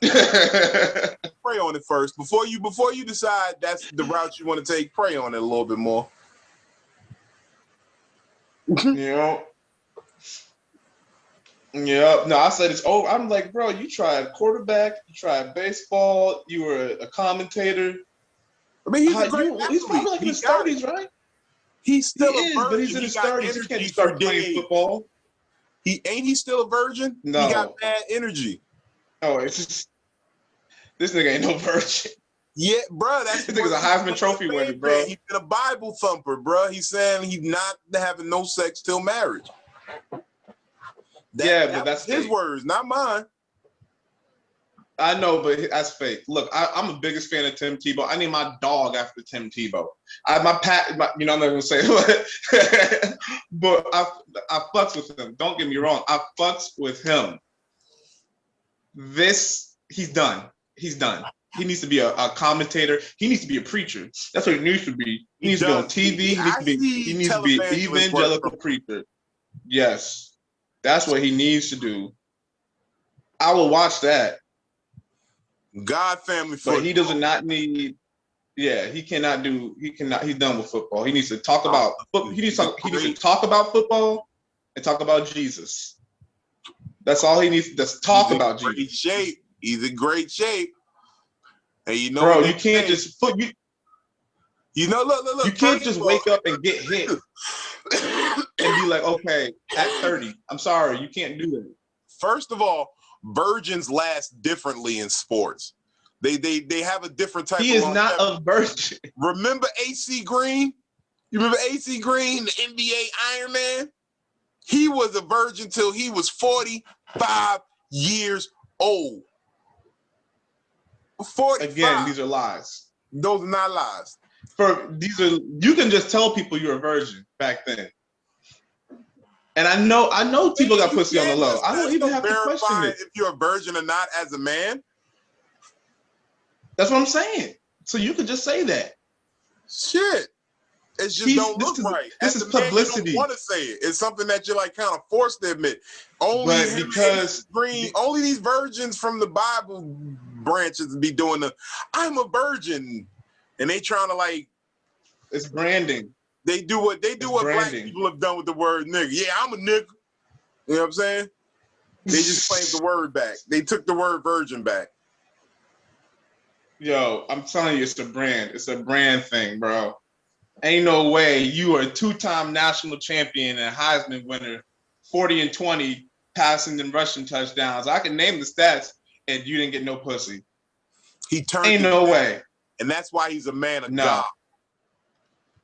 Pray on it first before you decide that's the route you want to take. Pray on it a little bit more. You know. Yeah, no, I said it's over. I'm like, bro, you tried quarterback, you tried baseball, you were a commentator. I mean, he's a great He's athlete. probably like in his 30s, right? He's He still a is, but virgin. he's in He his got 30s. He can't energy just for start playing days. football. He still a virgin? No. He got bad energy. Oh, it's just this nigga ain't no virgin. Yeah, bro. That's This nigga's a Heisman Trophy winner, bro. He's been a Bible thumper, bro. He's saying he's not having no sex till marriage. But that's his fake. words, not mine. I know, but that's fake. Look, I'm the biggest fan of Tim Tebow. I named my dog after Tim Tebow. I'm not gonna say what, but I fucks with him. Don't get me wrong. I fucks with him. He's done. He's done. He needs to be a commentator. He needs to be a preacher. That's what he needs to be. He needs to be on TV. He needs to be an evangelical preacher. Yes. That's what he needs to do. I will watch that. God family football. But he does not need. Yeah, he cannot. He's done with football. He needs to talk about. He needs to talk about football and talk about Jesus. That's all he needs to just talk about. Jesus. He's in great shape. And you know, bro, you can't just put you. You know, look. You can't just wake up and get hit and be like, okay, at 30. I'm sorry, you can't do that. First of all, virgins last differently in sports. They have a different type. He is not a virgin. Remember AC Green? You remember AC Green, the NBA Iron Man? He was a virgin till he was 45 years old. 45. Again, these are lies. Those are not lies. You can just tell people you're a virgin back then. And I know people got pussy on the low. I don't even have to question it. If you're a virgin or not as a man. That's what I'm saying. So you could just say that. Shit. It just don't look right. This is publicity. You don't want to say it. It's something that you're like kind of forced to admit. Only these virgins from the Bible branches be doing I'm a virgin. And they trying to like, it's branding. They do what black people have done with the word nigga. Yeah, I'm a nigga. You know what I'm saying? They just claimed the word back. They took the word virgin back. Yo, I'm telling you, it's a brand. It's a brand thing, bro. Ain't no way you are a 2-time national champion and Heisman winner, 40 and 20 passing and rushing touchdowns. I can name the stats, and you didn't get no pussy. Ain't no way. And that's why he's a man of God.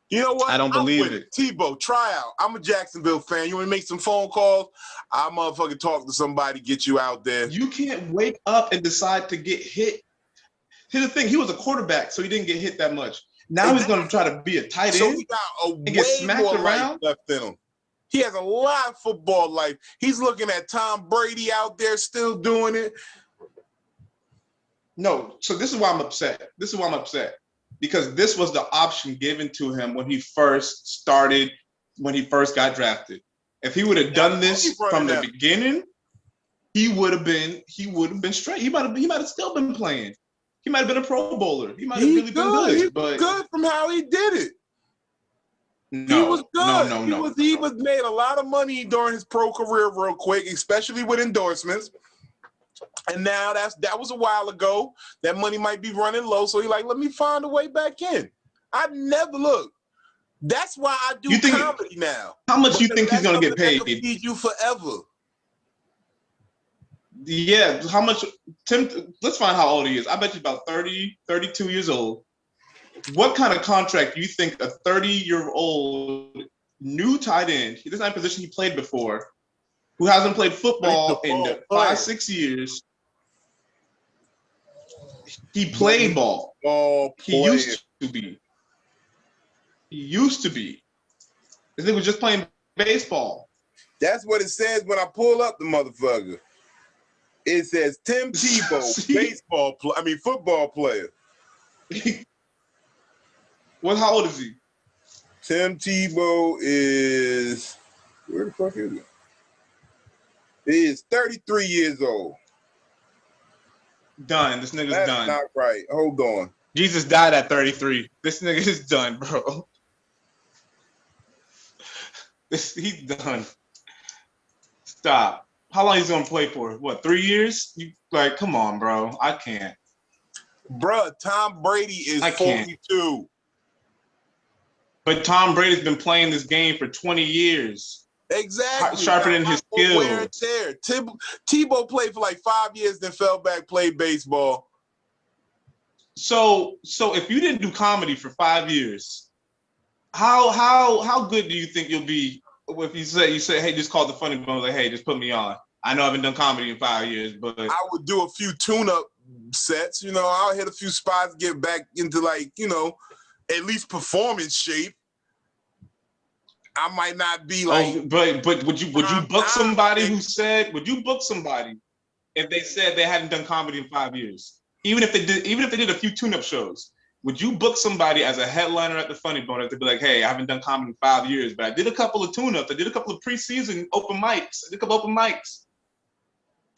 You know what? I don't believe it. Tebow, try out. I'm a Jacksonville fan. You want to make some phone calls? I'll motherfucking talk to somebody, get you out there. You can't wake up and decide to get hit. Here's the thing. He was a quarterback, so he didn't get hit that much. Now he's going to try to be a tight end. So he got and get smacked around left in him. He has a lot of football life. He's looking at Tom Brady out there still doing it. No, so this is why I'm upset. Because this was the option given to him when he first got drafted. If he would have done this from the beginning, he would have been straight. He might have still been playing. He might have been a Pro Bowler. He might have really been good. He was good from how he did it. No, he was good. No. He made a lot of money during his pro career real quick, especially with endorsements. And now that was a while ago. That money might be running low. So he's like, let me find a way back in. I never look. That's why I do comedy now. How much you think he's gonna get paid? Feed you forever. Yeah, how much? Tim, let's find how old he is. I bet you about 30, 32 years old. What kind of contract do you think a 30-year-old new tight end, he doesn't have a position he played before, who hasn't played football in 5-6 years, he played ball. He used to be. This nigga was just playing baseball. That's what it says when I pull up the motherfucker. It says Tim Tebow, football player. How old is he? Tim Tebow is, where the fuck is it? He is 33 years old. Done. This nigga's That's done. not right. Hold on. Jesus died at 33. This nigga is done, bro. He's done. Stop. How long he's gonna play for? What, 3 years? You like, come on, bro. I can't. Bruh, Tom Brady is 42. But Tom Brady's been playing this game for 20 years. Exactly. Sharpening his skills. Wear and tear. Tebow played for like 5 years, then fell back, played baseball. So if you didn't do comedy for 5 years, how good do you think you'll be if you say, hey, just call the funny bone, like, hey, just put me on. I know I haven't done comedy in 5 years, but I would do a few tune-up sets. You know, I'll hit a few spots, get back into like, you know, at least performance shape. I might not be like, but would you book somebody who said, would you book somebody if they said they hadn't done comedy in 5 years? Even if they did a few tune-up shows, would you book somebody as a headliner at the Funny Bone to be like, hey, I haven't done comedy in 5 years, but I did a couple of tune-ups, I did a couple of preseason open mics, I did a couple open mics.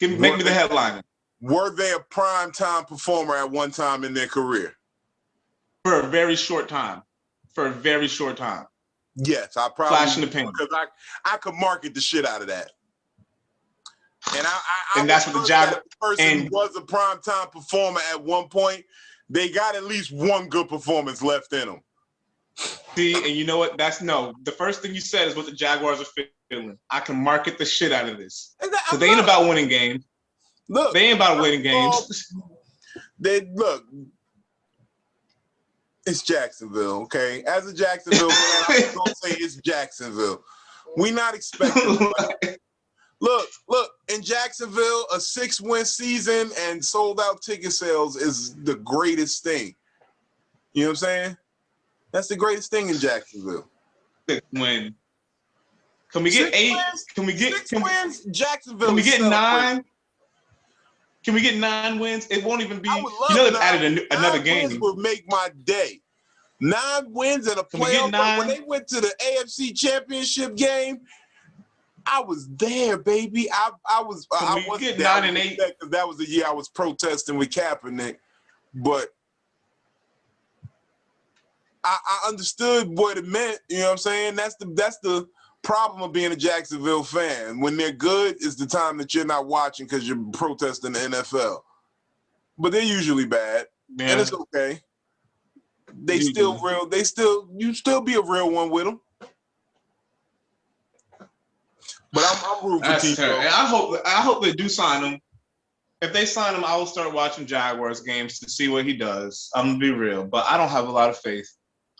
Make me the headliner. Were they a prime time performer at one time in their career? For a very short time. Yes, I probably Flash in the pan. Because I could market the shit out of that. And and that's what the Jaguars person was a primetime performer at one point. They got at least one good performance left in them. See, and you know what? The first thing you said is what the Jaguars are feeling. I can market the shit out of this. So they ain't about winning games. Look, they ain't about winning games. It's Jacksonville, okay? As a Jacksonville fan, I'm gonna say it's Jacksonville. We not expecting. Look, in Jacksonville, a 6-win season and sold out ticket sales is the greatest thing. You know what I'm saying? That's the greatest thing in Jacksonville. 6 win. Can we get 8? Can we get 6 wins? Jacksonville. Can we get 9? Can we get 9 wins? It won't even be. You know, they've added another game. 9 wins would make my day. 9 wins and a playoff. When they went to the AFC Championship game, I was there, baby. I was get 9 and 8 because that was the year I was protesting with Kaepernick, but I understood what it meant. You know what I'm saying? That's the problem of being a Jacksonville fan. When they're good, is the time that you're not watching because you're protesting the NFL. But they're usually bad, and it's okay. You still be a real one with them. But I'm rooting for Tebow. And I hope they do sign him. If they sign him, I will start watching Jaguars games to see what he does. I'm gonna be real, but I don't have a lot of faith.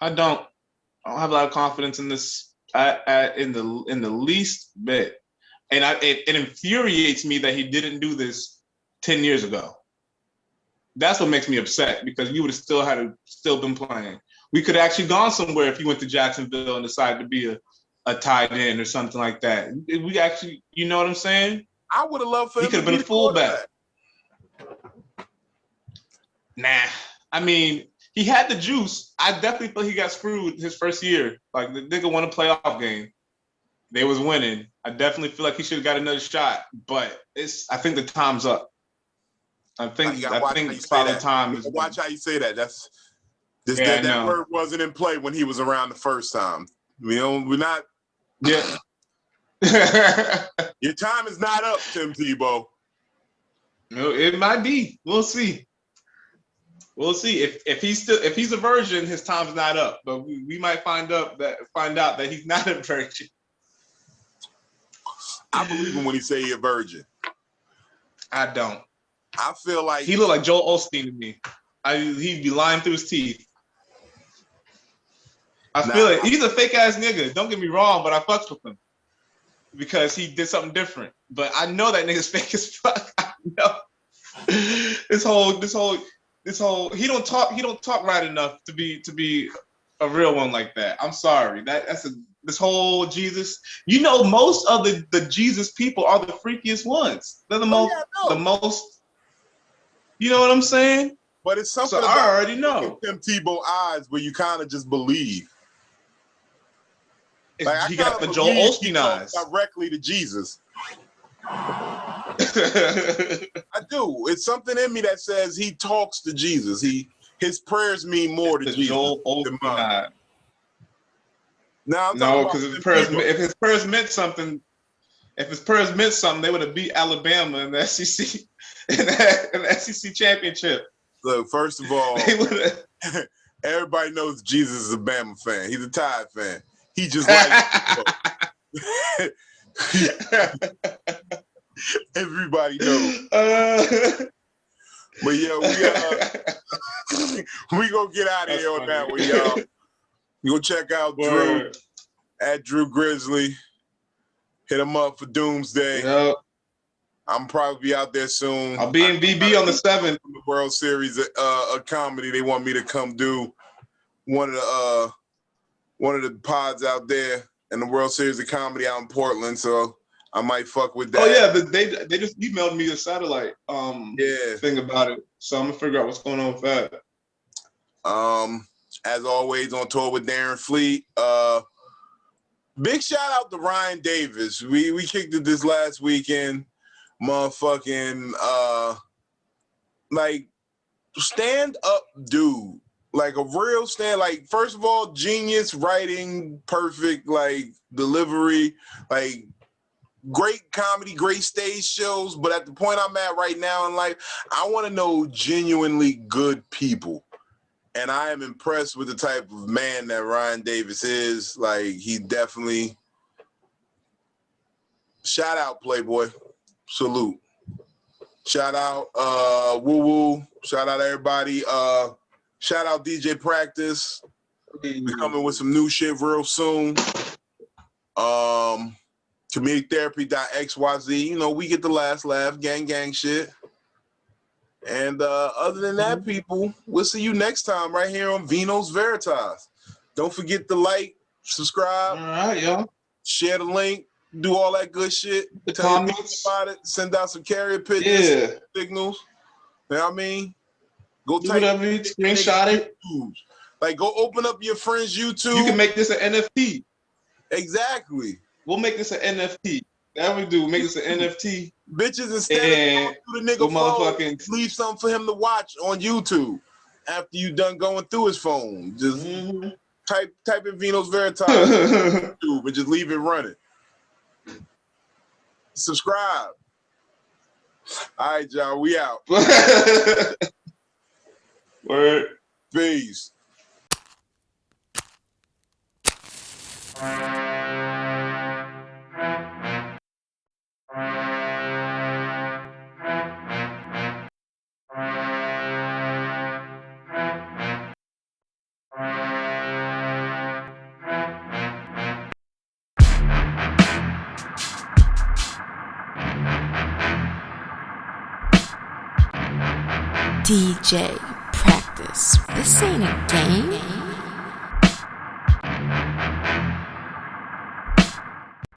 I don't have a lot of confidence in this in the least bit. And it infuriates me that he didn't do this 10 years ago. That's what makes me upset, because we would have still been playing. We could have actually gone somewhere if he went to Jacksonville and decided to be a tight end or something like that. We actually, you know what I'm saying? I would have loved for him. He could have been a fullback. Nah, I mean, he had the juice. I definitely thought he got screwed his first year. Like, the nigga won a playoff game. They was winning. I definitely feel like he should have got another shot, but I think the time's up. I think probably time is. Watch how you say that. That word wasn't in play when he was around the first time. We're not. Yeah. Your time is not up, Tim Tebow. No, it might be. We'll see. We'll see. If he's a virgin, his time's not up. But we might find out that he's not a virgin. I believe him when he say he's a virgin. I don't. I feel like he looked like Joel Osteen to me. He'd be lying through his teeth. I feel it. He's a fake ass nigga. Don't get me wrong, but I fucks with him because he did something different. But I know that nigga's fake as fuck. I know. This whole he don't talk right enough to be a real one like that. I'm sorry. This whole Jesus. You know, most of the Jesus people are the freakiest ones. They're the most. You know what I'm saying? But it's something so I already know. Tim Tebow eyes where you kind of just believe. Like, he got the Joel Osteen eyes. Directly to Jesus. I do. It's something in me that says he talks to Jesus. His prayers mean more to Jesus than mine. No, because if his prayers meant something, they would have beat Alabama in the SEC in the SEC championship. Look, first of all, everybody knows Jesus is a Bama fan. He's a Tide fan. He just likes everybody knows. But yeah, we gonna get out of here on that one, y'all. You go check out Drew at DrewGrizzly. Hit him up for Doomsday. Yep. I'm probably be out there soon. I'll be in VB on the 7th. The World Series of comedy. They want me to come do one of the pods out there in the World Series of comedy out in Portland. So I might fuck with that. Oh yeah, they just emailed me a satellite thing about it. So I'm gonna figure out what's going on with that. As always, on tour with Darren Fleet. Big shout out to Ryan Davis. We kicked it this last weekend. Motherfucking like stand up dude. Like a real stand, like first of all, genius writing, perfect like delivery, like great comedy, great stage shows. But at the point I'm at right now in life, I want to know genuinely good people. And I am impressed with the type of man that Ryan Davis is. Like, he definitely, shout out Playboy, salute. Shout out Woo Woo, shout out everybody. Shout out DJ Practice. We're coming with some new shit real soon. ComedicTherapy.xyz. You know, we get the last laugh, gang shit. And other than that, people, we'll see you next time right here on Vino Veritas. Don't forget to like, subscribe, all right, y'all. Share the link, do all that good shit. Tell your people about it. Send out some carrier pigeons, signals. You know what I mean? Go do whatever you screenshot it. Like, go open up your friend's YouTube. You can make this an NFT. Exactly. We'll make this an NFT. That we do. Make this an NFT. Bitches, instead of the nigga phone, leave something for him to watch on YouTube after you done going through his phone. Just type in Vino Veritas on YouTube and just leave it running. Subscribe. All right, y'all. We out. Word. Peace. DJ Practice. This ain't a game.